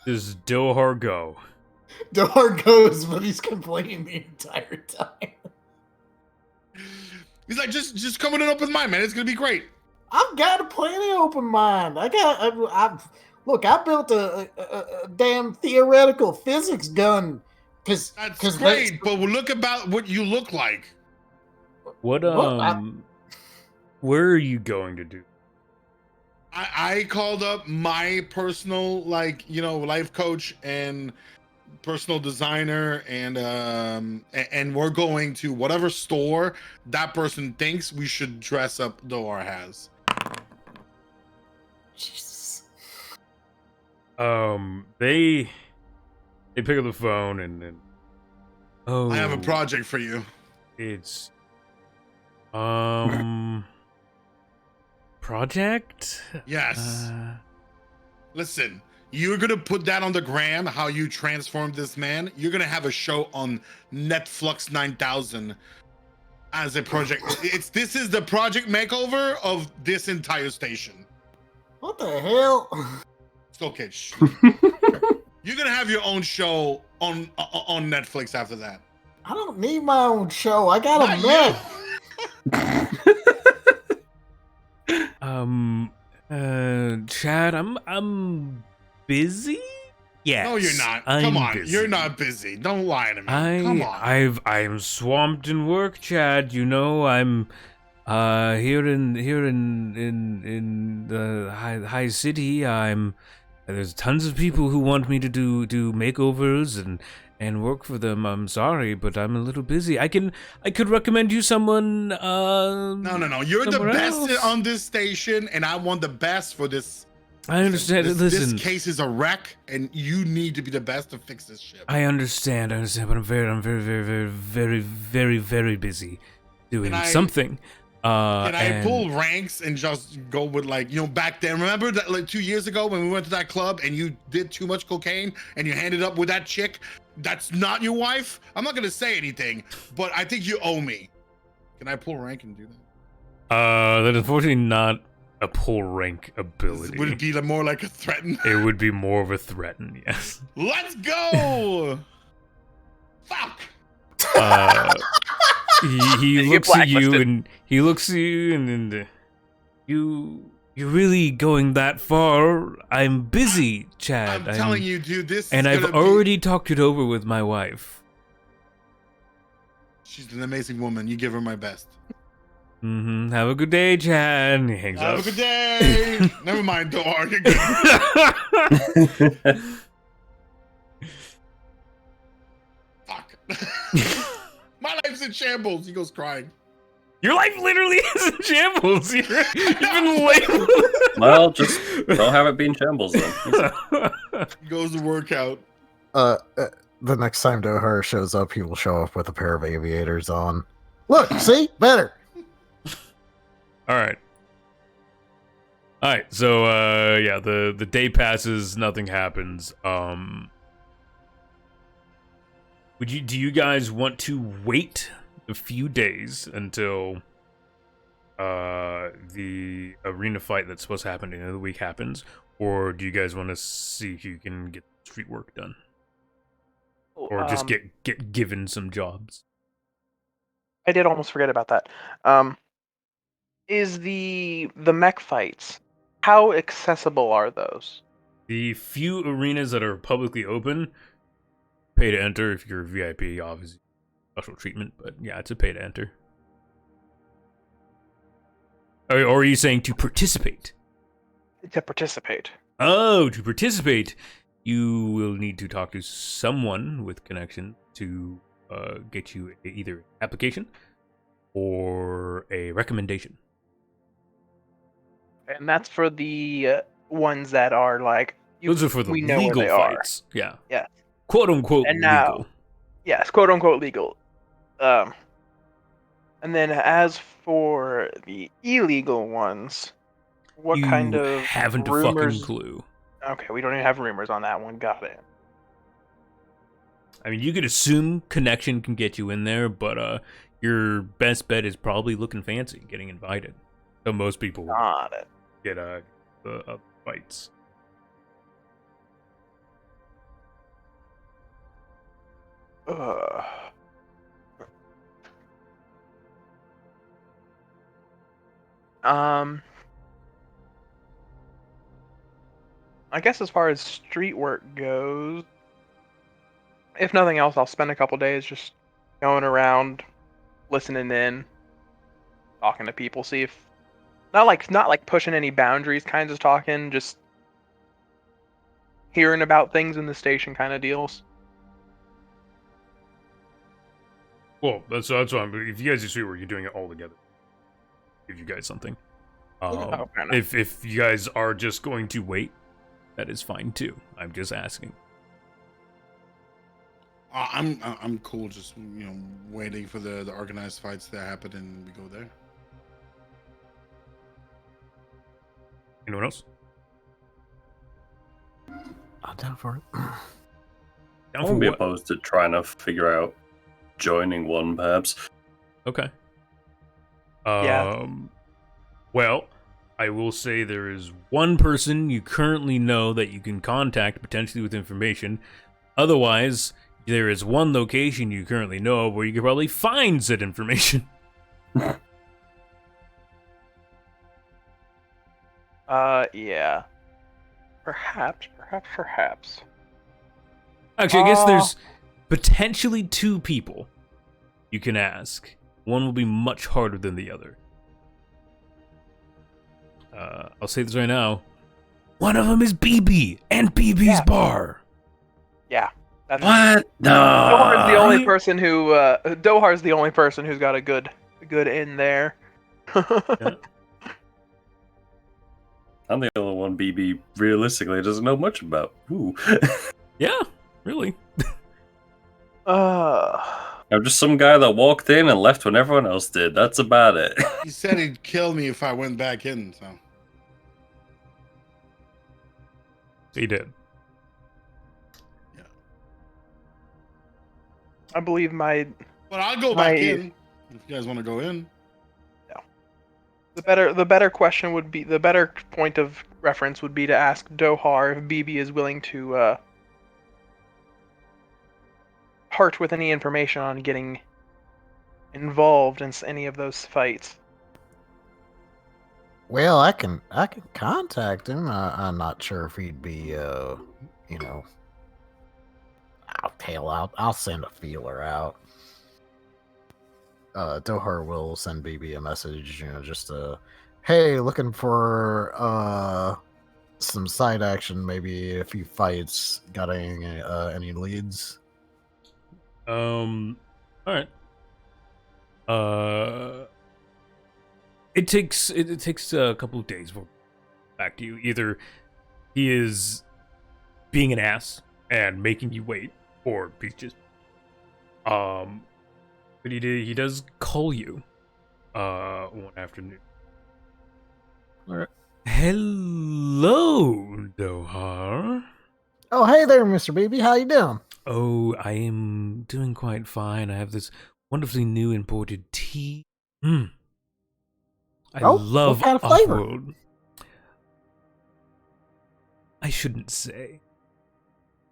Does Dohar go?
Dohar goes, but he's complaining the entire time.
He's like, just come with an open mind, man. It's gonna be great.
I've got a plenty open mind. I built a damn theoretical physics gun.
That's great, but look about what you look like.
What where are you going to do?
I called up my personal life coach and personal designer, and we're going to whatever store that person thinks we should dress up Dohar has.
Jesus.
They pick up the phone and
I have a project for you.
It's project?
Yes. Listen, you're gonna put that on the gram, how you transformed this man. You're gonna have a show on Netflix 9000 as a project. This is the project makeover of this entire station.
What the hell?
It's okay. You're gonna have your own show on Netflix after that.
I don't need my own show. I got a mech.
Chad, I'm busy. Yes.
No, you're not.
I'm
Come on,
busy.
you're not busy. Don't lie to me. Come on.
I'm swamped in work, Chad. I'm here in the high city. There's tons of people who want me to do makeovers and work for them. I'm sorry, but I'm a little busy. I could recommend you someone.
No. You're the best on this station, and I want the best for this.
I understand. Listen,
this case is a wreck, and you need to be the best to fix this ship.
I understand, but I'm very busy doing something.
Can I pull ranks and just go with back then? Remember that 2 years ago when we went to that club and you did too much cocaine and you ended up with that chick? That's not your wife. I'm not gonna say anything, but I think you owe me. Can I pull rank and do that?
That is unfortunately not a pull rank ability.
Would it be more like a threaten?
It would be more of a threaten, yes.
Let's go! Fuck!
He looks at you and you're really going that far. I'm busy, Chad.
I'm telling you, dude, this
and I've already talked it over with my wife.
She's an amazing woman. You give her my best.
Mm-hmm. Have a good day, Chad. He hangs up.
Have a good day. Never mind, don't argue. Fuck. My life's in shambles. He goes crying.
Your life literally is in shambles. You've been labeled.
Well, just don't have it be in shambles then.
Goes to work out.
The next time Dohar shows up, he will show up with a pair of aviators on. Look, see? Better.
All right. All right. So yeah, the day passes, nothing happens. Do you guys want to wait a few days until the arena fight that's supposed to happen at the end of the week happens, or do you guys want to see if you can get street work done? Or just get given some jobs.
I did almost forget about that. Is the mech fights, how accessible are those?
The few arenas that are publicly open, pay to enter. If you're a VIP, obviously special treatment, but yeah, it's a pay to enter. Or are you saying to participate?
To participate.
Oh, to participate, you will need to talk to someone with connection to get you either an application or a recommendation.
And that's for the ones that are like...
Those are for the
we know where
legal
they
fights. Yeah.
Yeah.
Quote unquote
And now,
legal.
yes, quote unquote legal. And then as for the illegal ones, what
You
kind of
haven't a
rumors?
fucking clue.
Okay, we don't even have rumors on that one. Got it.
I mean, you could assume connection can get you in there, but your best bet is probably looking fancy, getting invited. So most people
Got it.
get the fights.
I guess as far as street work goes, if nothing else, I'll spend a couple days just going around, listening in, talking to people, see if not like pushing any boundaries, kinds of talking, just hearing about things in the station, kind of deals.
Well, that's what I'm. If you guys do street work, you're doing it all together. Give you guys something. If you guys are just going to wait, that is fine too. I'm just asking.
I'm cool. Just waiting for the organized fights that happen, and we go there.
Anyone else?
I'm down for it.
Down
I
for
wouldn't be
what?
opposed to trying to figure out joining one, perhaps.
Okay.
Yeah.
Well, I will say there is one person you currently know that you can contact potentially with information. Otherwise, there is one location you currently know of where you could probably find said information.
Yeah. Perhaps.
Actually, I guess there's potentially two people you can ask. One will be much harder than the other. I'll say this right now. One of them is BB and BB's bar.
Yeah. That's
What? No.
Dohar's the only person who Dohar's the only person who's got a good in there.
Yeah.
I'm the only one BB realistically doesn't know much about. Ooh.
Yeah, really.
I'm just some guy that walked in and left when everyone else did. That's about it.
He said he'd kill me if I went back in. So
He did.
I believe
but I'll go back in if you guys want to go in.
the better question would be, the better point of reference would be to ask Dohar if BB is willing to part with any information on getting involved in any of those fights.
Well, I can contact him. I'm not sure if he'd be, I'll send a feeler out. Dohar will send BB a message, just hey, looking for some side action, maybe a few fights. Got any leads?
All right. It takes a couple of days for back to you. Either he is being an ass and making you wait for peaches. But he does call you one afternoon.
Alright.
Hello, Dohar.
Oh, hey there, Mr. BB. How you doing?
Oh, I am doing quite fine. I have this wonderfully new imported tea. I
Oh,
love
what kind of flavor?
Offworld. I shouldn't say.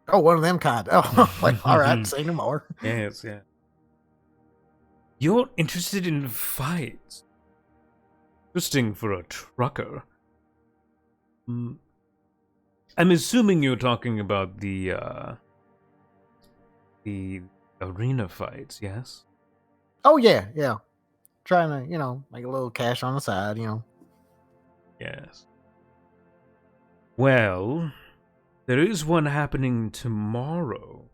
Oh, one of them kind. Oh, like, all right, say no more.
Yes, yeah. You're interested in fights. Interesting for a trucker. I'm assuming you're talking about the arena fights, yes?
Oh, yeah. Trying to, make a little cash on the side,
Yes. Well, there is one happening tomorrow.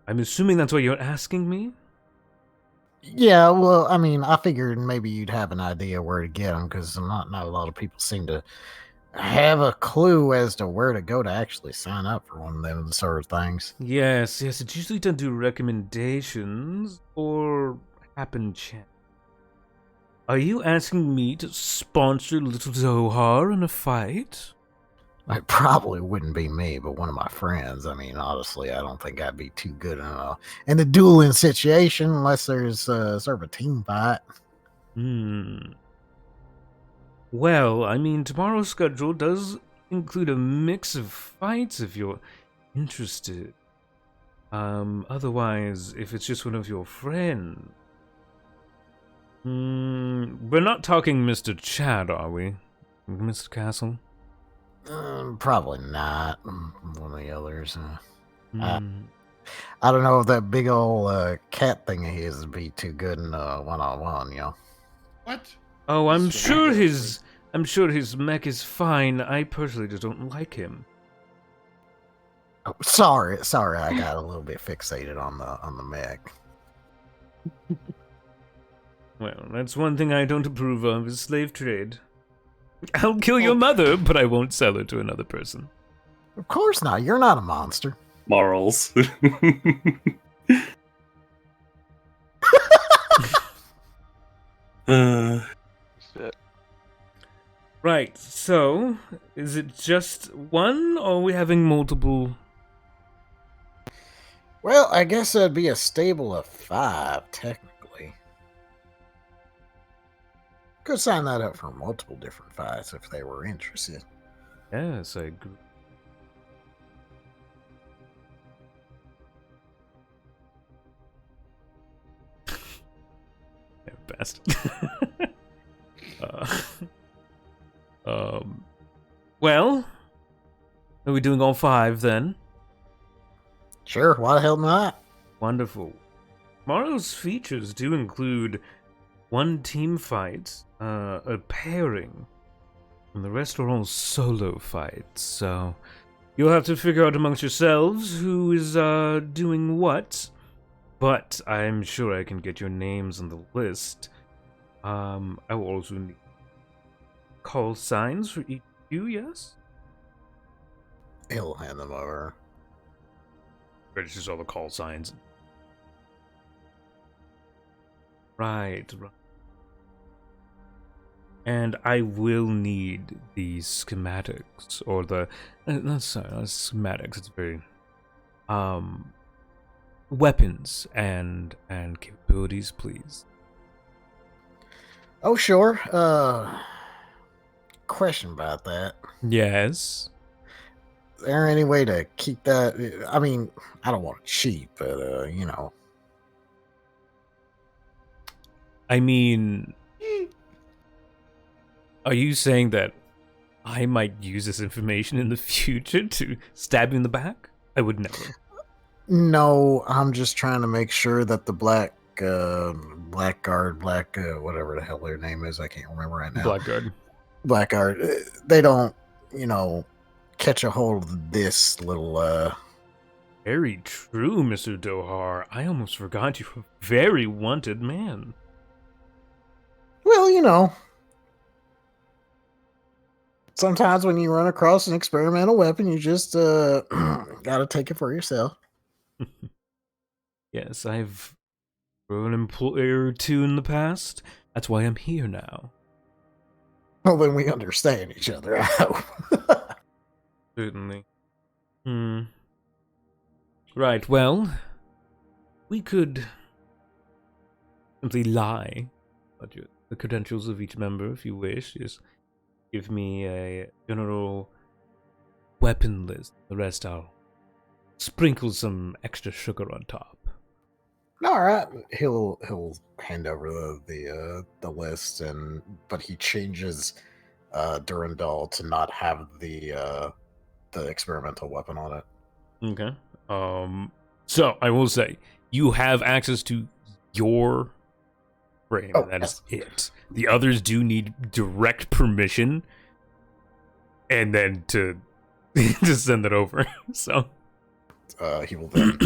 I'm assuming that's what you're asking me?
Yeah, well, I mean, I figured maybe you'd have an idea where to get them because not a lot of people seem to have a clue as to where to go to actually sign up for one of them sort of things.
Yes, it's usually done through recommendations or happen chance. Are you asking me to sponsor little Zohar in a fight?
It probably wouldn't be me, but one of my friends. I mean, honestly, I don't think I'd be too good in the dueling situation unless there's sort of a team fight.
Well, I mean, tomorrow's schedule does include a mix of fights if you're interested. Otherwise, if it's just one of your friends... we're not talking Mr. Chad, are we? Mr. Castle?
Probably not. One of the others. I don't know if that big old cat thing of his would be too good in one-on-one,
What?
Oh, I'm sure his mech is fine. I personally just don't like him.
Oh, sorry, I got a little bit fixated on the mech.
Well, that's one thing I don't approve of, is slave trade. I'll kill your mother, but I won't sell her to another person.
Of course not. You're not a monster.
Morals.
Shit.
Right, so, is it just one, or are we having multiple?
Well, I guess that'd be a stable of 5, technically. Could sign that up for multiple different fights if they were interested.
Yes, I agree. Yeah, best. Well, are we doing all 5 then?
Sure, why the hell not?
Wonderful. Tomorrow's features do include 1 team fight, a pairing, and the rest are all solo fights, so you'll have to figure out amongst yourselves who is doing what, but I'm sure I can get your names on the list. I will also need call signs for each of you, yes?
He'll hand them over.
Registers all the call signs. Right. And I will need the schematics, or the... sorry, not schematics, it's very... weapons and capabilities, please.
Oh, sure. Question about that.
Yes?
Is there any way to keep that? I mean, I don't want to cheat, but,
I mean... Are you saying that I might use this information in the future to stab you in the back? I would never.
No, I'm just trying to make sure that the Blackguard, whatever the hell their name is, I can't remember right now. Blackguard, they don't, catch a hold of this little,
Very true, Mr. Dohar. I almost forgot you were a very wanted man.
well, sometimes when you run across an experimental weapon, you just gotta take it for yourself.
Yes, I've grown an employer or two in the past. That's why I'm here now.
Well, then we understand each other. I hope.
Certainly. Right, well, we could simply lie about the credentials of each member if you wish. Just give me a general weapon list. The rest I'll sprinkle some extra sugar on top.
All right, he'll hand over the list, but he changes Durandal to not have the experimental weapon on it.
Okay. So I will say you have access to your frame.
Oh,
That is
yes.
it. The others do need direct permission, and then to to send it over. So
He will then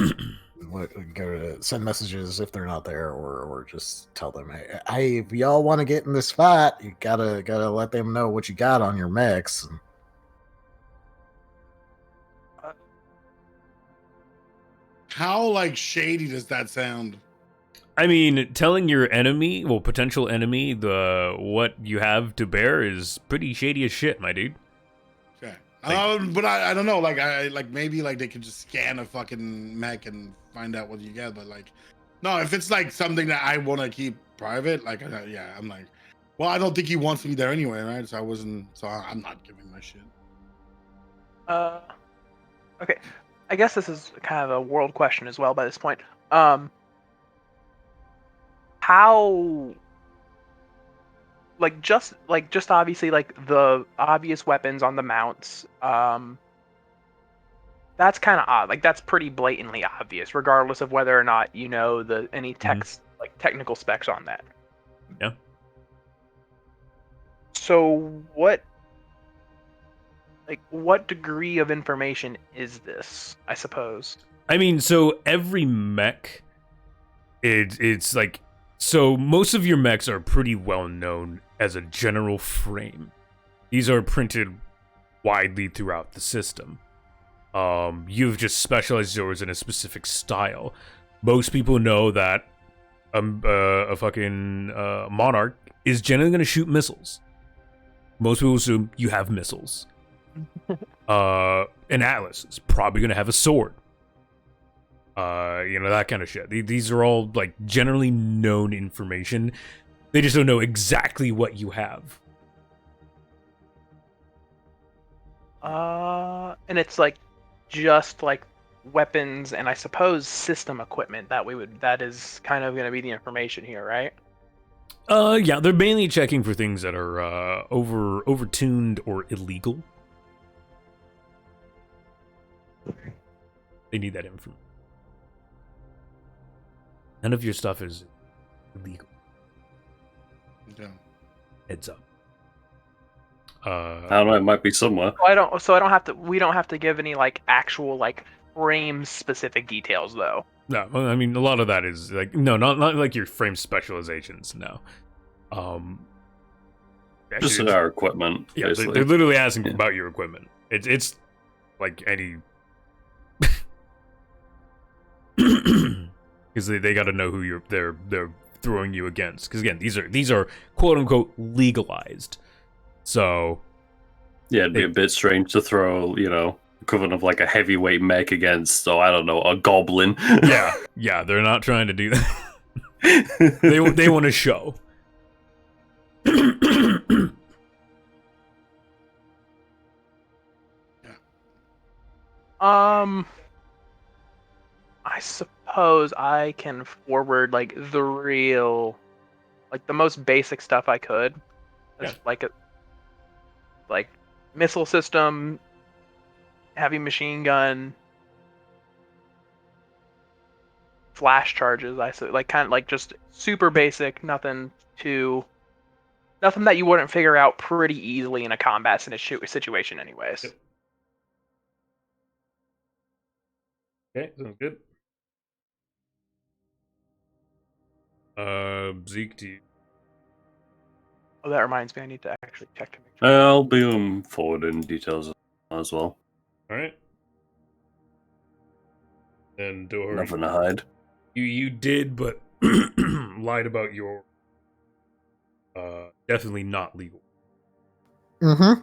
go to send messages if they're not there, or just tell them, hey, if y'all want to get in this fight, you gotta let them know what you got on your mechs.
How like shady does that sound?
I mean, telling your enemy, well, potential enemy, what you have to bear is pretty shady as shit, my dude.
Okay. But I don't know. Like I like maybe like they could just scan a fucking mech and find out what you get. But like, no, if it's like something that I want to keep private, like yeah, I'm like, well, I don't think he wants me there anyway, right? So I'm not giving my shit.
Okay. I guess this is kind of a world question as well by this point. How just obviously like the obvious weapons on the mounts, that's kind of odd. Like that's pretty blatantly obvious, regardless of whether or not you know any text like technical specs on that.
Yeah.
So what degree of information is this, I suppose?
I mean, so every mech, it's like, so most of your mechs are pretty well known as a general frame. These are printed widely throughout the system. You've just specialized yours in a specific style. Most people know that a fucking Monarch is generally going to shoot missiles. Most people assume you have missiles. An Atlas is probably going to have a sword. That kind of shit. These are all like generally known information. They just don't know exactly what you have.
And it's like just like weapons and I suppose system equipment that is kind of going to be the information here, right?
Yeah, they're mainly checking for things that are overtuned or illegal. They need that information. None of your stuff is illegal.
Yeah.
Heads up.
I don't know. It might be somewhere.
We don't have to give any like actual like frame specific details though.
No, I mean a lot of that is like not like your frame specializations. No.
Just in our equipment.
Yeah, they're literally asking about your equipment. It's like any, because they got to know who they're throwing you against. Because again, these are quote unquote legalized. So
yeah, it'd be a bit strange to throw equivalent of like a heavyweight mech against, so I don't know, a goblin.
yeah, they're not trying to do that. they want to show.
I suppose I can forward like the most basic stuff I could.
Yeah.
Like missile system, heavy machine gun, flash charges. Like kind of like just super basic, nothing that you wouldn't figure out pretty easily in a combat situation, anyways.
Yep. Okay, sounds good. Zeke, do you?
Oh, that reminds me. I need to actually check to make sure.
I'll be forwarding details as well.
All right. And Dory,
Nothing to hide.
you did, but lied about your definitely not legal.
Mm-hmm.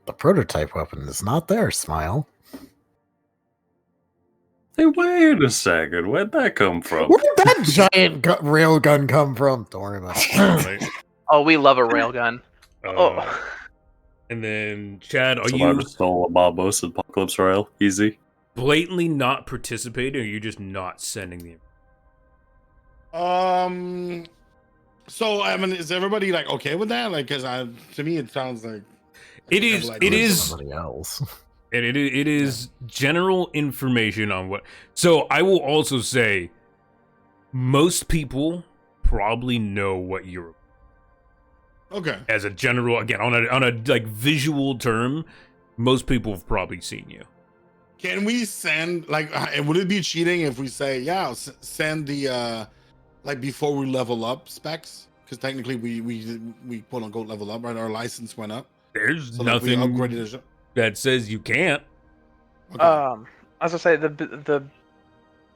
The prototype weapon is not there, Smile.
Hey, wait a second. Where'd that come from?
Where did that giant railgun come from? Don't worry about it.
Right.
Oh, we love a railgun. Oh,
And then Chad, are
So
you
I just stole a Barbosa Apocalypse Rail. Easy.
blatantly not participating, or are you just not sending the?
So I mean, is everybody like okay with that? Like, because to me it sounds like
It is.
like
It is.
Somebody else.
And it is general information on what. So I will also say, most people probably know what you're.
okay.
As a general, again, on a like visual term, most people have probably seen you.
Can we send like? Would it be cheating if we say send the like before we level up specs? Because technically we quote unquote level up, right? Our license went up.
There's
So like, we
nothing
upgraded the
that says you can't.
okay.
as I say,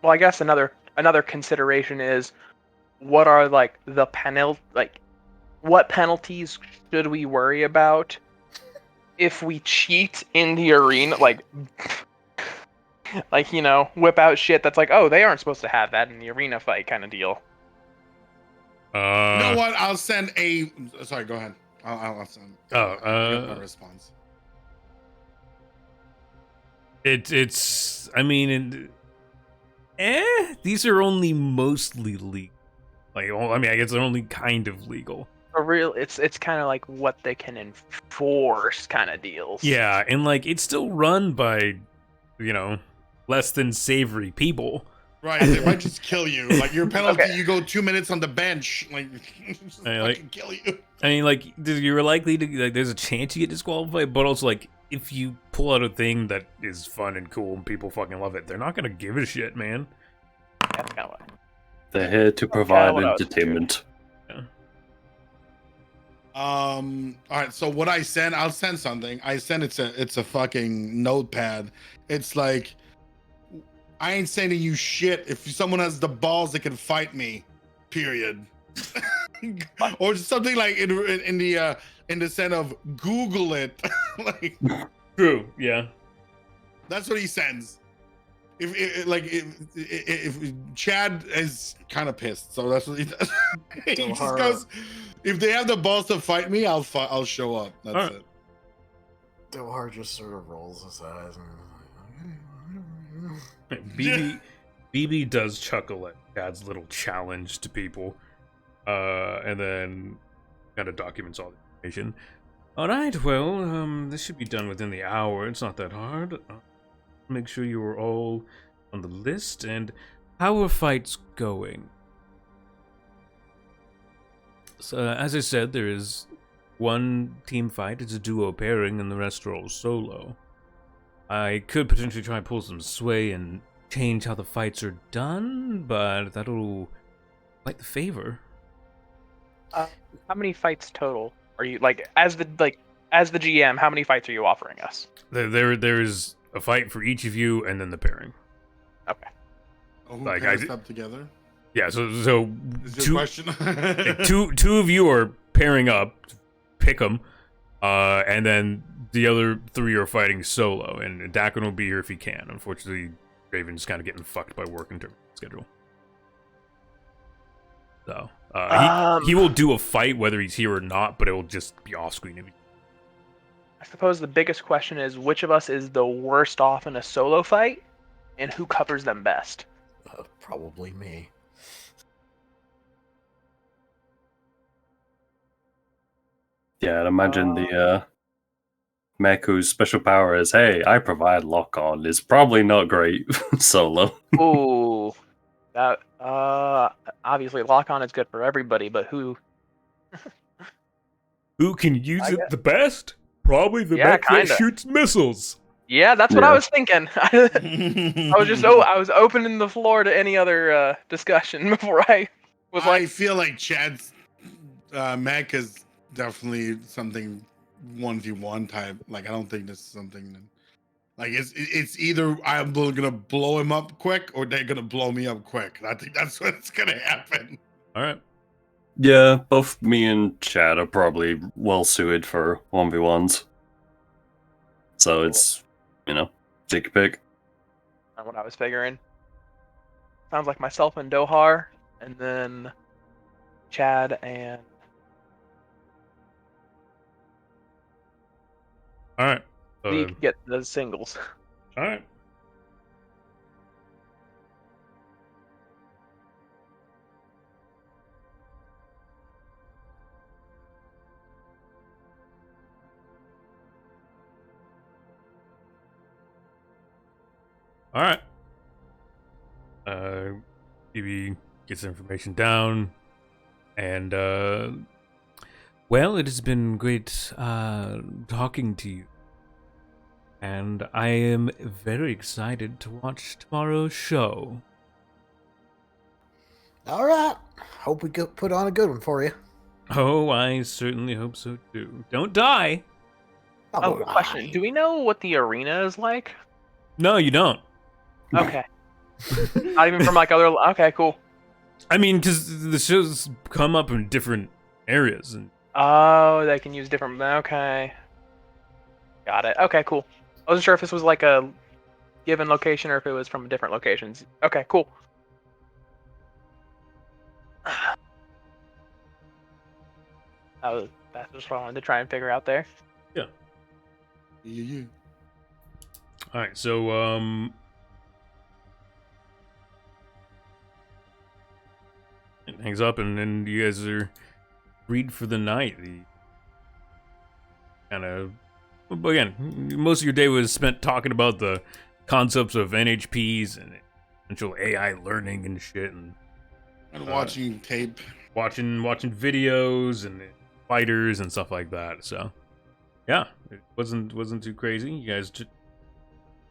well, I guess another consideration is what are like the what penalties should we worry about if we cheat in the arena, like whip out shit that's like, oh, they aren't supposed to have that in the arena fight kind of deal.
You know what? I'll send a. Sorry, go ahead. I'll send. My response.
It's. I mean, these are only mostly legal. Like, I mean, I guess they're only kind of legal.
It's kind of like what they can enforce kind of deals.
Yeah, and like it's still run by, less than savory people.
Right, they might just kill you. Like your penalty,
Okay.
you go 2 minutes on the bench, like just
I like-
fucking kill you.
I mean, like you're likely to like. There's a chance you get disqualified, but also like if you pull out a thing that is fun and cool and people fucking love it, they're not gonna give a shit, man.
That's kind of what.
They're here to provide
what I was
entertainment.
All right, so what I send, I'll send something. I send it's a fucking notepad. It's like I ain't sending you shit. If someone has the balls that can fight me, period. Or something like in the sense of Google it. Like
True. Yeah.
that's what he sends. If Chad is kind of pissed, so that's what he does. He just goes, if they have the balls to fight me, I'll show up. That's
Alright.
it.
Dohar just sort of rolls his eyes and
BB does chuckle at Chad's little challenge to people, and then kind of documents all the information. All right, well, this should be done within the hour. It's not that hard. Make sure you are all on the list. And how are fights going? So, as I said, there is one team fight. It's a duo pairing, and the rest are all solo. I could potentially try and pull some sway and change how the fights are done, but that'll quite the favor.
How many fights total are you as the GM? How many fights are you offering us?
There is a fight for each of you, and then the pairing.
Okay.
Oh, who
Like,
pairs up together?
Yeah, so
Is your question?
two of you are pairing up, pick them, and then the other three are fighting solo. And Dakon will be here if he can. Unfortunately, Raven's kind of getting fucked by work in terms of schedule. So he will do a fight whether he's here or not, but it will just be off screen.
I suppose the biggest question is which of us is the worst off in a solo fight, and who covers them best.
probably me.
Yeah, I'd imagine the mech whose special power is, hey, I provide lock on, is probably not great solo.
Ooh, that obviously lock on is good for everybody, but who
can use
I
it
guess.
the best? Probably the mech that
kinda.
shoots missiles.
Yeah, that's what I
Yeah.
was thinking. I was opening the floor to any other discussion before I Was
I
like,
feel like Chad's mech is definitely something 1v1 type. Like I don't think this is something like it's either I'm gonna blow him up quick or they're gonna blow me up quick. I think that's what's gonna happen.
All right.
Yeah, both me and Chad are probably well suited for 1v1s. So it's, take your pick.
not what I was figuring. Sounds like myself and Dohar, and then Chad and
All right.
Zeke get the singles.
All right. All right. BB gets information down, and well, it has been great talking to you, and I am very excited to watch tomorrow's show.
All right. Hope we could put on a good one for you.
Oh, I certainly hope so too. Don't die.
Oh, question. Do we know what the arena is like?
No, you don't.
Okay. Not even from like other. Okay, cool.
I mean, because the shows come up in different areas, and
Oh, they can use different. Okay. Got it. Okay, cool. I wasn't sure if this was like a given location or if it was from different locations. Okay, cool. That's just what I wanted to try and figure out there.
Yeah.
all right. So, it hangs up, and then you guys are freed for the night. The kind of, again, most of your day was spent talking about the concepts of NHPs and potential AI learning and shit, and
watching tape.
watching videos and fighters and stuff like that. So, yeah, it wasn't too crazy. You guys just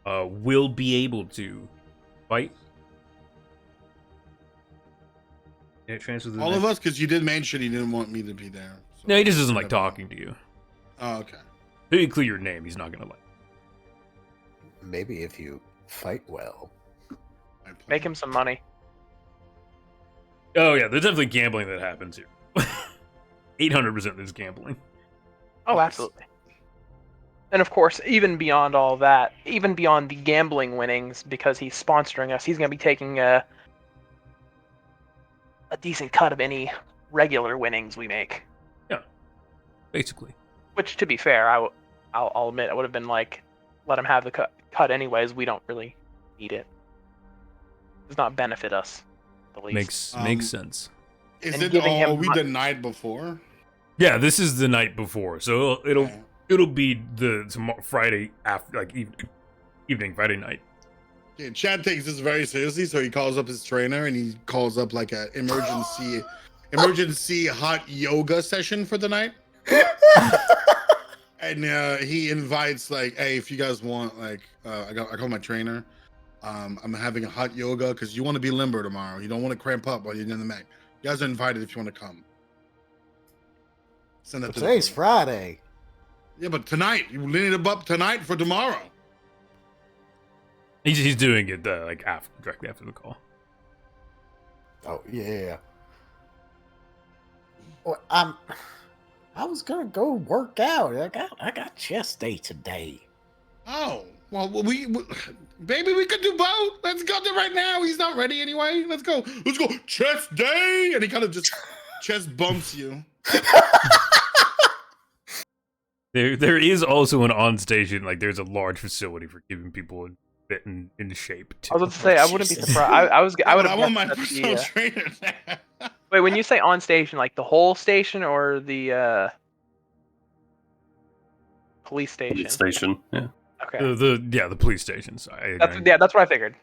will be able to fight. Yeah, transfer the
All
next-
of us, because you did mention he didn't want me to be there. So
No, he just doesn't like talking to you.
Oh, okay.
If you clear your name, he's not gonna like.
Maybe if you fight well.
Make him some money.
Oh yeah, there's definitely gambling that happens here. 800% there's gambling.
Oh, absolutely. And of course, even beyond all that, even beyond the gambling winnings, because he's sponsoring us, he's going to be taking a decent cut of any regular winnings we make.
Yeah, basically.
Which, to be fair, I'll admit, I would have been like, let him have the cut anyways. We don't really need it. It does not benefit us, at least.
Makes sense.
Is
And
it
giving him
we the night before?
Yeah, this is the night before, so it'll be the Friday after, like evening Friday night.
Yeah, Chad takes this very seriously, so he calls up his trainer and he calls up like a emergency hot yoga session for the night. And he invites like, hey, if you guys want, like, I call my trainer. I'm having a hot yoga because you want to be limber tomorrow. You don't want to cramp up while you're in the Mac. You guys are invited if you want to come. Send that to
Today's Friday.
Yeah, but tonight you lit it up tonight for tomorrow.
He's doing it like directly after the call.
Oh yeah. Well, I was gonna go work out. I got chest day today.
Oh well, baby, we could do both. Let's go there right now. He's not ready anyway. Let's go. Chest day, and he kind of just chest bumps you.
There is also an on station, like there's a large facility for keeping people fit in shape. Too.
I was about to say, I wouldn't be surprised. I would have.
I want my personal trainer.
Wait, when you say on station, like the whole station or the police station?
Police station, yeah.
Okay.
The police stations.
That's what I figured.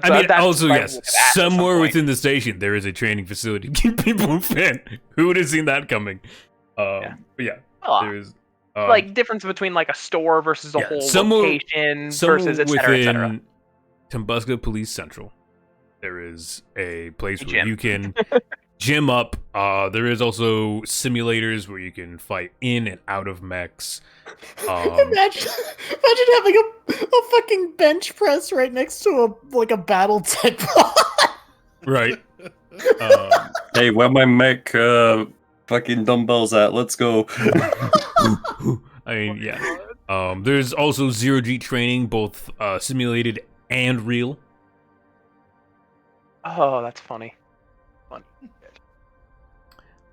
Yes, somewhere within the station there is a training facility to keep people fit. Who would have seen that coming? But yeah, there's
like difference between like a store versus a whole location versus et cetera, et cetera.
Tumbuska Police Central, there is a place where you can gym up. There is also simulators where you can fight in and out of mechs.
Imagine having a fucking bench press right next to a battle tech bot.
Right.
Hey, where my mech fucking dumbbells at? Let's go.
I mean, yeah. There's also zero-G training, both simulated and real.
Oh, that's funny. Funny.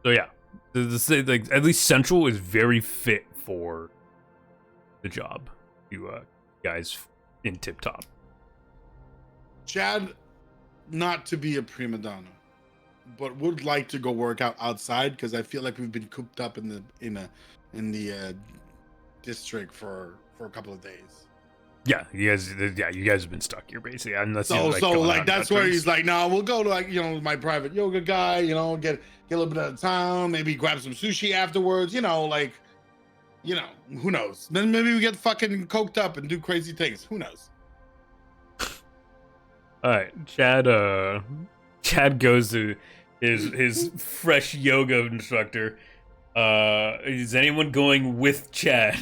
So yeah, like at least Central is very fit for the job. You guys in tip top.
Chad, not to be a prima donna, but would like to go work out outside because I feel like we've been cooped up in the district for a couple of days.
Yeah, you guys have been stuck here basically. Unless
So that's where he's like, no, we'll go to my private yoga guy, get a little bit out of town, maybe grab some sushi afterwards, who knows? Then maybe we get fucking coked up and do crazy things. Who knows?
All right, Chad goes to his fresh yoga instructor. Is anyone going with Chad?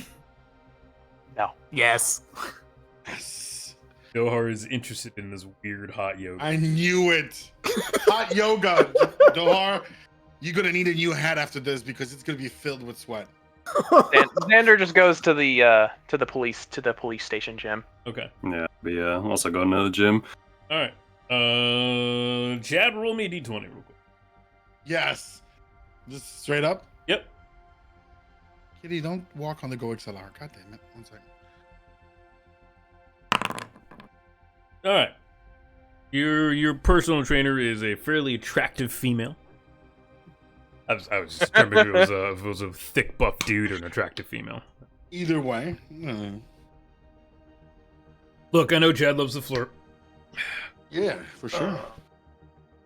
No.
Yes.
Yes.
Dohar is interested in this weird hot yoga.
I knew it. Hot yoga. Dohar, you're gonna need a new hat after this because it's gonna be filled with sweat.
Xander just goes to the police station gym.
Okay.
Yeah, but yeah, I'm also going to the gym.
All right. Chad, roll me a d20 real quick.
Yes. Just straight up.
Yep.
Kitty, don't walk on the Go XLR. God damn it. 1 second.
All right. Your personal trainer is a fairly attractive female. I was just trying to remember if it was a thick buff dude or an attractive female.
Either way.
Look, I know Chad loves the flirt.
Yeah, for sure.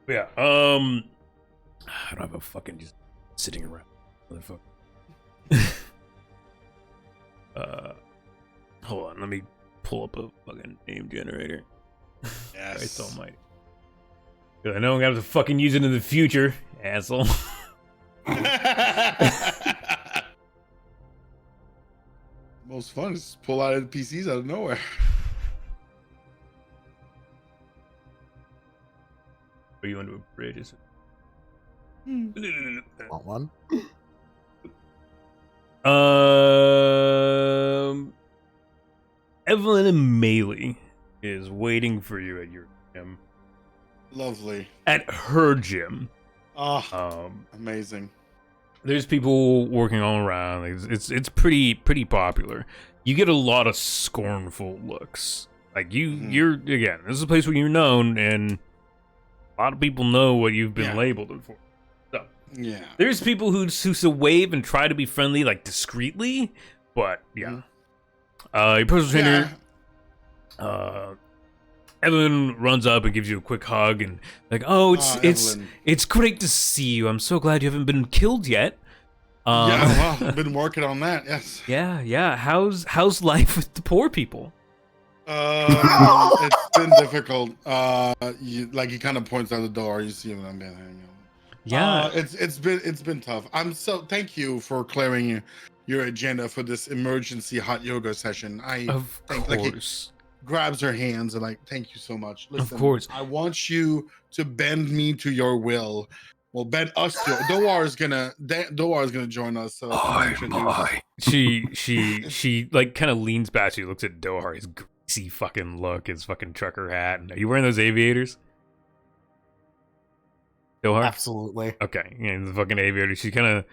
Yeah. I don't have a fucking just sitting around, motherfucker. Hold on, let me pull up a fucking name generator.
Yes.
Christ almighty. 'Cause I know I'm gonna have to fucking use it in the future, asshole.
Most fun is pull out NPCs out of nowhere.
Are you into a bridge?
Want one?
Evelyn and Melee is waiting for you at your gym.
Lovely.
At her gym.
Oh, amazing.
There's people working all around. It's pretty popular. You get a lot of scornful looks. Like you're again. This is a place where you're known, and a lot of people know what you've been labeled for. So
yeah,
there's people who wave and try to be friendly, like discreetly, but yeah. Your personal trainer, Evelyn runs up and gives you a quick hug and like, it's great to see you. I'm so glad you haven't been killed yet.
Well, I've been working on that. Yes.
Yeah. How's life with the poor people?
It's been difficult. He kind of points out the door. You see what I'm being.
Yeah.
It's been tough. Thank you for clearing your agenda for this emergency hot yoga session.
Of course.
Grabs her hands and thank you so much. Listen,
of course.
I want you to bend me to your will. Well, bend us to Doar is gonna join us. So
she kind of leans back to you, looks at Dohar, his greasy fucking look, his fucking trucker hat. And are you wearing those aviators? Dohar?
Absolutely.
Okay. Yeah, the fucking aviator. She kind of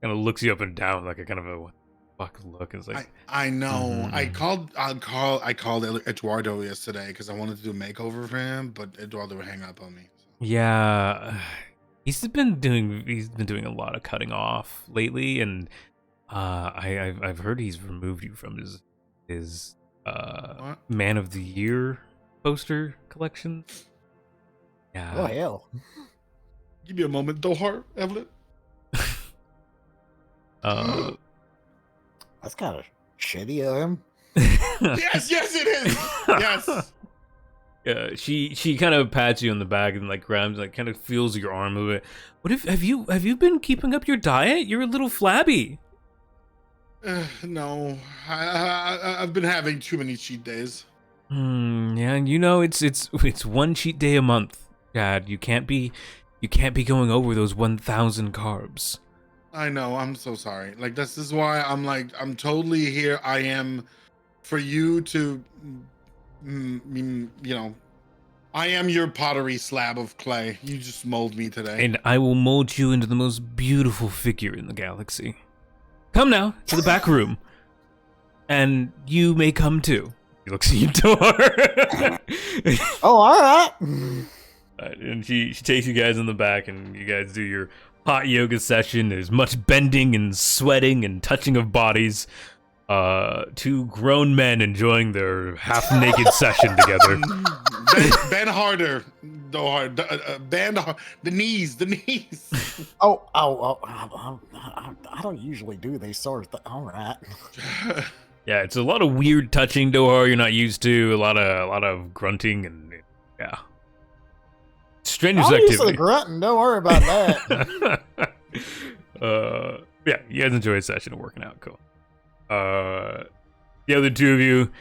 looks you up and down like a kind of a what the fuck look. It's like
I know. I called Eduardo yesterday because I wanted to do a makeover for him, but Eduardo would hang up on me. So.
Yeah. He's been doing a lot of cutting off lately, and I've heard he's removed you from his Man of the Year poster collection. Yeah.
Oh hell.
Give me a moment, Dohar, Evelyn.
That's kind of shitty of him.
Yes, it is. Yes.
She kind of pats you on the back and like grabs, like kind of feels your arm a little bit. What if have you been keeping up your diet? You're a little flabby.
No, I've been having too many cheat days.
Yeah, and you know it's one cheat day a month, Dad. You can't be going over those 1,000 carbs.
I know. I'm so sorry. Like this is why I'm totally here. I am for you to, I am your pottery slab of clay. You just mold me today.
And I will mold you into the most beautiful figure in the galaxy. Come now to the back room, and you may come too. He looks at your door.
Oh, all right.
And she takes you guys in the back, and you guys do your hot yoga session. There's much bending and sweating and touching of bodies. Two grown men enjoying their half-naked session together.
Bend harder, though hard. Bend the knees.
Oh, I don't usually do these sort of things. All right.
Yeah, it's a lot of weird touching, Dohar, you're not used to. A lot of grunting and yeah. Strenuous
I'm used to the
activity.
grunting. Don't worry about that.
Yeah, you guys enjoy a session of working out. Cool. The other two of you,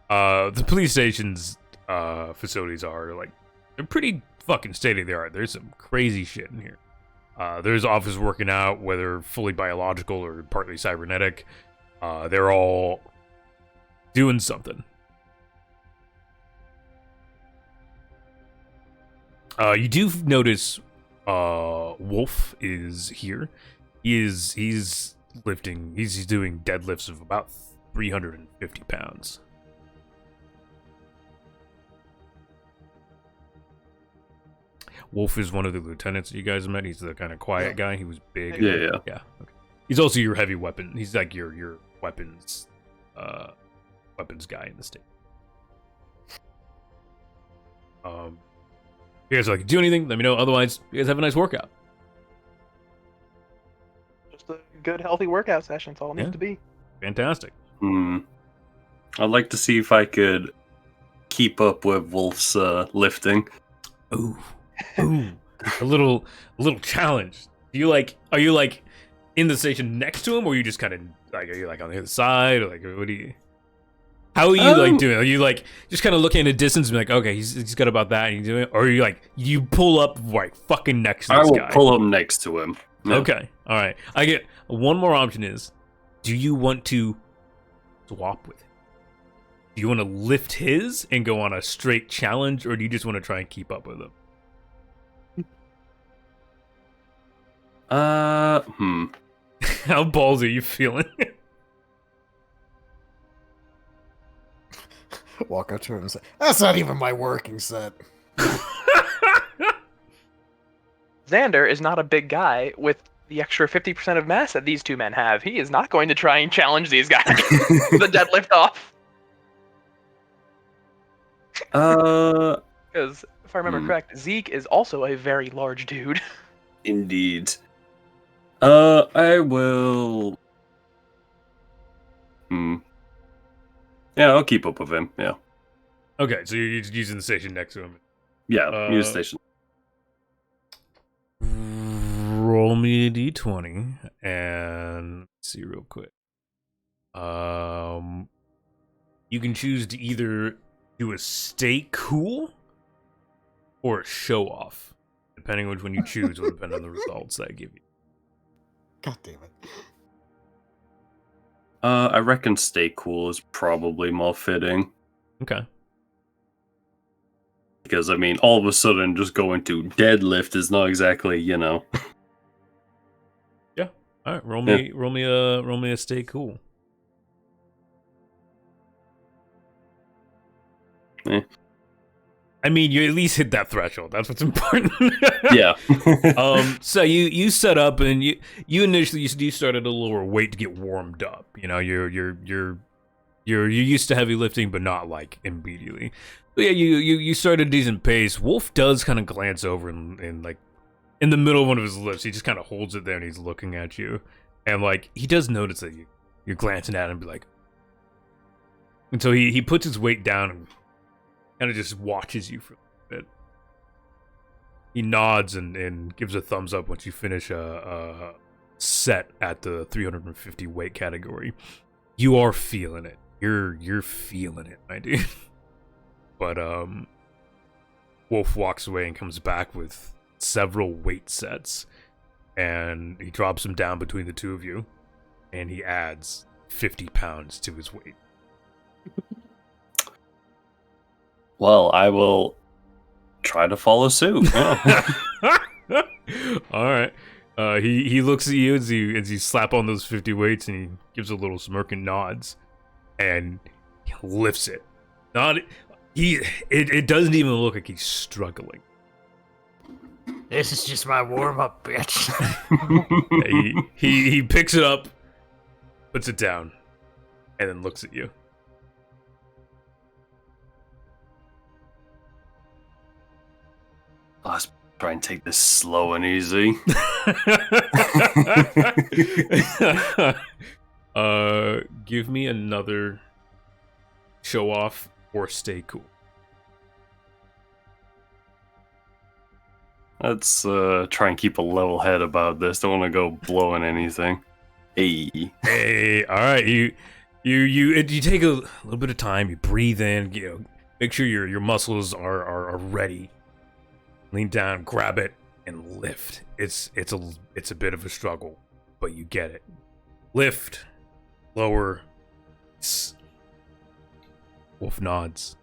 the police station's facilities are like, they're pretty fucking state of the art. There's some crazy shit in here. There's officers working out, whether fully biological or partly cybernetic. They're all doing something. You do notice Wolf is here. He's lifting. He's doing deadlifts of about 350 pounds. Wolf is one of the lieutenants that you guys met. He's the kind of quiet guy. He was big.
Yeah.
Okay. He's also your heavy weapon. He's like your weapons guy in the state. You guys are like, do anything? Let me know. Otherwise, you guys have a nice workout.
Just a good, healthy workout session. That's all it needs
Yeah.
to be.
Fantastic.
I'd like to see if I could keep up with Wolf's lifting.
Ooh, a little challenge. Are you like in the station next to him, or are you just kind of like, are you like on the other side, or like what do you? How are you like doing? Are you like just kind of looking at a distance and be like, okay, he's got about that, and you do it, or are you like you pull up right fucking next to this guy?
I will pull up next to him. Yeah.
Okay, all right. I get one more option is, do you want to swap with him? Do you want to lift his and go on a straight challenge, or do you just want to try and keep up with him? How ballsy are you feeling?
Walk up to him and say, "That's not even my working set."
Xander is not a big guy with the extra 50% of mass that these two men have. He is not going to try and challenge these guys. The deadlift off. Because if I remember correct, Zeke is also a very large dude.
Indeed. I will. Yeah, I'll keep up with him. Yeah.
Okay, so you're using the station next to him.
Yeah, news station.
Roll me a d20 and let's see real quick. You can choose to either do a stay cool or a show off. Depending on which one you choose will depend on the results that I give you.
God damn it.
I reckon stay cool is probably more fitting.
Okay.
Because, I mean, all of a sudden just going to deadlift is not exactly, you know.
Yeah. All right. Roll me a stay cool.
Eh.
I mean, you at least hit that threshold. That's what's important.
Yeah.
So you set up and you initially you started a lower weight to get warmed up. You know, you're used to heavy lifting, but not like immediately. But yeah, you started a decent pace. Wolf does kind of glance over and like in the middle of one of his lifts, he just kind of holds it there and he's looking at you, and like he does notice that you're glancing at him, and be like, and so he puts his weight down and kind of just watches you for a bit. He nods and gives a thumbs up once you finish a set at the 350 weight category. You are feeling it. You're feeling it, my dude. But Wolf walks away and comes back with several weight sets, and he drops them down between the two of you, and he adds 50 pounds to his weight.
Well, I will try to follow suit. Yeah.
All right. He looks at you as you slap on those 50 weights, and he gives a little smirk and nods, and he lifts it. It doesn't even look like he's struggling.
This is just my warm-up, bitch.
he picks it up, puts it down, and then looks at you.
Let's try and take this slow and easy.
Give me another show off or stay cool.
Let's try and keep a level head about this. Don't want to go blowing anything. Hey,
all right. You take a little bit of time. You breathe in. Make sure your muscles are ready. Lean down, grab it, and lift. It's a bit of a struggle, but you get it. Lift, lower. Wolf nods.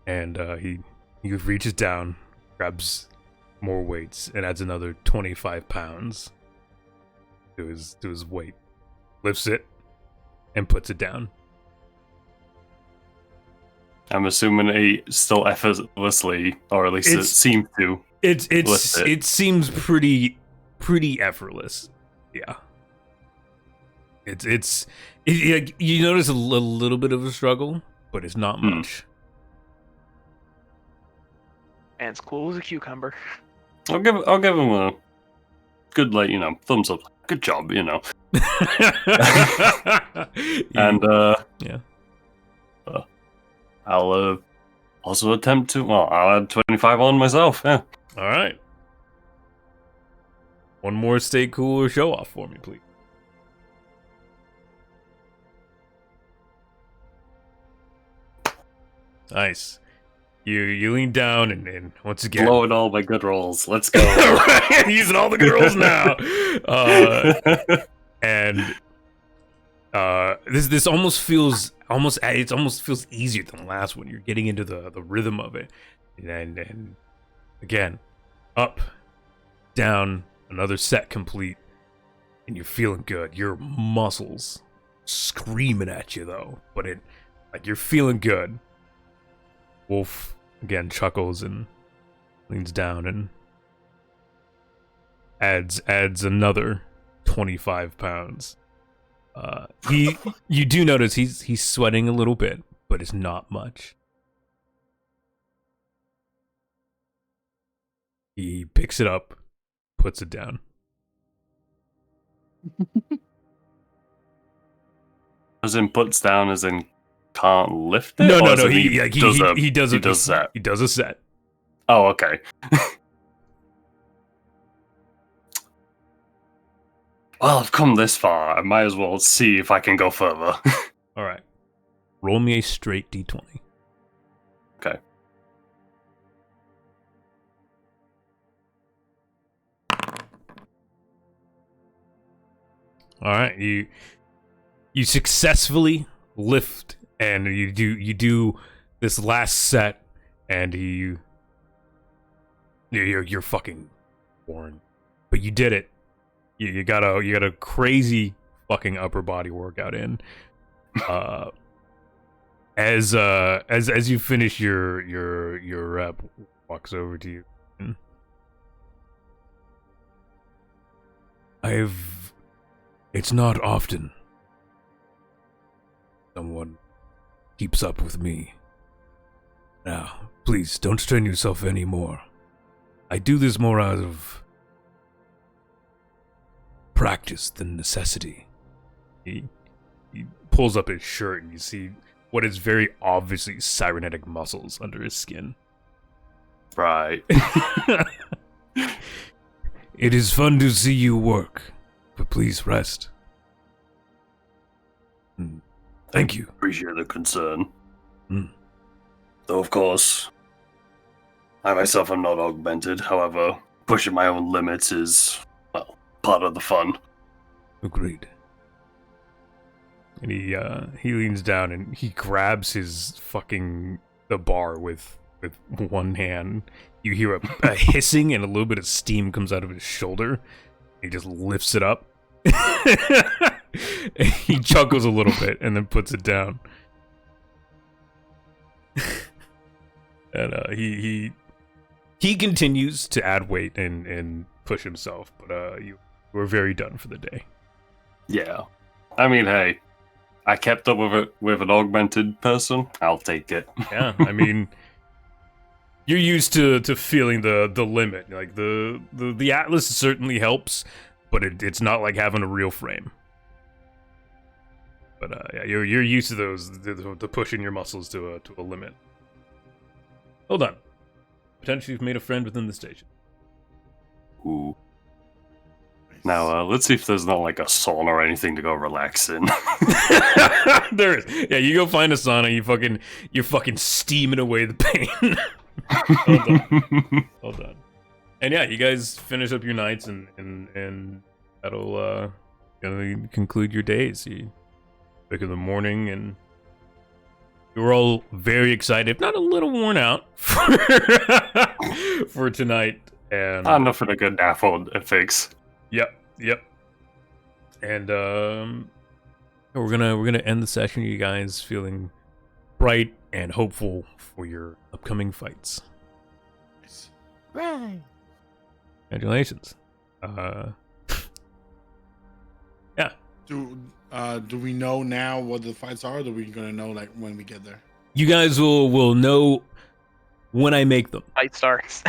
And he reaches down, grabs more weights, and adds another 25 pounds to his weight. Lifts it and puts it down.
I'm assuming he still effortlessly, or at least it seems to.
It seems pretty effortless. Yeah. You notice a little bit of a struggle, but it's not much.
And it's cool as a cucumber.
I'll give him a good, thumbs up. Good job,
Yeah.
And
yeah.
I'll also attempt to. Well, I'll add 25 on myself. Yeah.
All right. One more stay cool or show off for me, please. Nice. You lean down and once again
blowing all my good rolls. Let's go.
Right, using all the good rolls now. This almost feels easier than the last one. You're getting into the rhythm of it, and again, up, down, another set complete, and you're feeling good. Your muscles screaming at you though, but you're feeling good. Wolf again chuckles and leans down and adds another 25 pounds. You do notice he's sweating a little bit, but it's not much. He picks it up, puts it down.
As in puts down, as in can't lift it?
No.
He does a set. Oh, okay. Well, I've come this far. I might as well see if I can go further.
All right. Roll me a straight d20.
Okay.
All right. You successfully lift, and you do this last set, and you're fucking boring, but you did it. You got a crazy fucking upper body workout in. As you finish your rep, walks over to you. It's not often someone keeps up with me. Now, please don't strain yourself anymore. I do this more out of practice than necessity. He pulls up his shirt, and you see what is very obviously cybernetic muscles under his skin.
Right.
It is fun to see you work, but please rest. Thank you.
Appreciate the concern.
Mm.
Though, of course, I myself am not augmented. However, pushing my own limits is, well, part of the fun.
Agreed. And he leans down and he grabs his the bar with one hand. You hear a hissing and a little bit of steam comes out of his shoulder. He just lifts it up. He chuckles a little bit and then puts it down. And he continues to add weight and push himself, but you were very done for the day.
Yeah. I mean, hey, I kept up with an augmented person. I'll take it.
Yeah, I mean, you're used to feeling the limit. Like the Atlas certainly helps, but it's not like having a real frame. But yeah, you're used to the pushing your muscles to a limit. Hold on. Potentially you've made a friend within the station.
Ooh. Now, let's see if there's not like a sauna or anything to go relax in.
There is. Yeah, you go find a sauna. You're fucking steaming away the pain. Hold on. And yeah, you guys finish up your nights, and that'll gonna conclude your days. You wake up in the morning, and you're all very excited, if not a little worn out for tonight. And
Enough for a good nap on a fix.
Yep. And we're gonna end the session. You guys feeling bright and hopeful for your upcoming fights.
Right.
Congratulations. Yeah.
Do we know now what the fights are, or are we gonna know like when we get there?
You guys will know when I make them.
Fight starts.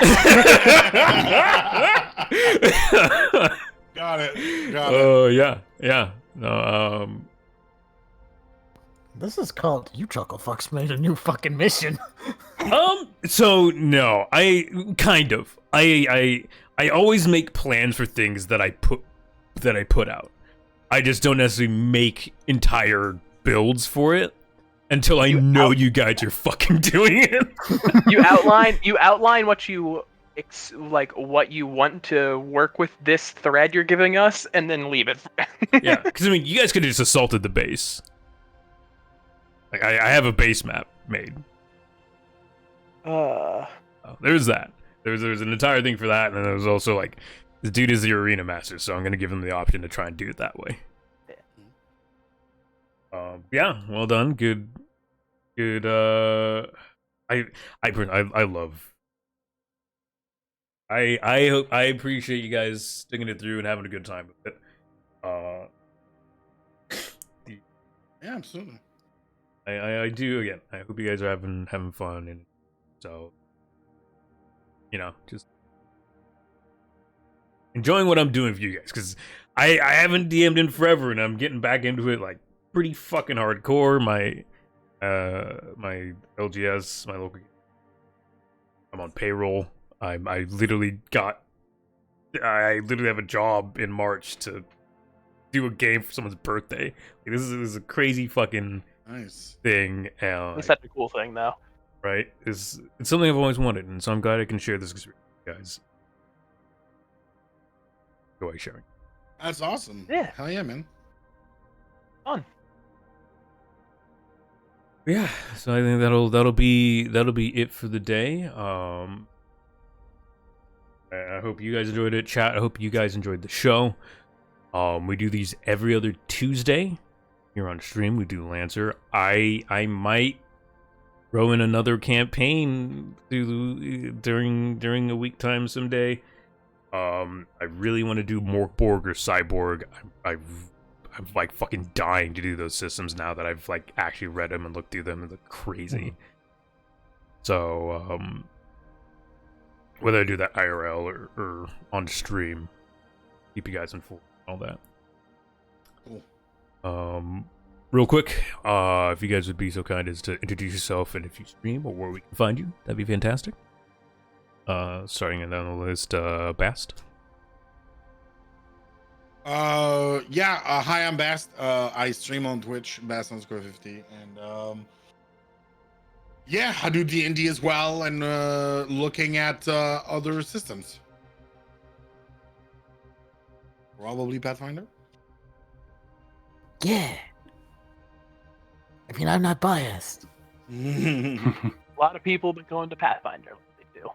Got it.
Yeah. No,
This is called You Chuckle Fucks made a new fucking mission.
So no, I kind of. I always make plans for things that I put out. I just don't necessarily make entire builds for it until I know you guys are fucking doing it.
You outline what you what you want to work with this thread you're giving us, and then leave it.
Yeah, because I mean, you guys could have just assaulted the base. Like I have a base map made. There's that. There's an entire thing for that, and then there's also like the dude is the arena master, so I'm gonna give him the option to try and do it that way. Yeah, well done. Good. I love. I appreciate you guys sticking it through and having a good time with it.
Yeah, absolutely.
I do again. I hope you guys are having fun, and so just enjoying what I'm doing for you guys, because I haven't DM'd in forever, and I'm getting back into it like pretty fucking hardcore. My LGS, my local, I'm on payroll. I literally have a job in March to do a game for someone's birthday. Like, this is a crazy fucking
Nice
thing.
It's such a cool thing, though.
Right? It's something I've always wanted, and so I'm glad I can share this with you guys. Go away, sharing.
That's awesome.
Yeah.
Hell yeah, man.
Fun.
Yeah, so I think that'll be it for the day. I hope you guys enjoyed it, chat. I hope you guys enjoyed the show. We do these every other Tuesday here on stream. We do Lancer. I might throw in another campaign during a week time someday. I really want to do Morkborg or Cyborg. I'm like fucking dying to do those systems now that I've like actually read them and looked through them and look crazy. So whether I do that IRL or on stream, keep you guys informed, all that.
Cool.
real quick, if you guys would be so kind as to introduce yourself and if you stream or where we can find you, that'd be fantastic. Starting down the list, Bast.
Hi, I'm Bast. I stream on Twitch, Bast_50, and yeah, I do D&D as well, and looking at other systems. Probably Pathfinder.
Yeah. I mean, I'm not biased.
A lot of people been going to Pathfinder like they do.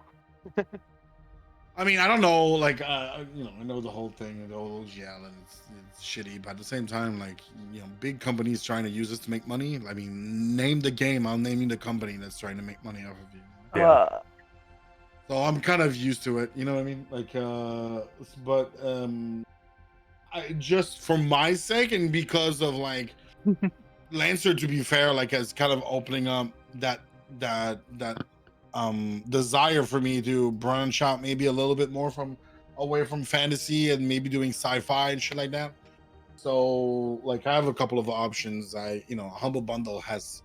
I mean, I don't know, like, I know the whole thing, and it's shitty, but at the same time, like, big companies trying to use this to make money. I mean, name the game, I'll name you the company that's trying to make money off of you.
Yeah.
So I'm kind of used to it, you know what I mean? Like, but I just for my sake and because of like Lancer, to be fair, like, is kind of opening up that desire for me to branch out maybe a little bit more from away from fantasy and maybe doing sci-fi and shit like that. So like I have a couple of options. Humble Bundle has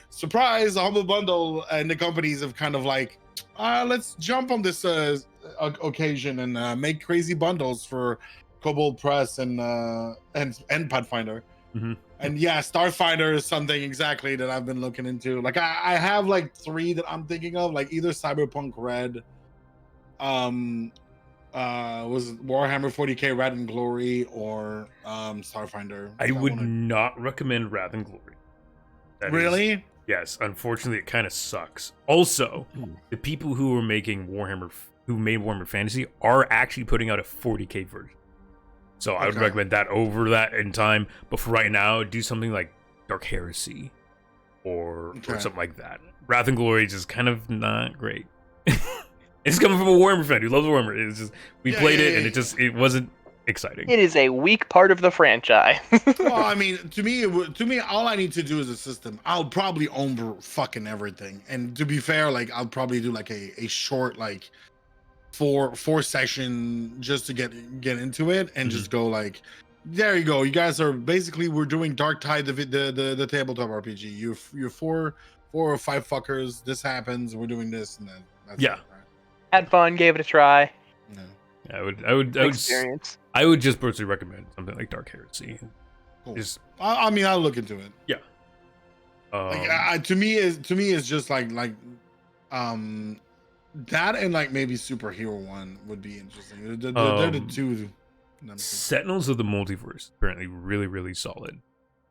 surprise, Humble Bundle and the companies have kind of like let's jump on this occasion and make crazy bundles for Kobold Press and Pathfinder.
Mm-hmm.
And yeah, Starfinder is something exactly that I've been looking into. Like I have like 3 that I'm thinking of, like either Cyberpunk Red, was Warhammer 40k Red and Glory, or Starfinder.
I would not recommend Wrath and Glory.
Really?
Yes, unfortunately, it kind of sucks. Also, the people who made Warhammer Fantasy are actually putting out a 40k version. So I would recommend that over that in time. But for right now, do something like Dark Heresy or something like that. Wrath and Glory is just kind of not great. It's coming from a Warhammer fan who loves Warhammer. It's just we played it and it wasn't exciting.
It is a weak part of the franchise.
Well, I mean, to me, all I need to do is a system. I'll probably own fucking everything. And to be fair, like I'll probably do like a short like four session just to get into it and just go like, there you go. You guys are basically we're doing Dark Tide, the tabletop RPG. You're four or 5 fuckers. This happens. We're doing this and then that's it, right?
Had fun, gave it a try.
Yeah.
I would just personally recommend something like Dark Heresy.
Cool. I mean, I'll look into it.
Yeah.
To me is just like that and like maybe Superhero One would be interesting. They're the 2.
Sentinels of the Multiverse apparently really, really solid.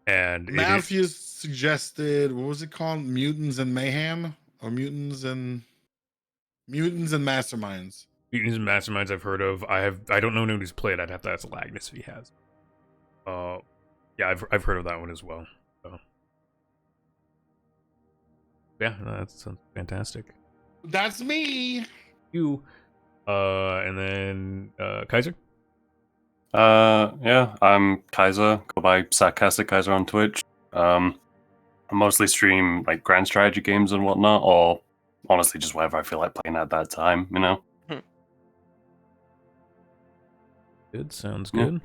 And
Matthews suggested, what was it called? Mutants and Mayhem, or Mutants and Masterminds.
Mutants and Masterminds I've heard of. I don't know anyone who's played. I'd have to ask Lagnus if he has. Yeah, I've heard of that one as well. So. Yeah, that sounds fantastic.
That's me.
You, and then Kaiser.
Yeah, I'm Kaiser. Go by Sarcastic Kaiser on Twitch. I mostly stream like grand strategy games and whatnot, or honestly just whatever I feel like playing at that time, you know.
Good, sounds good.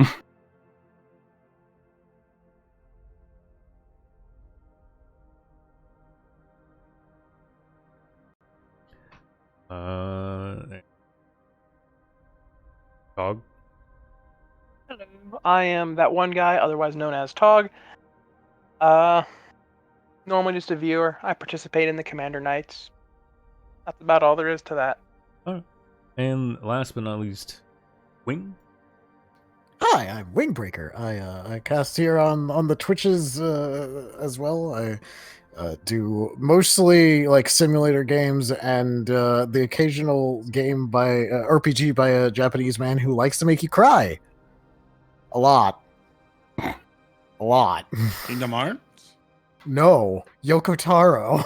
Tog.
Hello, I am that one guy, otherwise known as Tog. Normally just a viewer. I participate in the Commander Nights. That's about all there is to that.
Alright. And last but not least, Wing.
Hi, I'm Wingbreaker. I cast here on the Twitches as well. I do mostly like simulator games and the occasional game by RPG by a Japanese man who likes to make you cry. A lot.
Kingdom Hearts?
No, Yoko Taro.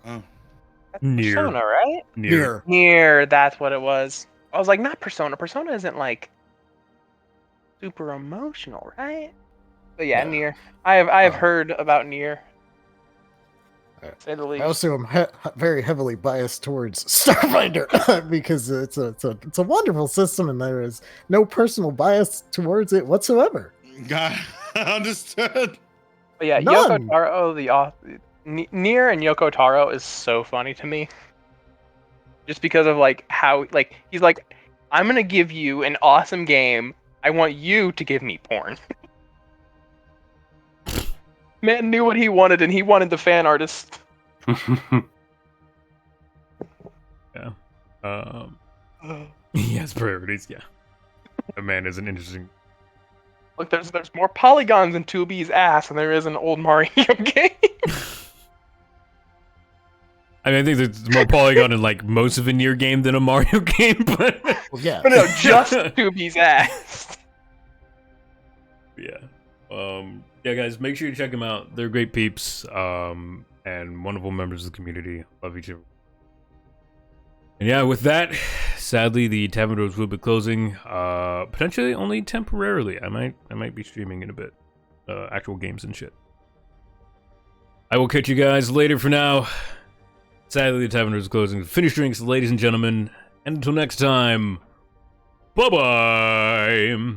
Oh.
Nier.
Persona, right?
Nier.
That's what it was. I was like, not Persona. Persona isn't like super emotional, right? But yeah, Nier. I have heard about Nier. Say the least.
I also am very heavily biased towards Starfinder because it's a wonderful system and there is no personal bias towards it whatsoever.
Got understood.
But yeah,
None.
Yoko Taro, Nier and Yoko Taro is so funny to me. Just because of like how like he's like, I'm gonna give you an awesome game. I want you to give me porn. Man knew what he wanted, and he wanted the fan artist.
Yeah. He has priorities. Yeah. The man is an interesting.
Look, there's more polygons in 2B's ass than there is in old Mario game.
I mean, I think there's more polygon in like most of a Nier game than a Mario game, but
Well, yeah.
But no, just 2B's ass.
yeah. Yeah, guys, make sure you check them out. They're great peeps, and wonderful members of the community. Love each other. And yeah, with that, sadly, the tavern doors will be closing. Potentially only temporarily. I might be streaming in a bit, actual games and shit. I will catch you guys later. For now, sadly, the tavern doors is closing. Finish drinks, ladies and gentlemen, and until next time, bye bye.